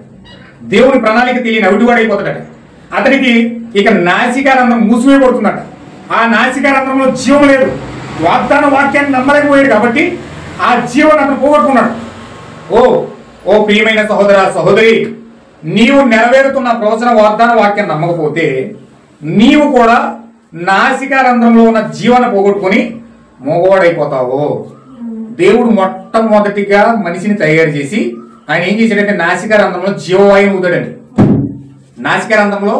దేవుని ప్రణాళిక తెలియని అవిటివాడైపోతాడట. అతనికి ఇక నాసికారంధ్రం మూసివేయబడుతుందట. ఆ నాసికారంధ్రంలో జీవం లేదు. వాగ్దాన వాక్యాన్ని నమ్మలేకపోయాడు కాబట్టి ఆ జీవాన్ని అతను పోగొట్టుకున్నాడు. ఓ ప్రియమైన సహోదర సహోదరి, నీవు నెరవేరుతున్న ప్రవచన వాగ్దాన వాక్యాన్ని నమ్మకపోతే నీవు కూడా నాసికారంధ్రంలో ఉన్న జీవాన్ని పోగొట్టుకుని మోగవాడైపోతావు. దేవుడు మొట్టమొదటిగా మనిషిని తయారు చేసి ఆయన ఏం చేశాడంటే నాసికారంధ్రంలో జీవవాయువుని ఊదాడండి. నాసికారంధ్రంలో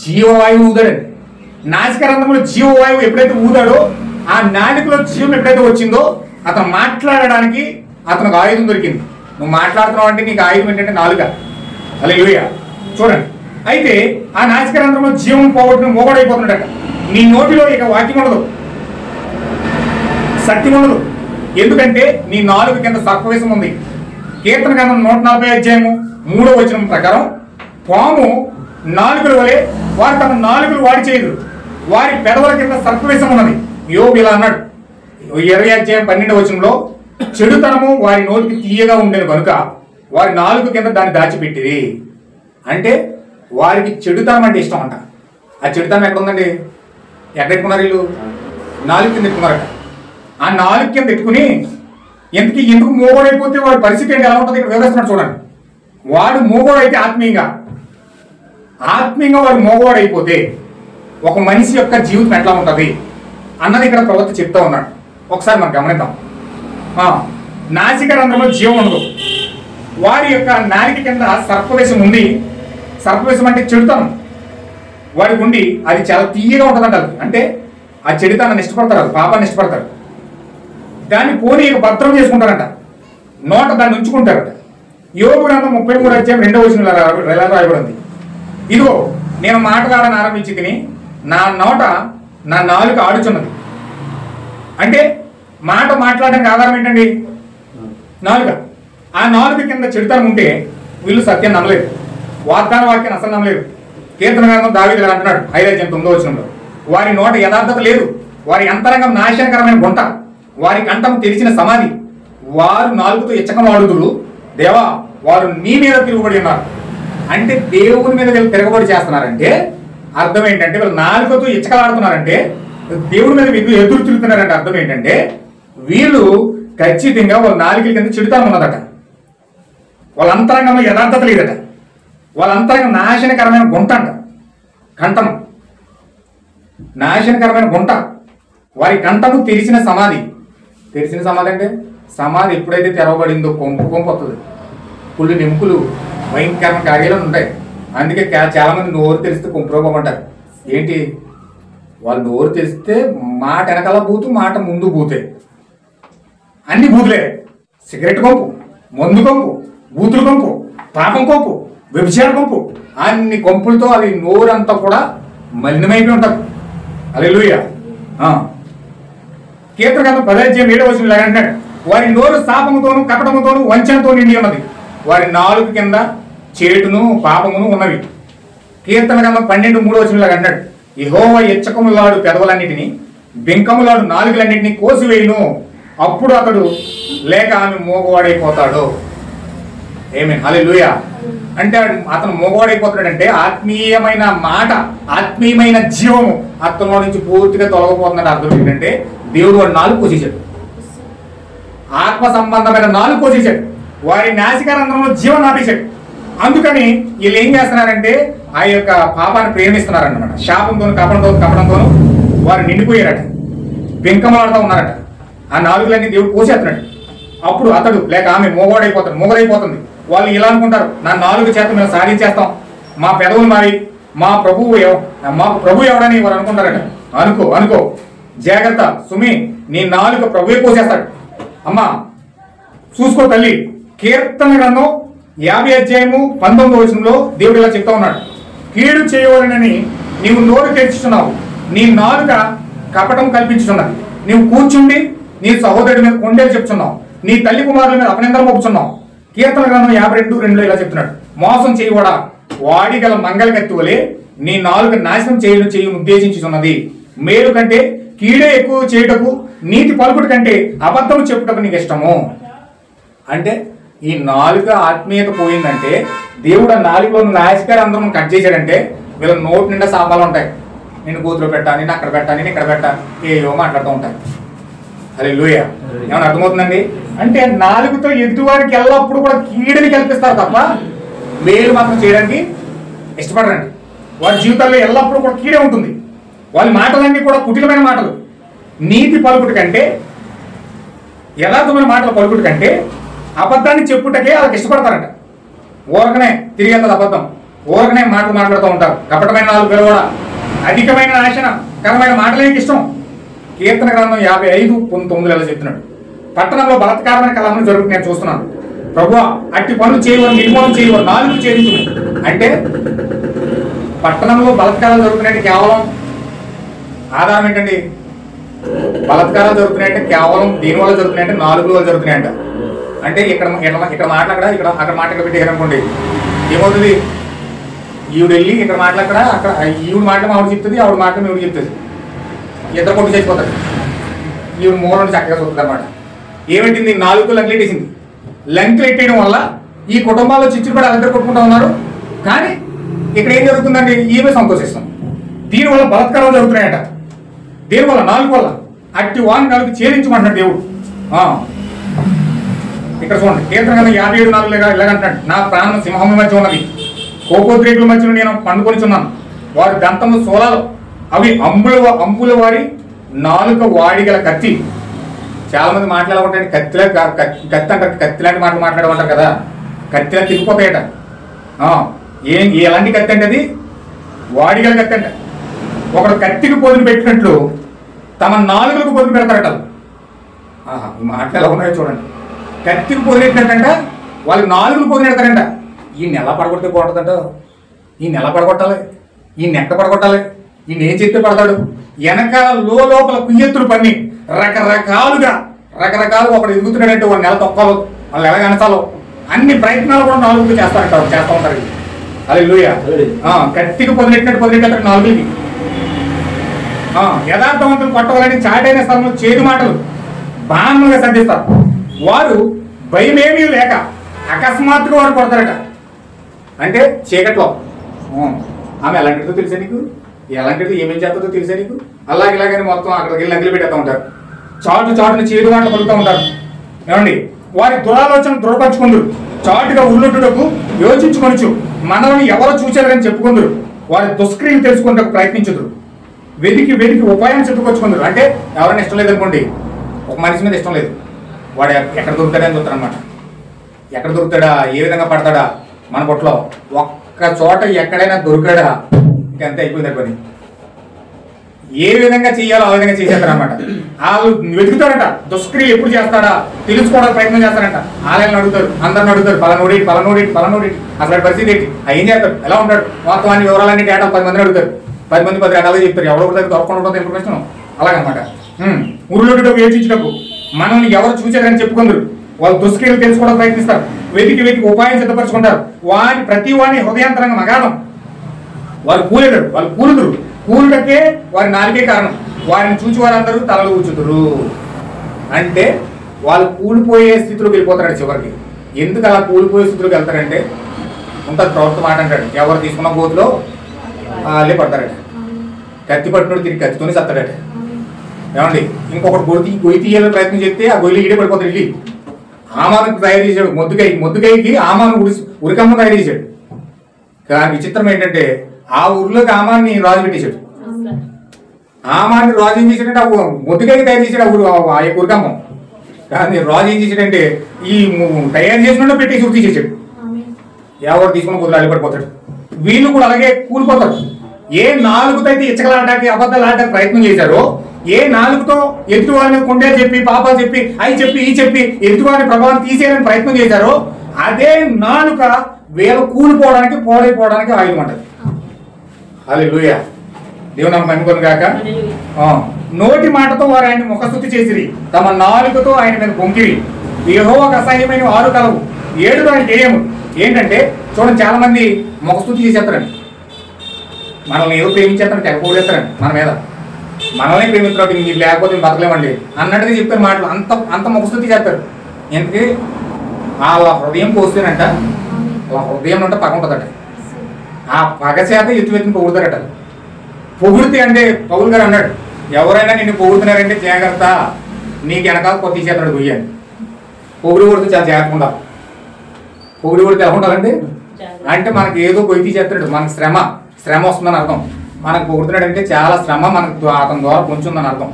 జీవవాయువు ఊదాడండి. నాసికారంధ్రంలో జీవవాయువు ఎప్పుడైతే ఊదాడో ఆ నాలుకలో జీవం ఎప్పుడైతే వచ్చిందో అతను మాట్లాడడానికి అతనికి ఆయుధం దొరికింది. నువ్వు మాట్లాడుతున్నావు అంటే నీకు ఆయుధం ఏంటంటే నాలుక. హల్లెలూయా. చూడండి, అయితే ఆ నాసికారంధ్రంలో జీవం పోగొట్టుకుని మోగడైపోతున్నాడట. నీ నోటిలో ఇక వాక్యం ఉండదు, సత్యం ఉండదు. ఎందుకంటే నీ నాలుగు కింద సర్పవేశం ఉంది. కీర్తన గ్రంథం 140 అధ్యాయము 3వ వచనం ప్రకారం పాము నాలుగుల వలె వారు తమ నాలుగులు వాడి చేయదు, వారి పెదవుల కింద సర్పవేశం ఉన్నది. యోబు ఇలా అన్నాడు 20 అధ్యాయం 12వ వచనంలో, చెడుతనము వారి నోటికి తీయగా ఉండేది కనుక వారి నాలుగు కింద దాన్ని దాచిపెట్టిది. అంటే వారికి చెడుతనం అంటే ఇష్టం అంట. ఆ చెడుతనం ఎక్కడ ఉందండి? ఎక్కడ ఎట్టుకున్నారు వీళ్ళు? నాలుగు కింద ఎట్టుకున్నారట. ఆ నాలుగు కింద ఎట్టుకుని ఎందుకు మోగోడైపోతే వాడి పరిస్థితి ఏంటి ఎలా ఉంటుంది ఇక్కడ వివరిస్తున్నాడు చూడండి. వాడు మోగోడైతే ఆత్మీయంగా వాడు మోగోడైపోతే ఒక మనిషి యొక్క జీవితం ఎట్లా ఉంటుంది అన్నది ఇక్కడ ప్రవక్త చెప్తా ఉన్నాడు. ఒకసారి మనం గమనిద్దాం. నాసికారంధ్రంలో జీవం ఉండదు. వారి యొక్క నాలిక కింద సర్పవేశం ఉంది. సర్పవేశం అంటే చెడుతనం వాడికి ఉండి అది చాలా తీయగా ఉంటుందంట. అంటే ఆ చెడుతనాన్ని ఇష్టపడతారు, అది పాపాన్ని ఇష్టపడతారు. దాన్ని పోనీ భద్రం చేసుకుంటారట, నోట దాన్ని ఉంచుకుంటారట. యోబు గ్రంథం 33:2 ఎలా రాయబడింది, ఇదిగో నేను మాట్లాడని ఆరంభించి తిని నా నోట నా నాలుక ఆడుచున్నది. అంటే మాట్లాడడానికి ఆధారం ఏంటండి? నాలుక. ఆ నాలుక కింద చెడుతనం ఉంటే వీళ్ళు సత్యం నమ్మలేరు, వాగ్దాన వాక్యాన్ని అసలు నమ్మలేరు. కీర్తన గ్రంథం దావీదు అంటున్నాడు 5:9 వారి నోట యథార్థత లేదు, వారి అంతరంగం నాశనకరమైన గుంట, వారి కంఠం తెరిచిన సమాధి, వారు నాలుగుతో ఇచ్చకమాడుదురు, దేవా వారు నీ మీద తిరుగుబడి ఉన్నారు. అంటే దేవుని మీద వీళ్ళు తిరగబడి చేస్తున్నారంటే అర్థం ఏంటంటే, వీళ్ళు నాలుగుతో ఇచ్చకలాడుతున్నారంటే దేవుడి మీద ఎదురు తిరుగుతున్నారంటే అర్థం ఏంటంటే వీళ్ళు ఖచ్చితంగా వాళ్ళ నాలుగుల కింద చెడుతనం ఉన్నదట, వాళ్ళ అంతరంగంలో యథార్థత లేదట, వాళ్ళ అంతరంగం నాశనకరమైన గుంట అంట. కంఠం నాశనకరమైన గుంట, వారి కంఠము తెరిచిన సమాధి. తెరిచిన సమాధి అంటే సమాధి ఎప్పుడైతే తెరవబడిందో కొంపు వస్తుంది, పుల్లు నింపులు భయంకరమైన కార్యాలు ఉంటాయి. అందుకే చాలా మంది నోరు తెరిస్తే కొంపురోగమంటారు. ఏంటి, వాళ్ళు నోరు తెరిస్తే మాట వెనకాల బూతు, మాట ముందు బూతే, అన్ని బూతులే. సిగరెట్ కొంపు, మందు కొంపు, బూతులు కొంపు, పాపం కొంపు, వ్యభిచార కొంపు, అన్ని కొంపులతో అది నోరంతా కూడా మలినమైపోయి ఉంటుంది. హల్లెలూయా. కీర్తన గ్రంథం 10:7 అంటాడు, వారి నోరు శాపముతోను కపటముతోను వంచనతో నిండి ఉన్నది, వారి నాలుగు కింద చేటును పాపమును ఉన్నవి. కీర్తన గ్రంథం 12:3 అంటాడు, యెహోవా ఇచ్చకములాడు పెదవులన్నిటినీ బెంకములాడు నాలుగులన్నింటినీ కోసివేయును, అప్పుడు అతడు లేక ఆమె మోగవాడైపోతాడు. ఆమేన్. హల్లెలూయా. అంటే అతను మోగవాడైపోతాడంటే ఆత్మీయమైన మాట, ఆత్మీయమైన జీవము అతనిలో నుంచి పూర్తిగా తొలగిపోతుందంటే అర్థం ఏంటంటే దేవుడు వాడు నాలుగు కోసేశాడు, ఆత్మ సంబంధమైన నాలుగు కోసేశాడు, వారి నాసికారంధ్రంలో జీవం ఆపేశాడు. అందుకని వీళ్ళు ఏం చేస్తున్నారంటే ఆ యొక్క పాపాన్ని ప్రేమిస్తున్నారన్నమాట. శాపంతోను కపడంతోను వారు నిండిపోయారట, బెంకమలాడుతూ ఉన్నారట. ఆ నాలుగులన్నీ దేవుడు కోసేస్తున్నాడు. అప్పుడు అతడు లేక ఆమె మోగడైపోతుంది. వాళ్ళు ఇలా అనుకుంటారు, నా నాలుగు చేత మేము సాధించేస్తాం, మా పెదవులు మారి మాకు ప్రభు ఎవడని వారు అనుకుంటారట. అనుకో జాగ్రత్త సుమి, నీ నాలుగు ప్రభువే కోసేస్తాడు. అమ్మా చూసుకో తల్లి. కీర్తన గ్రంథం 50:19 దేవుడు ఇలా చెప్తా ఉన్నాడు, కీడు చేయవలనని నీవు నోరు తెరుచుతున్నావు, నీ నాలుక కపటం కల్పించుతున్నది, నీవు కూర్చుండి నీ సహోదరుడి మీద కొండేలు చెప్తున్నావు, నీ తల్లి కుమారుల మీద అపనిందలు మోపుతున్నావు. కీర్తన గ్రంథం 52:2 ఇలా చెప్తున్నాడు, మోసం చేయవాడా, వాడిగల మంగళ కత్తివలే నీ నాలుక నాశనం చేయను ఉద్దేశించుతున్నది, మేలు కంటే కీడే ఎక్కువ చేయుటకు నీతి పలుకుడు కంటే అబద్ధం చెప్పుటకు నీకు ఇష్టము. అంటే ఈ నాలుక ఆత్మీయత పోయిందంటే దేవుడు ఆ నాలుగులో నాసికారంధ్రం కట్ చేశాడంటే వీళ్ళ నోటి నిండా శాపాలు ఉంటాయి. నేను కూతురు పెట్టా, నేను అక్కడ పెట్టా, నేను ఇక్కడ పెట్టా, ఏవో మాట్లాడుతూ ఉంటాయి. హల్లెలూయా. ఏమన్నా అర్థమవుతుందండి? అంటే నాలుగుతో ఎదుటివారికి ఎల్లప్పుడు కూడా కీడుని కల్పిస్తారు తప్ప మేలు మాత్రం చేయడానికి ఇష్టపడరండి. వారి జీవితాల్లో ఎల్లప్పుడూ కూడా కీడే ఉంటుంది. వాళ్ళ మాటలన్నీ కూడా కుటిలమైన మాటలు, నీతి పలుకుటి కంటే యథార్థమైన మాటలు పలుకుటి కంటే అబద్ధాన్ని చెప్పుటకే వాళ్ళకి ఇష్టపడతారంట. ఊరకనే తిరిగి వెళ్తుంది అబద్ధం, ఊరకనే మాటలు మాట్లాడుతూ ఉంటారు. కపటమైన నాలుగు పిలవడ, అధికమైన నాశనకరమైన మాటలే ఇష్టం. కీర్తన గ్రంథం 55:9 ఎలా చెప్తున్నాడు, పట్టణంలో బలత్కారమైన కలహం జరుగుతుంది నేను చూస్తున్నాను, ప్రభువా అట్టి పనులు చేయవని నిర్మూలన చేయవని నాలుగు ఛేదించు. అంటే పట్టణంలో బలత్కారాలు జరుగుతున్నాయంటే కేవలం ఆధారం ఏంటండి? బలత్కారాలు జరుగుతున్నాయంటే కేవలం దీనివల్ల జరుగుతున్నాయంటే నాలుగు వల్ల జరుగుతున్నాయంట. అంటే ఇక్కడ మాట్లాడక్కడ అక్కడ మాట్లాడ పెట్టారనుకోండి, ఏమవుతుంది? ఈవిడ వెళ్ళి ఇక్కడ మాట్లాడక్కడ, అక్కడ ఈవిడ మాటలు ఆవిడ చెప్తుంది, ఆవిడ మాటలు ఈవిడ చెప్తుంది, ఇద్దరు కొట్టు చచ్చిపోతాడు. ఈవిడ మూలని చక్కగా చూస్తుంది అనమాట. ఏమిటింది? నాలుగు లంకెట్టేసింది. లంకెలు ఎట్టేయడం వల్ల ఈ కుటుంబాల్లో చిచ్చులు పడి అందరూ కొట్టుకుంటూ ఉన్నారు. కానీ ఇక్కడ ఏం జరుగుతుందండి? ఈమె సంతోషిస్తాం. దీనివల్ల బలత్కారాలు జరుగుతున్నాయట. దీనివల్ల నాలుగు వల్ల అట్టి వాని నాలుగు ఛేదించమంటున్నాడు దేవుడు. ఇక్కడ చూడండి, కీర్తన గ్రంథం 57:4 ఇలాగంటున్నాడు, నా ప్రాణం సింహం మధ్య ఉన్నది, కోపోద్రేకుల మధ్యలో నేను పండుకొనిచున్నాను, వారి దంతము సోలాలు, అవి అంబుల వారి నాలుక వాడిగల కత్తి. చాలా మంది మాట్లాడాలంటే కత్తి అంటారు, కత్తి లాంటి మాటలు మాట్లాడమంటారు కదా, కత్తిలా తిరిగిపోతాయట. ఎలాంటి కత్తి అంటే అది వాడిగల కత్తి అంట. ఒకడు కత్తికి పొదును పెట్టినట్లు తమ నాలుగులకు పొదును పెడతారట. ఈ మాటలు ఎలా ఉన్నాయో చూడండి. కత్తికి పొదినెట్టినట్టంట, వాళ్ళకి నాలుగులు పొదినెడతారంట. ఈ నెల పడగొడితే బాగుంటుందంట. ఈ నెల పడగొట్టాలి, ఈ నెక్క పడగొట్టాలి, ఈయన ఏం చెప్తే పడతాడు. వెనకాల లోపల కుయ్యెత్తులు పన్ని రకరకాలుగా ఒకడు ఎదుగుతున్నాడంటే వాళ్ళు నెల తొక్కాలో, వాళ్ళు ఎలా కనసాలో అన్ని ప్రయత్నాలు కూడా నాలుగులు చేస్తూ ఉంటారు. హల్లెలూయా. కత్తికి పొదినెట్టినట్టు నాలుగులకి. యథార్థవంతులు పట్టవాలని చాటైన స్థలంలో చేదు మాటలు బాణములుగా సంధిస్తారు. వారు భయమేమీ లేక అకస్మాత్తుగా వారు కొడతారట. అంటే చీకట్లో ఆమె ఎలాంటిదో తెలుసా నీకు, ఎలాంటిది ఏమేం చేస్తుందో తెలుసా నీకు, ఇలాగని మొత్తం అక్కడికి వెళ్ళి నగిలి పెట్టేస్తూ ఉంటారు. చాటుని చేదు మాటలు పలుకుతూ ఉంటారు. ఏమండి, వారి దురాలోచన దృఢపరచుకుందరు. చాటుగా ఉల్లుట్టుటకు యోచించుకొనొచ్చు. మనల్ని ఎవరో చూచారని చెప్పుకుందరు. వారి దుష్క్రియలు తెలుసుకుంటూ ప్రయత్నించుదురు. వెతికి ఉపాయం చెప్పుకొచ్చుకుందరు. అంటే ఎవరైనా ఇష్టం లేదనుకోండి, ఒక మనిషి మీద ఇష్టం లేదు, వాడు ఎక్కడ దొరుకుతాడని చూస్తాడు అనమాట. ఎక్కడ దొరుకుతాడా, ఏ విధంగా పడతాడా మన పొట్టలో, ఒక్క చోట ఎక్కడైనా దొరికాడా ఇంకంతే అయిపోయింది పని. ఏ విధంగా చేయాలో ఆ విధంగా చేసేస్తారు అనమాట. వాళ్ళు వెతుకుతారట, దుష్క్రియలు ఎప్పుడు చేస్తాడా తెలుసుకోవడానికి ప్రయత్నం చేస్తారంట. ఆలయాలను అడుగుతారు, అందరిని అడుగుతారు, పలానోడి అసలు పరిస్థితి ఏంటి, ఏం చేస్తాడు, ఎలా ఉంటాడు, మొత్తం అన్ని వివరాలన్నీ డేటా 10 మందిని అడుగుతారు. 10 మంది 10 రకాలుగా చెప్తారు. ఎవరో ఒకటి దొరకకుండా ఉంటుంది ఇన్ఫర్మేషన్. అలాగనమాట. ఉరులుటకు యోచించుటకు మనల్ని ఎవరు చూచారని చెప్పుకుందరు. వాళ్ళు దుష్క్రియలు తెలుసుకోవడం ప్రయత్నిస్తారు. వెతికి ఉపాయం సిద్ధపరచుకుంటారు. ప్రతి వాడిని హృదయాంతరంగా మగాడం. వాళ్ళు కూలుదురు. కూలుటకే వారి నాలుగే కారణం. వారిని చూచి వారందరూ తలలు ఊచుదురు. అంటే వాళ్ళు కూలిపోయే స్థితిలోకి వెళ్ళిపోతారు చివరికి. ఎందుకు అలా కూలిపోయే స్థితిలోకి వెళ్తారంటే ఉంటుంది ప్రవృత్తి మాట అంటాడు, ఎవరు తీసుకున్న గోతులో వాళ్ళే పడతారట. కత్తి పట్టినోడు తిరిగి కత్తితోనే సత్తాడట. ఏమండి, ఇంకొకటి గొయ్యి తీయాలని ప్రయత్నం చేస్తే ఆ గొయ్యిలో ఈడే పడిపోతాడు. వెళ్ళి ఆమాను తయారు చేశాడు. మొద్దుకాయకి ఆమాను ఉరికమ్మ తయారు చేశాడు. కానీ విచిత్రం ఏంటంటే ఆ ఊరిలోకి ఆమాన్ని రాజు పెట్టేశాడు. ఆమాన్ని రాజు ఏం చేశాడంటే ఆ మొద్దుకాయకి తయారు చేశాడు ఆ ఉరికమ్మం. కానీ రాజు ఏం చేశాడంటే ఈ తయారు చేసిన పెట్టేసి ఉరి తీసేసాడు. ఎవరు తీసుకున్న కుదిరి అడిపడిపోతాడు. వీళ్ళు కూడా అలాగే కూలిపోతారు. ఏ నాలుగుతో అయితే ఇచ్చకలాడటానికి అబద్ధాలు ఆడటానికి ప్రయత్నం చేశారో, ఏ నాలుగుతో ఎదుటి వారిని కొండే చెప్పి పాపాలు చెప్పి అవి చెప్పి ఈ చెప్పి ఎదుటి వారిని ప్రభావం తీసేయాలని ప్రయత్నం చేశారో, అదే నాలుక వీళ్ళు కూలిపోవడానికి పోడైపోవడానికి ఆయుధం అంటది. హల్లెలూయా. దేవుని నామమున మహిమ గాక. నోటి మాటతో వారు ఆయన ముఖస్తుతి చేసిరి, తమ నాలుకతో ఆయన మీద పొంకిరి. యెహోవాకు అసహ్యమైన 6 కలవు, 7 దాని జయము. ఏంటంటే చూడండి, చాలా మంది ముఖస్తుతి చేసేస్తారండి. మనల్ని ఏదో ప్రేమించేస్తారని తెగపోడేస్తారండి మన మీద. మనల్ని ప్రేమిస్తున్నాడు, మీరు లేకపోతే బతకలేమండి అన్నట్టుగా చెప్పారు మాటలు. అంత ముఖస్తుతి చేస్తారు. ఎందుకు వాళ్ళ హృదయం పోస్తేనంట, వాళ్ళ హృదయం అంటే పగ ఉంటుందట. ఆ పగ చేత ఎత్తుని పొగుడుతారట. పొగిడితే అంటే పౌలు గారు అన్నాడు, ఎవరైనా నిన్ను పొగుడుతున్నారంటే జాగ్రత్త, నీకు వెనకాల కొత్త తీసేస్తాడు గొయ్యని. పొగుడు కొడితే చాలా జాగ్రత్త ఉండాలి. పొగుడు కొడితే ఎలా ఉండాలండి అంటే మనకి ఏదో గొయ్యి తీసేస్తాడు, మనకు శ్రమ వస్తుందని అర్థం. మనకు పొగుడుతున్నాడు అంటే చాలా శ్రమ మనకు అతని ద్వారా కొంచెం ఉందని అర్థం.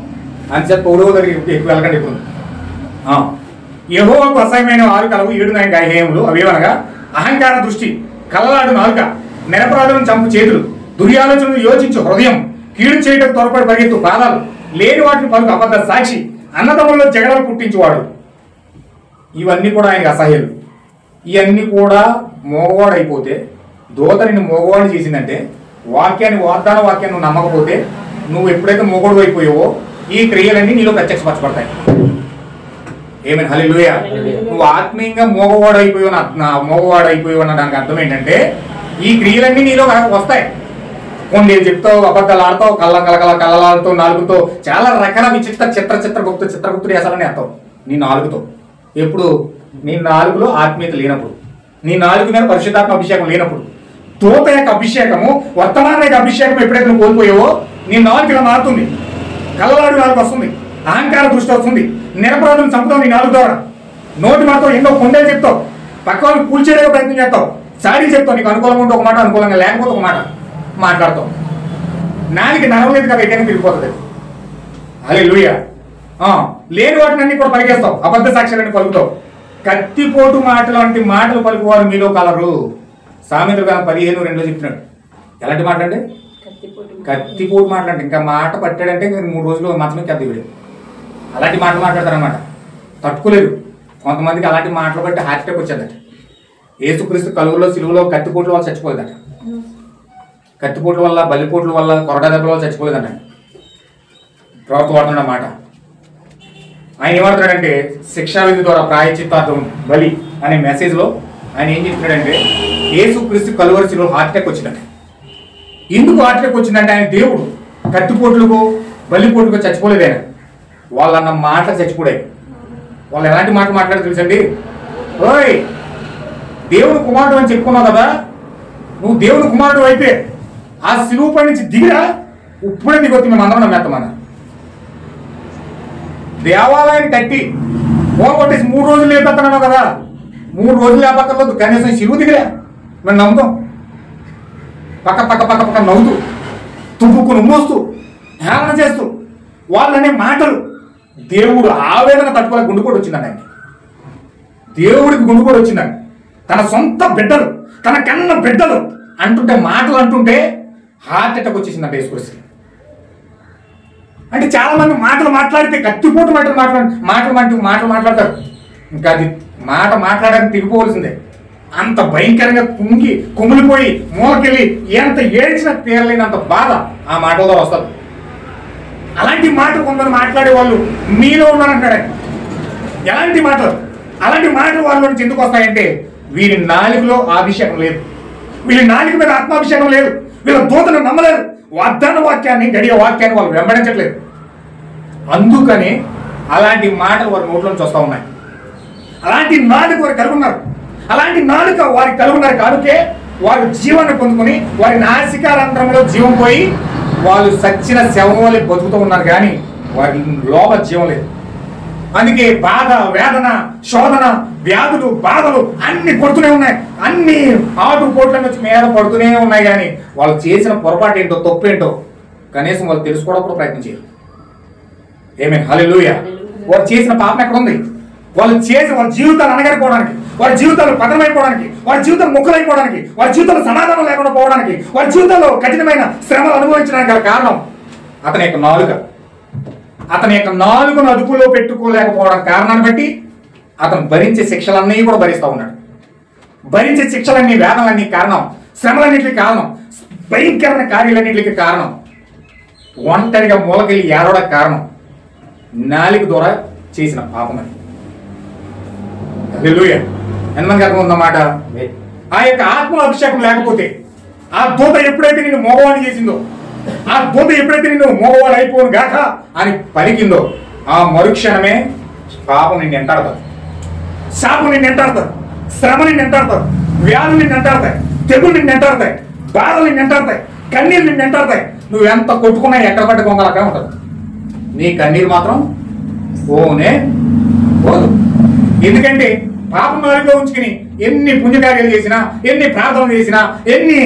అంచేత పొగుడు దగ్గరికి ఎక్కువ వెళ్ళకండి. ఇప్పుడు యెహోవాకు అసహ్యమైన 6 కలవు, 7 గాయములు. అవేవనగా అహంకార దృష్టి, కలలాడు నాలుక, నిరపరాధులను చంపు చేతులు, దుర్యాలోచనలు యోచించు హృదయం, కీడు చేయడం త్వరపడి పరిగెత్తు పాదాలు, లేని వాటిని పలుకు అబద్ధ సాక్షి, అన్నదమ్ముల్లో జగడలు పుట్టించువాడు. ఇవన్నీ కూడా ఆయనకు అసహ్యాలు. ఇవన్నీ కూడా మోగవాడు అయిపోతే, దూత నిన్ను మోగవాడు చేసిందంటే, వాగ్దాన వాక్యాన్ని నువ్వు నమ్మకపోతే, నువ్వు ఎప్పుడైతే మోగోడు అయిపోయావో ఈ క్రియలన్నీ నీలో ప్రత్యక్షపరచబడతాయి. ఏమైనా హల్లెలూయా. నువ్వు ఆత్మీయంగా మోగవాడు అయిపోయావు అన్న దానికి అర్థం ఏంటంటే, ఈ క్రియలన్నీ నీలో వస్తాయి. కొన్ని చెప్తావు, అబద్ధాలు ఆడతావు, కళ్ళలాడుతూ నాలుగుతో చాలా రకాల చిత్రగుప్తుడు వేసాలని వేస్తావు నీ నాలుగుతో. ఎప్పుడు నీ నాలుగులో ఆత్మీయత లేనప్పుడు, నీ నాలుగు మీద పరిశుద్ధాత్మ అభిషేకం లేనప్పుడు, దూత యొక్క అభిషేకము, వర్తమాన యొక్క అభిషేకం ఎప్పుడైతే నువ్వు కోల్పోయావో నీ నాలుగు ఇలా మారుతుంది. కళ్ళలాడు నాలుగు వస్తుంది, అహంకార దృష్టి వస్తుంది, నిరపరాధం చంపుతావు నీ నాలుగు ద్వారా. నోటి మాత్రం ఎన్నో కొండలు చెప్తావు, పక్క వాళ్ళు కూల్చేయడానికి ప్రయత్నం చేస్తావు, సాడీ చెప్తావు. నీకు అనుకూలంగా ఉంటే ఒక మాట, అనుకూలంగా లేకపోతే ఒక మాట మాట్లాడతావు. నాలుగు నడవలేదు కదా ఎక్కడికి తిరిగిపోతుంది. హల్లెలూయా. లేని వాటిని అన్ని కూడా పలికేస్తావు, అబద్ధ సాక్ష్యాలని పలుకుతావు. కత్తిపోటు మాటలు వంటి మాటలు పలుకువారు మీలో కలరు. సామెతలు 15:2 చెప్తున్నాడు. ఎలాంటి మాట అంటే కత్తిపోటు మాటలు అంటే, ఇంకా మాట పట్టాడంటే 3 రోజులు మాత్రమే కత్తి వీడు. అలాంటి మాటలు మాట్లాడతారనమాట. తట్టుకోలేరు. కొంతమందికి అలాంటి మాటలు బట్టి హార్ట్ అటాక్ వచ్చేదట. యేసుక్రీస్తు కలువలో సిలువలో కత్తిపోట్ల వల్ల చచ్చిపోలేదట. కత్తిపోట్ల వల్ల, బల్లిపోట్ల వల్ల, కొరడా దెబ్బల వల్ల చచ్చిపోలేదట. ప్రవక్త వాడుతున్న మాట ఆయన ఏమంటున్నాడంటే, శిక్షావిధి ద్వారా ప్రాయశ్చిత్తార్థం బలి అనే మెసేజ్లో ఆయన ఏం చెప్తున్నాడంటే, యేసుక్రీస్తు కలువరి సిలువలో హార్ట్ అటాక్ వచ్చిందట. ఎందుకు హార్ట్ అటాక్ వచ్చిందంటే, ఆయన దేవుడు కత్తిపోట్లకు బల్లిపోట్లకు చచ్చిపోలేదు. ఆయన వాళ్ళన్న మాట చచ్చిపోయాయి. వాళ్ళు ఎలాంటి మాట మాట్లాడారు తెలుసండి? ఓయ్, దేవుని కుమారుడు అని చెప్పుకున్నావు కదా, నువ్వు దేవుని కుమారుడు అయితే ఆ సిలువ పై నుంచి దిగిరా, ఇప్పుడే దిగొచ్చి మేము అందరం నమ్మేస్తామన్నా. దేవాలయాన్ని కట్టి పోగొట్టేసి 3 రోజులు లేపేస్తున్నావు కదా, 3 రోజులు లేపక్కర్లేదు, కనీసం సిలువ దిగిరా మేము నమ్ముతాం. పక్క పక్క పక్క పక్క నవ్వుతూ, తుప్పుకుని ఉమ్మోస్తూ, హేళన చేస్తూ వాళ్ళనే మాటలు. దేవుడు ఆవేదన తట్టుకోలే, గుండెపోటు వచ్చిందండి ఆయనకి. దేవుడికి గుండెపోటు వచ్చిందండి. తన సొంత బిడ్డలు, తన కన్న బిడ్డలు అంటుంటే, మాటలు అంటుంటే హార్ట్ అటాక్ వచ్చేసిందంట యేసుక్రీస్తుకి. అంటే చాలా మంది మాటలు మాట్లాడితే కత్తిపోటు మాటలు మాట్లాడతారు. ఇంకా అది మాట మాట్లాడడానికి తిరిగిపోవలసిందే. అంత భయంకరంగా కుమిలిపోయి మూలకెళ్ళి ఎంత ఏడ్చినా తీరలేనంత బాధ ఆ మాటలతో వస్తారు. అలాంటి మాటలు కొందరు మాట్లాడే వాళ్ళు మీలో ఉన్నారంటాడు. ఎలాంటి మాటలు? అలాంటి మాటలు వాళ్ళ నుంచి ఎందుకు వస్తాయంటే, వీరి నాలుగులో అభిషేకం లేదు, వీళ్ళ నాలుగు మీద ఆత్మాభిషేకం లేదు, వీళ్ళ దూతను నమ్మలేదు, వాగ్దాన వాక్యాన్ని, గడియ వాక్యాన్ని వాళ్ళు వెంబడించట్లేదు. అందుకని అలాంటి మాటలు వారి నోట్ల నుంచి వస్తూ ఉన్నాయి. అలాంటి నాలుగు వారు కలిగి ఉన్నారు. అలాంటి నాలుక వారికి కలిగి ఉన్నారు కానుకే వారు జీవాన్ని పొందుకొని వారి నాసికారంధ్రంలో జీవం పోయి వాళ్ళు సచ్చిన శవం వలె బతుకుతూ ఉన్నారు, కానీ వారి లోపల జీవం లేదు. అందుకే బాధ, వేదన, శోధన, వ్యాధులు, బాధలు అన్ని కొడుతూనే ఉన్నాయి. అన్ని ఆటుపోట్ల నుంచి మీద పడుతూనే ఉన్నాయి. కానీ వాళ్ళు చేసిన పొరపాటు ఏంటో, తప్పు ఏంటో కనీసం వాళ్ళు తెలుసుకోవడం కూడా ప్రయత్నం చేయరు. ఏమే హల్లెలూయా. వారు చేసిన పాపం ఎక్కడ ఉంది? వాళ్ళు చేసి వాళ్ళ జీవితాలు అనగలిపోవడానికి, వారి జీవితాలు పతనమైపోవడానికి, వారి జీవితాలు ముక్కలైపోవడానికి, వారి జీవితంలో సమాధానం లేకుండా పోవడానికి, వారి జీవితంలో కఠినమైన శ్రమలు అనుభవించడానికి గల కారణం అతని యొక్క నాలుక. అతని యొక్క నాలుకను అదుపులో పెట్టుకోలేకపోవడానికి కారణాన్ని బట్టి అతను భరించే శిక్షలన్నీ కూడా భరిస్తూ ఉన్నాడు. భరించే శిక్షలన్నీ, వేదనలన్నీ కారణం, శ్రమలన్నింటికి కారణం, భయంకరమైన కార్యాలన్నింటికి కారణం, ఒంటరిగా మూలకెళ్ళి ఏడవడానికి కారణం నాలుక ద్వారా చేసిన పాపం అని. హల్లెలూయా. ఎంతమందికి అర్థం ఉందన్నమాట? ఆ యొక్క ఆత్మ అభిషేకం లేకపోతే, ఆ దూత ఎప్పుడైతే నిన్ను మోగవాణి చేసిందో, ఆ దూత ఎప్పుడైతే నిన్ను మోగవాడు అయిపోను గాక అని పలికిందో, ఆ మరుక్షణమే పాపం నిన్ను ఎంటాడతారు, శాపం నిన్ను ఎంటాడతారు, శ్రమ నిన్ను ఎంటాడతారు, వ్యాధులు నిన్ను ఎంటాడతాయి, తెగులు నిన్ను ఎంటాడతాయి, బాధలు నిన్ను ఎంటాడతాయి, కన్నీళ్ళు నిన్ను ఎంటాడతాయి. నువ్వు ఎంత కొట్టుకున్నా ఎక్కడ పట్టుకోగల అక్కడ ఉంటుంది. నీ కన్నీరు మాత్రం పోనే పోదు. ఎందుకంటే పాపం నాలుగులో ఉంచుకుని ఎన్ని పుణ్యకార్యాలు చేసినా, ఎన్ని ప్రార్థనలు చేసినా, ఎన్ని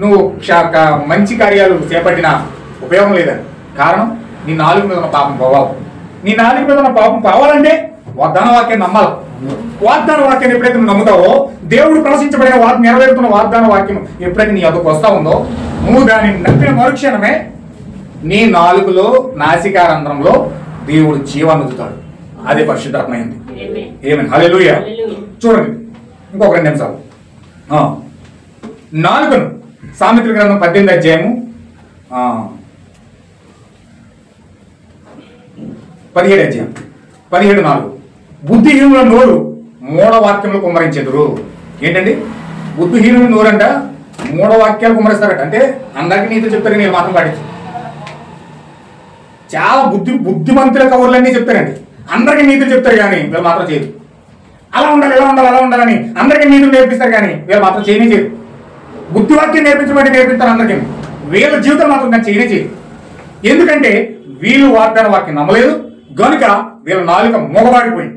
నువ్వు మంచి కార్యాలు చేపట్టినా ఉపయోగం లేదని. కారణం నీ నాలుగు మీద ఉన్న పాపం పోవాలి. నీ నాలుగు మీద ఉన్న పాపం పోవాలంటే వాగ్దాన వాక్యాన్ని నమ్మాలి. వాగ్దాన వాక్యాన్ని ఎప్పుడైతే నువ్వు నమ్ముతావో, దేవుడు ప్రవశించబడిన నెరవేరుతున్న వాగ్దాన వాక్యం ఎప్పుడైతే నీ అదుకు వస్తా ఉందో, నువ్వు దాన్ని నమ్మిన మరుక్షణమే నీ నాలుగులో, నాసికారంధ్రంలో దేవుడు జీవాన్ని వదులుతాడు. అదే పరిశుద్ధాత్మైంది. ఏమని హల్లెలూయా. చూడండి ఇంకొక 2 నిమిషాలు. నాలుగును సామెతల గ్రంథం 18వ అధ్యాయము 17వ అధ్యాయం 17:4. బుద్ధిహీనుల నోరు మూఢవాక్యములు కుమ్మరించెదురు. ఏంటండి? బుద్ధిహీనుల నోరంట మూఢవాక్యాలు కుమ్మరిస్తారట. అంటే అందరికీ నీతులు చెప్తారు, నేను మాత్రం పాటించు. చాలా బుద్ధిమంతుల కవర్లన్నీ చెప్తారండి, అందరికీ నీతులు చెప్తారు, కానీ వీళ్ళు మాత్రం చేయరు. అలా ఉండాలి, ఇలా ఉండాలి, అలా ఉండాలని అందరికీ నీతులు నేర్పిస్తారు, కానీ వీళ్ళు మాత్రం చేయనే చేయరు. బుద్ధివాక్యం నేర్పించబట్టి నేర్పిస్తారు అందరికీ, వీళ్ళ జీవితం మాత్రం నేను చేయనే చేయరు. ఎందుకంటే వీళ్ళు వాగ్దాన వాక్యం నమ్మలేదు గనుక వీళ్ళ నాలుక మూగబారిపోయింది.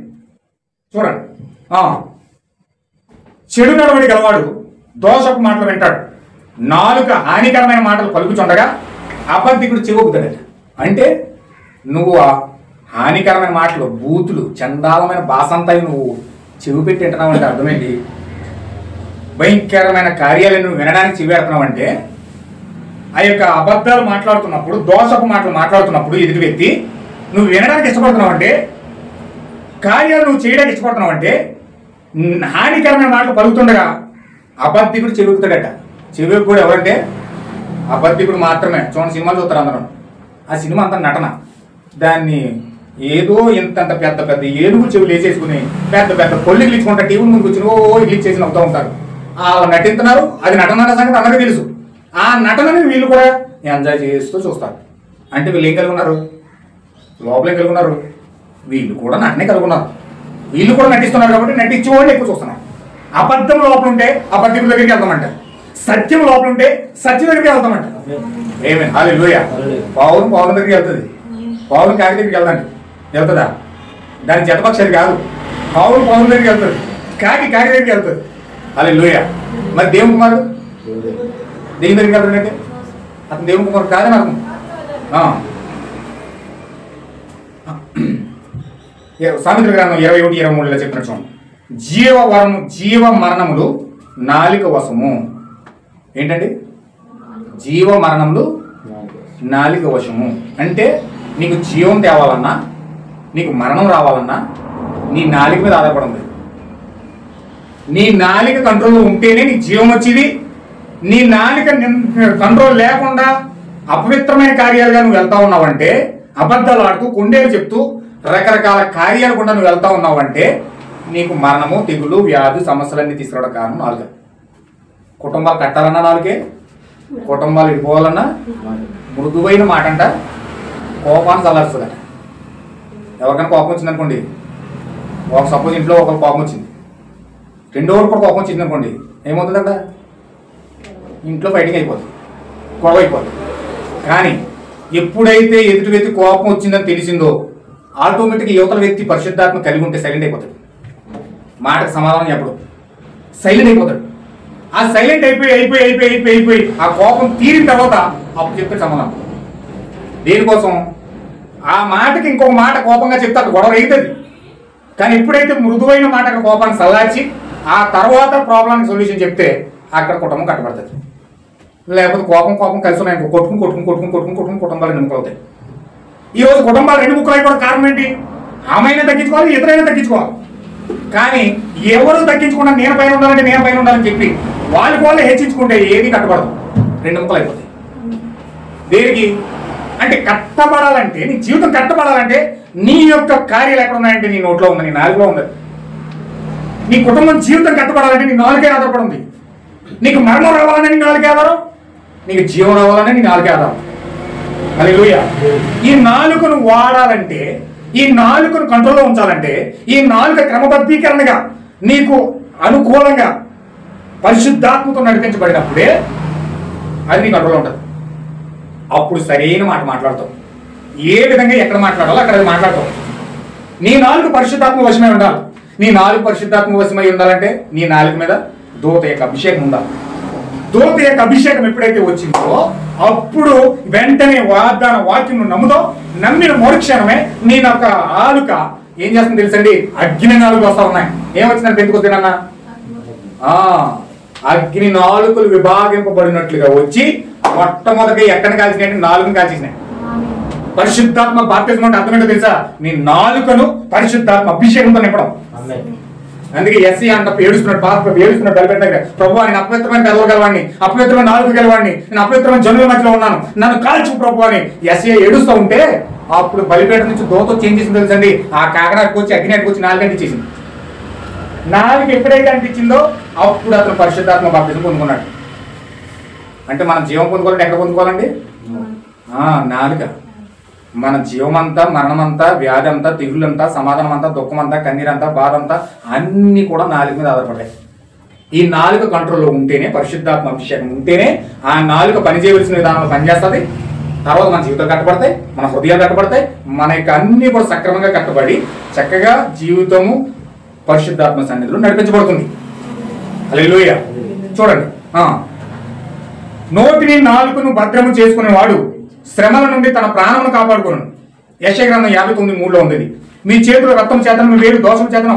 చూడండి, చెడు నడవడి గలవాడు దోషపు మాటలు వింటాడు, నాలుక హానికరమైన మాటలు పలుకుచుండగా అబద్ధికుడు చెవుకుతాడట. అంటే నువ్వు హానికరమైన మాటలు, బూతులు, చండాలమైన భాషంతా నువ్వు చెవి పెట్టి వింటున్నావు అంటే అర్థమేంటి? భయంకరమైన కార్యాలను నువ్వు వినడానికి చెవి పెడుతున్నావు అంటే, ఆ యొక్క అబద్ధాలు మాట్లాడుతున్నప్పుడు, దోషపు మాటలు మాట్లాడుతున్నప్పుడు ఎదుటి వ్యక్తి నువ్వు వినడానికి ఇష్టపడుతున్నావు అంటే కార్యాలు నువ్వు చేయడానికి ఇష్టపడుతున్నావు అంటే హానికరమైన మాటలు పలుకుతుండగా అబద్ధికుడు చెవికుతాడట. చెవికుడు ఎవరంటే అబద్ధికుడు మాత్రమే. చూడండి, సినిమాలు చూస్తారు అందరూ. ఆ సినిమా అంతా నటన. దాన్ని ఏదో ఇంతంత పెద్ద పెద్ద ఏనుగు చెవులు వేసేసుకుని పెద్ద పెద్ద పొల్లికి ఇచ్చుకుంటారు. టీవీ ముందుకు వచ్చి ఇడ్లీ చేసి నవ్వుతూ ఉంటారు. వాళ్ళు నటిస్తున్నారు, అది నటన సంగతి అందరికీ తెలుసు. ఆ నటనని వీళ్ళు కూడా ఎంజాయ్ చేస్తూ చూస్తారు. అంటే వీళ్ళు ఏం కలిగి ఉన్నారు? లోపల ఏం కలిగి ఉన్నారు? వీళ్ళు కూడా నటనే కలిగి ఉన్నారు. వీళ్ళు కూడా నటిస్తున్నారు కాబట్టి నటించే వాళ్ళు ఎక్కువ చూస్తున్నారు. అబద్ధం లోపల ఉంటే అబద్ధం దగ్గరికి వెళ్తామంట, సత్యం లోపల ఉంటే సత్యం దగ్గరికి వెళ్తామంట. ఏమే హల్లెలూయా. పౌరం దగ్గరికి వెళ్తుంది, పౌరం కాకి దగ్గరికి వెళ్తాండి. వెళ్తుందా? దాని జతపక్షది కాదు. పౌరం దగ్గరికి వెళ్తుంది, కాకి దగ్గరికి వెళ్తుంది. హల్లెలూయా. మరి దేవుని కుమారుడు దేవుని దగ్గరికి వెళ్తాడంటే అతను దేవుని కుమారుడు కాదని అర్థం. సామెతల గ్రంథం 21:23 చెప్పిన చూడండి, జీవ మరణములు నాలుక వశము. ఏంటండి? జీవ మరణములు నాలుక వశము అంటే నీకు జీవం తేవాలన్నా, నీకు మరణం రావాలన్నా నీ నాలుక మీద ఆధారపడింది. నీ నాలుక కంట్రోల్లో ఉంటేనే నీకు జీవం వచ్చేది. నీ నాలుక కంట్రోల్ లేకుండా అపవిత్రమైన కార్యాలుగా నువ్వు వెళ్తా ఉన్నావంటే, అబద్ధాలు ఆడుతూ కొండేలు చెప్తూ రకరకాల కార్యాలు కూడా నువ్వు వెళ్తా ఉన్నావంటే నీకు మరణము, తెగులు, వ్యాధి, సమస్యలన్నీ తీసుకురావడం కారణం నాలుక. కుటుంబాలు కట్టాలన్నా నాలుగే, కుటుంబాలు ఇడిపోవాలన్నా మృదువైన మాట అంట కోపాన్ని చల్లారుస్తుందట. ఎవరికైనా కోపం వచ్చిందనుకోండి, సపోజ్ ఇంట్లో ఒకరు కోపం వచ్చింది, రెండో కూడా కోపం వచ్చింది అనుకోండి, ఏమవుతుందంట? ఇంట్లో ఫైటింగ్ అయిపోతుంది, గొడవ అయిపోతుంది. కానీ ఎప్పుడైతే ఎదుటి వ్యక్తి కోపం వచ్చిందని తెలిసిందో ఆటోమేటిక్గా యువతల వ్యక్తి పరిశుద్ధాత్మ కలిగి ఉంటే సైలెంట్ అయిపోతాడు. మాటకు సమాధానం చెప్పడు, సైలెంట్ అయిపోతాడు. ఆ సైలెంట్ అయిపోయి ఆ కోపం తీరిన తర్వాత అప్పుడు చెప్తే సమాధానం. దేనికోసం? ఆ మాటకి ఇంకొక మాట కోపంగా చెప్తే అక్కడ గొడవ అవుతుంది. కానీ ఎప్పుడైతే మృదువైన మాట అక్కడ కోపాన్ని చల్లార్చి ఆ తర్వాత ప్రాబ్లానికి సొల్యూషన్ చెప్తే అక్కడ కుటుంబం కట్టబడుతుంది. లేకపోతే కోపం కలిసి ఉన్నాయి, కొట్టుకుని కుటుంబాలు ఎన్నుకలు అవుతాయి. ఈరోజు కుటుంబాలు రెండు ముక్కలు అయిపోవడం కారణం ఏంటి? ఆమెైనా తగ్గించుకోవాలి, ఇతరైనా తగ్గించుకోవాలి. కానీ ఎవరు తగ్గించుకున్నా నేను పైన ఉండాలంటే నేను పైన ఉండాలని చెప్పి వాళ్ళు హెచ్చించుకుంటే ఏది కట్టబడదు, రెండు ముక్కలు అయిపోతాయి. దేనికి అంటే కట్టబడాలంటే, నీ జీవితం కట్టబడాలంటే నీ యొక్క కార్యాలు ఎక్కడ ఉన్నాయంటే నీ నోట్లో ఉంది, నీ నాలుగులో ఉంది. నీ కుటుంబం జీవితం కట్టబడాలంటే నీ నాలుగే ఆధారపడి ఉంది. నీకు మరణం రావాలని నీ నాలుగే ఆధారం, నీకు జీవం రావాలని నీ నాలుగే ఆధారం. హల్లెలూయా. ఈ నాలుకను వాడాలంటే, ఈ నాలుకను కంట్రోల్లో ఉంచాలంటే, ఈ నాలుక క్రమబద్ధీకరణగా నీకు అనుకూలంగా పరిశుద్ధాత్మతో నడిపించబడినప్పుడే అది నీ కంట్రోల్లో ఉంటుంది. అప్పుడు సరైన మాట మాట్లాడతావు. ఏ విధంగా ఎక్కడ మాట్లాడాలో అక్కడ అది మాట్లాడతావు. నీ నాలుగు పరిశుద్ధాత్మ వశమై ఉండాలి. నీ నాలుగు పరిశుద్ధాత్మ వశమై ఉండాలంటే నీ నాలుగు మీద దూత యొక్క అభిషేకం ఉండాలి. దూత యొక్క అభిషేకం ఎప్పుడైతే వచ్చిందో అప్పుడు వెంటనే వాగ్దాన వాక్యం నమ్ముతావు. నమ్మిన మరుక్షణమే నీ యొక్క ఆలుక ఏం చేస్తుంది తెలుసండి? అగ్ని నాలుగు వస్తా ఉన్నాయి. ఏమొచ్చిందని పెట్టుకొద్దనన్నా అగ్ని నాలుకలు విభాగింపబడినట్లుగా వచ్చి మొట్టమొదటి ఎక్కడ కాల్చినాయంటే నాలుగుని కాల్చేసినాయి. పరిశుద్ధాత్మ బాప్తిజం అంటే అర్థమేంటో తెలుసా? నీ నాలుకను పరిశుద్ధాత్మ అభిషేకంతో నింపడం. అందుకే ఎస్సీ అంట ఏడుస్తున్నట్టు బలిపెట్టిన ప్రభు నేను అపవిత్రమైన పెదవులు గలవాడిని, అపవిత్రమైన నాలుగు గలవాడిని, నేను అపవిత్రమైన జనుల మధ్యలో ఉన్నాను, నన్ను కాల్చు ప్రభు అని ఎస్సీ ఏడుస్తూ ఉంటే అప్పుడు బలిపేట నుంచి దోతో చేంజ్ చేసింది తెలుసండి. ఆ కాకనాకు వచ్చి అగ్నికి వచ్చి నాలుగు అంటించేసింది. నాలుగు ఎప్పుడైతే అంటించిందో అప్పుడు అతను పరిశుద్ధాత్మ బాప్తిజం పొందుకున్నాడు. అంటే మనం జీవం పొందుకోవాలంటే ఎక్కడ పొందుకోవాలండి? నాలుక. మన జీవమంతా, మరణమంతా, వ్యాధి అంతా, తెగులంతా, సమాధానం అంతా, దుఃఖం అంతా, కన్నీరంతా, బాధ అంతా అన్ని కూడా నాలుక మీద ఆధారపడ్డాయి. ఈ నాలుక కంట్రోల్లో ఉంటేనే, పరిశుద్ధాత్మ అభిషేకం ఉంటేనే ఆ నాలుక పనిచేయవలసిన విధానంలో పనిచేస్తుంది. తర్వాత మన జీవితాలు కట్టబడతాయి, మన హృదయాలు కట్టబడతాయి, మన యొక్క అన్ని కూడా సక్రమంగా కట్టబడి చక్కగా జీవితము పరిశుద్ధాత్మ సన్నిధిలో నడిపించబడుతుంది. హల్లెలూయా. చూడండి, నోటిని నాలుకను భద్రము చేసుకునేవాడు శ్రమల నుండి తన ప్రాణమును కాపాడుకున్నాను. యెషయా గ్రంథం 59:3 ఉంది. మీ చేతులు రక్తం చేతను, మీ వేలు దోషం చేతను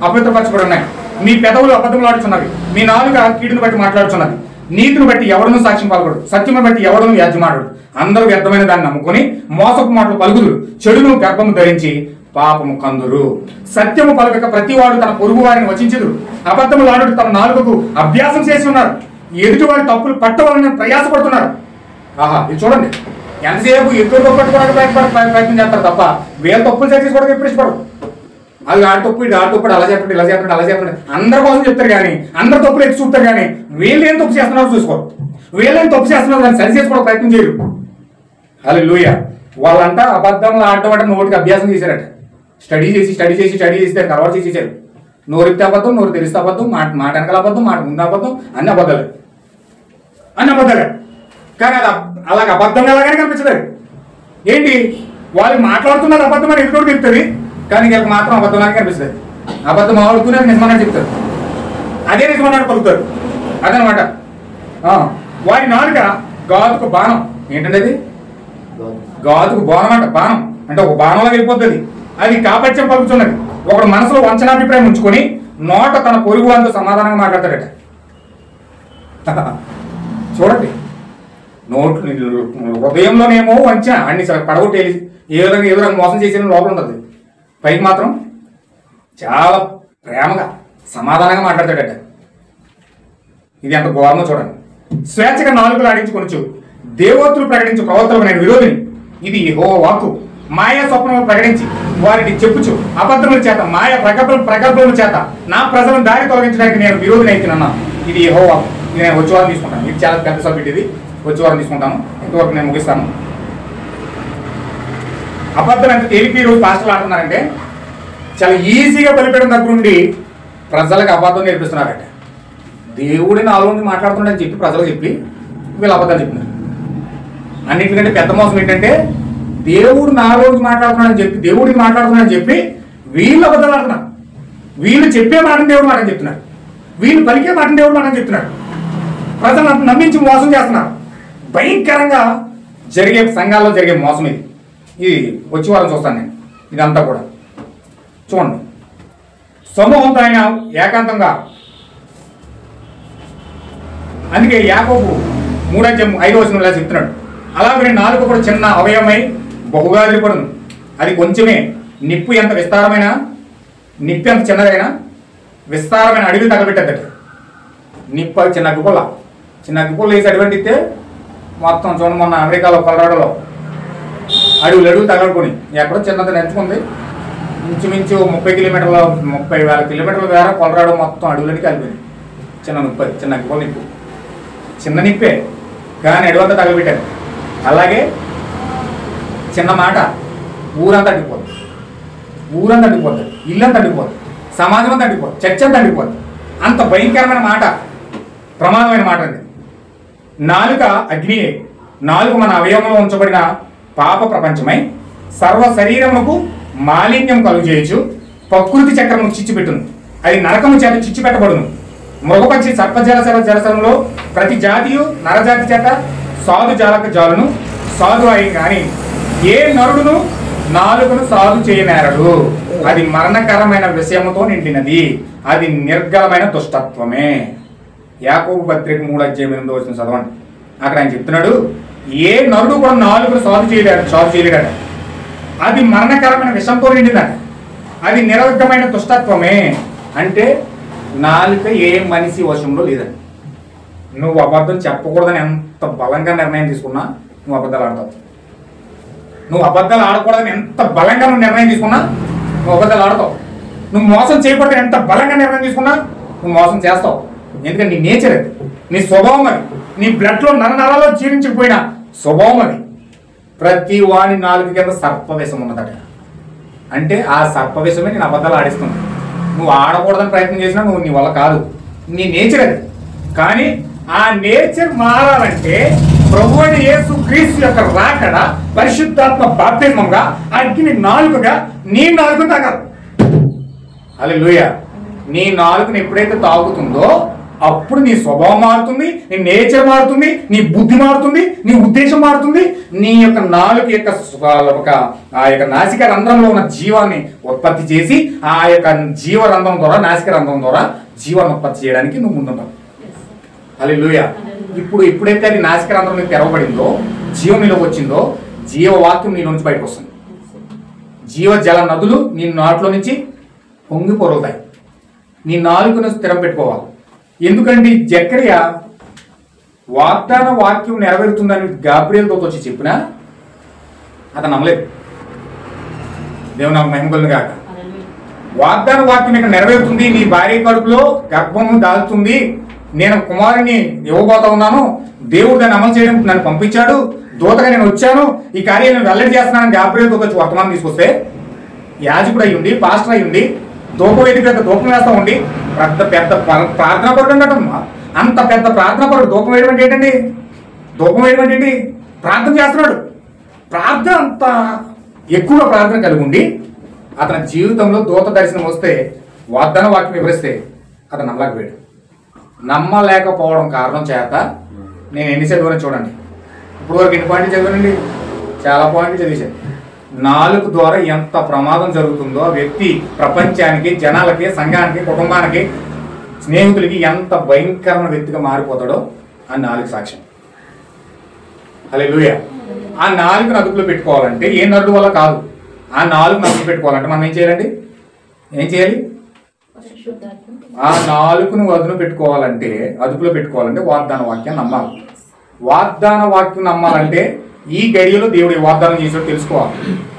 అపవిత్రపరచబడి ఉన్నాయి. మీ పెదవులు అబద్ధములు ఆడుచున్నవి, మీ నాలుక కీడును బట్టి మాట్లాడుచున్నది. నీతిని బట్టి ఎవడను సాక్ష్యం పాల్గొడు, సత్యమును బట్టి ఎవడను వ్యాజ్యమాడు. అందరూ వ్యర్థమైన దాన్ని నమ్ముకొని మోసపు మాటలు పలుకుదురు, చెడును గర్భము ధరించి పాపము కందురు. సత్యము పలకక ప్రతివాడు తన పొరుగు వారిని వచించుదురు. అబద్ధములు ఆడుతూ తమ నాలుకకు అభ్యాసం చేసి ఉన్నారు. ఎదుటి వారి తప్పులు పట్టవాలని ప్రయాసపడుతున్నారు. ఆహా, ఇది చూడండి, ఎంతసేపు ఎదురు పట్టుకోవడానికి ప్రయత్నం చేస్తారు తప్ప వీళ్ళ తప్పులు చేసుకోవడానికి ఎప్పుడు ఇష్టపడరు. అది ఆడి తప్పు, ఇది ఆడి తప్పుడు, అలా చెప్పండి, ఇలా చెప్పండి, అలా చెప్పండి, అందరి కోసం చెప్తారు కానీ అందరు తప్పులు ఎత్తి చూపుతారు కానీ వీళ్ళు ఏం తప్పు చేస్తున్నారో చూసుకోరు. వీళ్ళేం తప్పు చేస్తున్నారో దాన్ని సరి చేసుకోవడం ప్రయత్నం చేయరు. హల్లెలూయా. వాళ్ళంతా అబద్ధంలో ఆడటం అంటే నోటికి అభ్యాసం చేశారట. స్టడీ చేసి కలవాటు చేసేసారు. నోరిపితే అబద్ధం, నోరు తెరిస్తే అబద్ధం, మాట వెనకాల అబద్ధం, మాట ముందు అబద్ధం, అన్ని అబద్ధాలే. కానీ అది అలాగే అబద్ధం ఎలాగైనా కనిపించలేదు. ఏంటి, వాళ్ళు మాట్లాడుతున్నారు అబద్ధం అని ఎదురు చెప్తుంది, కానీ వీళ్ళకి మాత్రం అబద్ధంలాగే కనిపిస్తుంది. అబద్ధం ఆడుతూనే నిజమన్నాడు చెప్తారు, అదే నిజమన్నాడు పలుకుతారు. అదనమాట. వారి నాలుక గాతుకు బాణం. ఏంటంటే అది గాతుకు బాణం అంట. బాణం అంటే ఒక బాణంలాగా వెళ్ళిపోతుంది. అది కాపత్యం పలుకుతున్నది. ఒకడు మనసులో వంచనాభిప్రాయం ఉంచుకొని నోట తన పొరుగు వాళ్ళతో సమాధానంగా మాట్లాడతాడట. చూడండి, హృదయంలోనేమో వంచన అన్ని పడగొట్టేది ఏ విధంగా మోసం చేసిన లోపల ఉంటుంది. పైకి మాత్రం చాలా ప్రేమగా సమాధానంగా మాట్లాడతాడట. ఇది ఎంత ఘోరమో చూడండి. స్వేచ్ఛగా నాలుగులు ఆడించుకొనొచ్చు దేవోత్తులు ప్రకటించు ప్రవర్తనకు నేను విరోధిని. ఇది యెహోవా వాక్కు. మాయా స్వప్నములు ప్రకటించి వారికి చెప్పుచు అబద్ధముల చేత మాయ ప్రగల్భముల చేత నా ప్రజలను దారి తొలగించడానికి నేను విరోధిని అయితేనన్నా. ఇది యెహోవా. ఇది నేను వచ్చే వారం తీసుకుంటాను. ఇది చాలా పెద్ద సబ్జెక్ట్. ఇది వచ్చే వారం తీసుకుంటాను. ఇంతవరకు నేను ముగిస్తాను. అబద్ధం ఎంత తేలిక ఈరోజు పాస్టర్లు ఆడుతున్నారంటే చాలా ఈజీగా బలిపేయడం దగ్గర ఉండి ప్రజలకు అబద్ధం నేర్పిస్తున్నారట. దేవుడిని ఆలోచన మాట్లాడుతున్నాడని చెప్పి ప్రజలకు చెప్పి వీళ్ళు అబద్ధాలు చెప్తున్నారు. అన్నింటికంటే పెద్ద మోసం ఏంటంటే దేవుడు నా రోజు మాట్లాడుతున్నాడని చెప్పి దేవుడికి మాట్లాడుతున్నాడని చెప్పి వీళ్ళు అబద్ధాలు ఆడుతున్నారు. వీళ్ళు చెప్పే మాటను దేవుడు మాటని చెప్తున్నారు. వీళ్ళు పలికే మాటను దేవుడు మాటని చెప్తున్నారు. ప్రజలను నమ్మించి మోసం చేస్తున్నారు. భయంకరంగా జరిగే సంఘాల్లో జరిగే మోసం ఇది. ఇది వచ్చే వారం చూస్తాను నేను. ఇదంతా కూడా చూడండి. సమూహంతో ఆయన ఏకాంతంగా, అందుకే యాకోబు 3:5 చెప్తున్నాడు, అలాగే నాలుగు కూడా చిన్న అవయవమై బహుగా ఎదిరిపడును. అది కొంచెమే. నిప్పు ఎంత విస్తారమైన, నిప్పు ఎంత చిన్నదైనా విస్తారమైన అడవి తగలబెట్టద్దట. నిప్పు చిన్న అగ్గిపుల్ల వేసి అడివంటిస్తే మొత్తం చూడండి, మొన్న అమెరికాలో కొలరాడోలో అడవులు తగలకొని ఎక్కడో చిన్నది నెంచుకుంది. ఇంచుమించు 30,000 కిలోమీటర్ల వేర కొలరాడో మొత్తం అడవులని కలిపింది. చిన్న అగ్గిపుల్ల నిప్పు, చిన్న నిప్పే కానీ అడవంతా తగలబెట్టారు. అలాగే చిన్న మాట ఊరంతా అడ్డిపోతుంది, ఇల్లంతా అడ్డిపోతుంది, సమాజం అంతా అడ్డిపోతుంది, చర్చ అంతా అడ్డిపోతుంది. అంత భయంకరమైన మాట, ప్రమాదమైన మాట అది. నాలుక అగ్నియే. నాలుగు మన అవయవంలో ఉంచబడిన పాప ప్రపంచమై సర్వ శరీరమునకు మాలిన్యం కలుగజేయచ్చు. ప్రకృతి చక్రమును చిచ్చిపెట్టును. అది నరకము చేత చిచ్చిపెట్టబడును. మృగపక్షి జలసరంలో ప్రతి జాతియు నరజాతి చేత సాధు జాలును సాధు అయి కానీ ఏ నరుడును నాలుగును సాధు చేయనేరడు. అది మరణకరమైన విషయముతో నిండినది. అది నిర్గలమైన దుష్టత్వమే. యాకోబు పత్రిక 3:8 చదవండి. అక్కడ ఆయన చెప్తున్నాడు, ఏ నరుడు కూడా నాలుగును సాధు చేయలేడట. అది మరణకరమైన విషంతో నిండినట. అది నిరర్గమైన దుష్టత్వమే. అంటే నాలుక ఏ మనిషి వశంలో లేదని. నువ్వు అబద్ధం చెప్పకూడదని ఎంత బలంగా నిర్ణయం తీసుకున్నా నువ్వు అబద్ధాలు ఆడతావు. నువ్వు అబద్ధాలు ఆడకూడదని ఎంత బలంగా నువ్వు నిర్ణయం తీసుకున్నా నువ్వు అబద్ధాలు ఆడతావు. నువ్వు మోసం చేయకూడదని ఎంత బలంగా నిర్ణయం తీసుకున్నా నువ్వు మోసం చేస్తావు. ఎందుకంటే నీ నేచర్ అది, నీ స్వభావం అది, నీ బ్లడ్లో నరనరాలో జీర్ణించిపోయిన స్వభావం అది. ప్రతి వాని నాలుగు కింద సర్పవిషం ఉన్నదట. అంటే ఆ సర్పవిషమే నేను అబద్ధాలు ఆడిస్తున్నాను. నువ్వు ఆడకూడదని ప్రయత్నం చేసినా నువ్వు నీ వల్ల కాదు, నీ నేచర్ అది. కానీ ఆ నేచర్ మారాలంటే ప్రభువైన యేసు క్రీస్తు యొక్క రాకడ పరిశుద్ధాత్మ బాప్తిస్మంగా అగ్ని నాలుకగా నీ నాలుగు తాగాలి. హల్లెలూయా. నీ నాలుగుని ఎప్పుడైతే తాగుతుందో అప్పుడు నీ స్వభావం మారుతుంది, నీ నేచర్ మారుతుంది, నీ బుద్ధి మారుతుంది, నీ ఉద్దేశం మారుతుంది. నీ యొక్క నాలుగు యొక్క ఆ యొక్క నాసిక రంధ్రంలో ఉన్న జీవాన్ని ఉత్పత్తి చేసి ఆ యొక్క జీవరంధ్రం ద్వారా, నాసిక రంధ్రం ద్వారా జీవాన్ని ఉత్పత్తి చేయడానికి నువ్వు ముందుంటావు. హల్లెలూయా. ఎప్పుడైతే అది నాసిక రంధ్రం తెరవబడిందో, జీవం నీలోకి వచ్చిందో, జీవవాక్యం నీ నుంచి బయటకు వస్తుంది. జీవజల నదులు నీ నాట్లో నుంచి పొంగి పొరులుతాయి. నీ నాలుకను స్థిరం పెట్టుకోవాలి. ఎందుకంటే జకర్యా వాగ్దాన వాక్యం నెరవేరుతుందని గాబ్రియల్తో వచ్చి చెప్పినా అతను నమ్మలేదు. దేవుని నాకు మహిమ కలుగును గాక. వాగ్దాన వాక్యం ఇక్కడ నెరవేరుతుంది, నీ భార్య కడుపులో గర్భము దాల్చుతుంది, నేను కుమారుని ఇవ్వబోతా ఉన్నాను, దేవుడు దాన్ని అమలు చేయడం నన్ను పంపించాడు, దూతగా నేను వచ్చాను, ఈ కార్యం నేను వెల్లడి చేస్తున్నానని గాబ్రియల్తో వచ్చి వర్తమానం తీసుకొస్తే యాజకుడు అయ్యి ఉండి, పాస్టర్ అయ్యి ఉండి, ధూపవేది పెద్ద ధూపం వేస్తా ఉండి పెద్ద ప్రార్థనా పరుడు అన్నట్టమ్మా. అంత పెద్ద ప్రార్థనా పరుడు ధూపం వేయడం అంటే ఏంటండి? ధూపం వేయడం అంటే ఏంటి? ప్రార్థన చేస్తున్నాడు. ప్రార్థన అంత ఎక్కువగా ప్రార్థన కలిగి ఉండి అతని జీవితంలో దూత దర్శనం వస్తే వాగ్దాన వాక్యం వివరిస్తే అతను నమ్మలేకపోయాడు. నమ్మలేకపోవడం కారణం చేత నేను ఎన్ని చదివానో చూడండి. ఇప్పుడు వరకు ఎన్ని పాయింట్లు చదివానండి? చాలా పాయింట్లు చదివేశాను. నాలుగు ద్వారా ఎంత ప్రమాదం జరుగుతుందో ఆ వ్యక్తి ప్రపంచానికి, జనాలకి, సంఘానికి, కుటుంబానికి, స్నేహితులకి ఎంత భయంకరమైన వ్యక్తిగా మారిపోతాడో ఆ నాలుగు సాక్ష్యం. హల్లెలూయా. ఆ నాలుగును అదుపులో పెట్టుకోవాలంటే ఏ నరుడు వల్ల కాదు. ఆ నాలుగును అదుపు పెట్టుకోవాలంటే మనం ఏం చేయాలండి? ఏం చేయాలి? ఆ నాలుగును అదుపులో పెట్టుకోవాలంటే వాగ్దాన వాక్యం నమ్మాలి. వాగ్దాన వాక్యం నమ్మాలంటే ఈ గడియలో దేవుడు వాగ్దానం చేసాడో తెలుసుకోవాలి.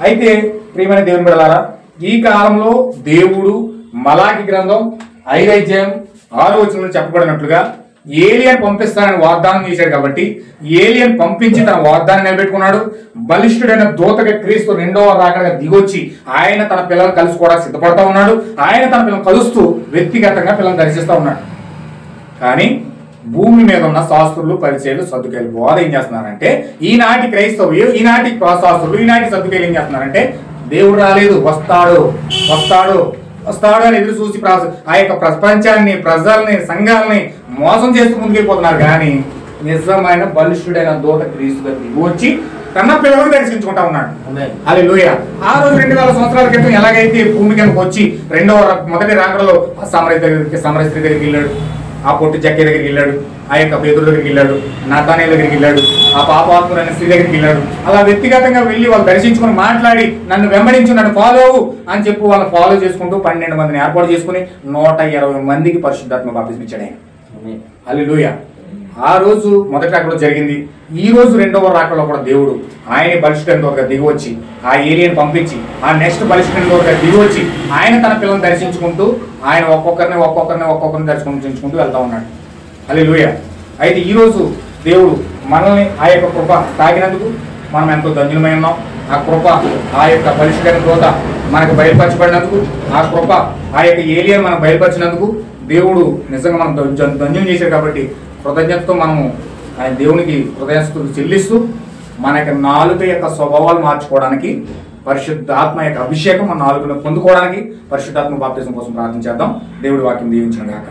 అయితే ప్రియమైన దేవుని బిడ్డలారా, ఈ కాలంలో దేవుడు మలాకి గ్రంథం 5:6 చెప్పబడినట్లుగా ఏలియన్ పంపిస్తానని వాగ్దానం చేశాడు. కాబట్టి ఏలియన్ పంపించి తన వాగ్దానం నిలబెట్టుకున్నాడు. బలిష్ఠుడైన దూతగా క్రీస్తు రెండవ రాకడగా దిగొచ్చి ఆయన తన పిల్లలను కలుసుకోవడానికి సిద్ధపడతా ఉన్నాడు. ఆయన తన పిల్లలను కలుస్తూ వ్యక్తిగతంగా పిల్లలను దర్శిస్తూ ఉన్నాడు. కానీ భూమి మీద ఉన్న శాస్త్రులు, పరిచయాలు, సద్దుకాయలు బోధ ఏం చేస్తున్నారంటే, ఈనాటి క్రైస్తవులు, ఈనాటి శాస్త్రులు, ఈనాటి సద్దుకాయలు ఏం చేస్తున్నారంటే, దేవుడు రాలేదు, వస్తాడు అని ఎదురు చూసి ఆ యొక్క ప్రపంచాన్ని, ప్రజల్ని, సంఘాలని మోసం చేస్తూ ముందుకెళ్ళిపోతున్నారు. కానీ నిజమైన బలిష్ఠుడైన దూత క్రీస్తుగా వచ్చి తన పిల్లలను దర్శించుకుంటా ఉన్నాడు. హల్లెలూయా. ఆ రోజు 2000 సంవత్సరాల క్రితం ఎలాగైతే భూమి కిందకు వచ్చి మొదటి రాకడలో సమరయ స్త్రీ దగ్గరికి వెళ్ళాడు, ఆ పొట్టి జక్కే దగ్గరికి వెళ్ళాడు, ఆ యొక్క పేతురు దగ్గరికి వెళ్ళాడు, నాతానేయుల దగ్గరికి వెళ్ళాడు, ఆ పాపాత్ముడైన స్త్రీ దగ్గరికి వెళ్ళాడు. అలా వ్యక్తిగతంగా వెళ్ళి వాళ్ళు దర్శించుకుని మాట్లాడి నన్ను వెంబడించు, నన్ను ఫాలో అవ్వు అని చెప్పి వాళ్ళని ఫాలో చేసుకుంటూ 12 మందిని ఏర్పాటు చేసుకుని 120 మందికి పరిశుద్ధాత్మ బాప్తిస్మం ఇచ్చాడు ఆయన. హల్లెలూయా. ఆ రోజు మొదటి రాకడలో జరిగింది. ఈ రోజు రెండవ రాకడలో కూడా దేవుడు ఆయన బలిష్ఠుడైన దూతగా దిగివచ్చి ఆ ఏలియన్ పంపించి ఆ నెక్స్ట్ బలిష్ఠుడైన దూతగా దిగివచ్చి ఆయన తన పిల్లలను దర్శించుకుంటూ ఆయన ఒక్కొక్కరిని దర్శించుకుంటూ వెళ్తా ఉన్నాడు. హల్లెలూయా. అయితే ఈరోజు దేవుడు మనల్ని ఆ యొక్క కృప తాగినందుకు మనం ఎంతో ధన్యులమై ఉన్నాం. ఆ కృప, ఆ యొక్క బలిష్ఠుడైన దూత మనకు బయలుపరచబడినందుకు, ఆ కృప, ఆ యొక్క ఏలియన్ మనం బయలుపరిచినందుకు దేవుడు నిజంగా మనం ధన్యం చేశాడు. కాబట్టి కృతజ్ఞతతో మనము ఆయన దేవునికి కృతజ్ఞతలు చెల్లిస్తూ మన యొక్క నాలుక యొక్క స్వభావాలు మార్చుకోవడానికి, పరిశుద్ధాత్మ యొక్క అభిషేకం మన నాలుగును పొందుకోవడానికి పరిశుద్ధాత్మ బాప్తిజం కోసం ప్రార్థన చేద్దాం. దేవుడి వాక్యం దీవించును గాక.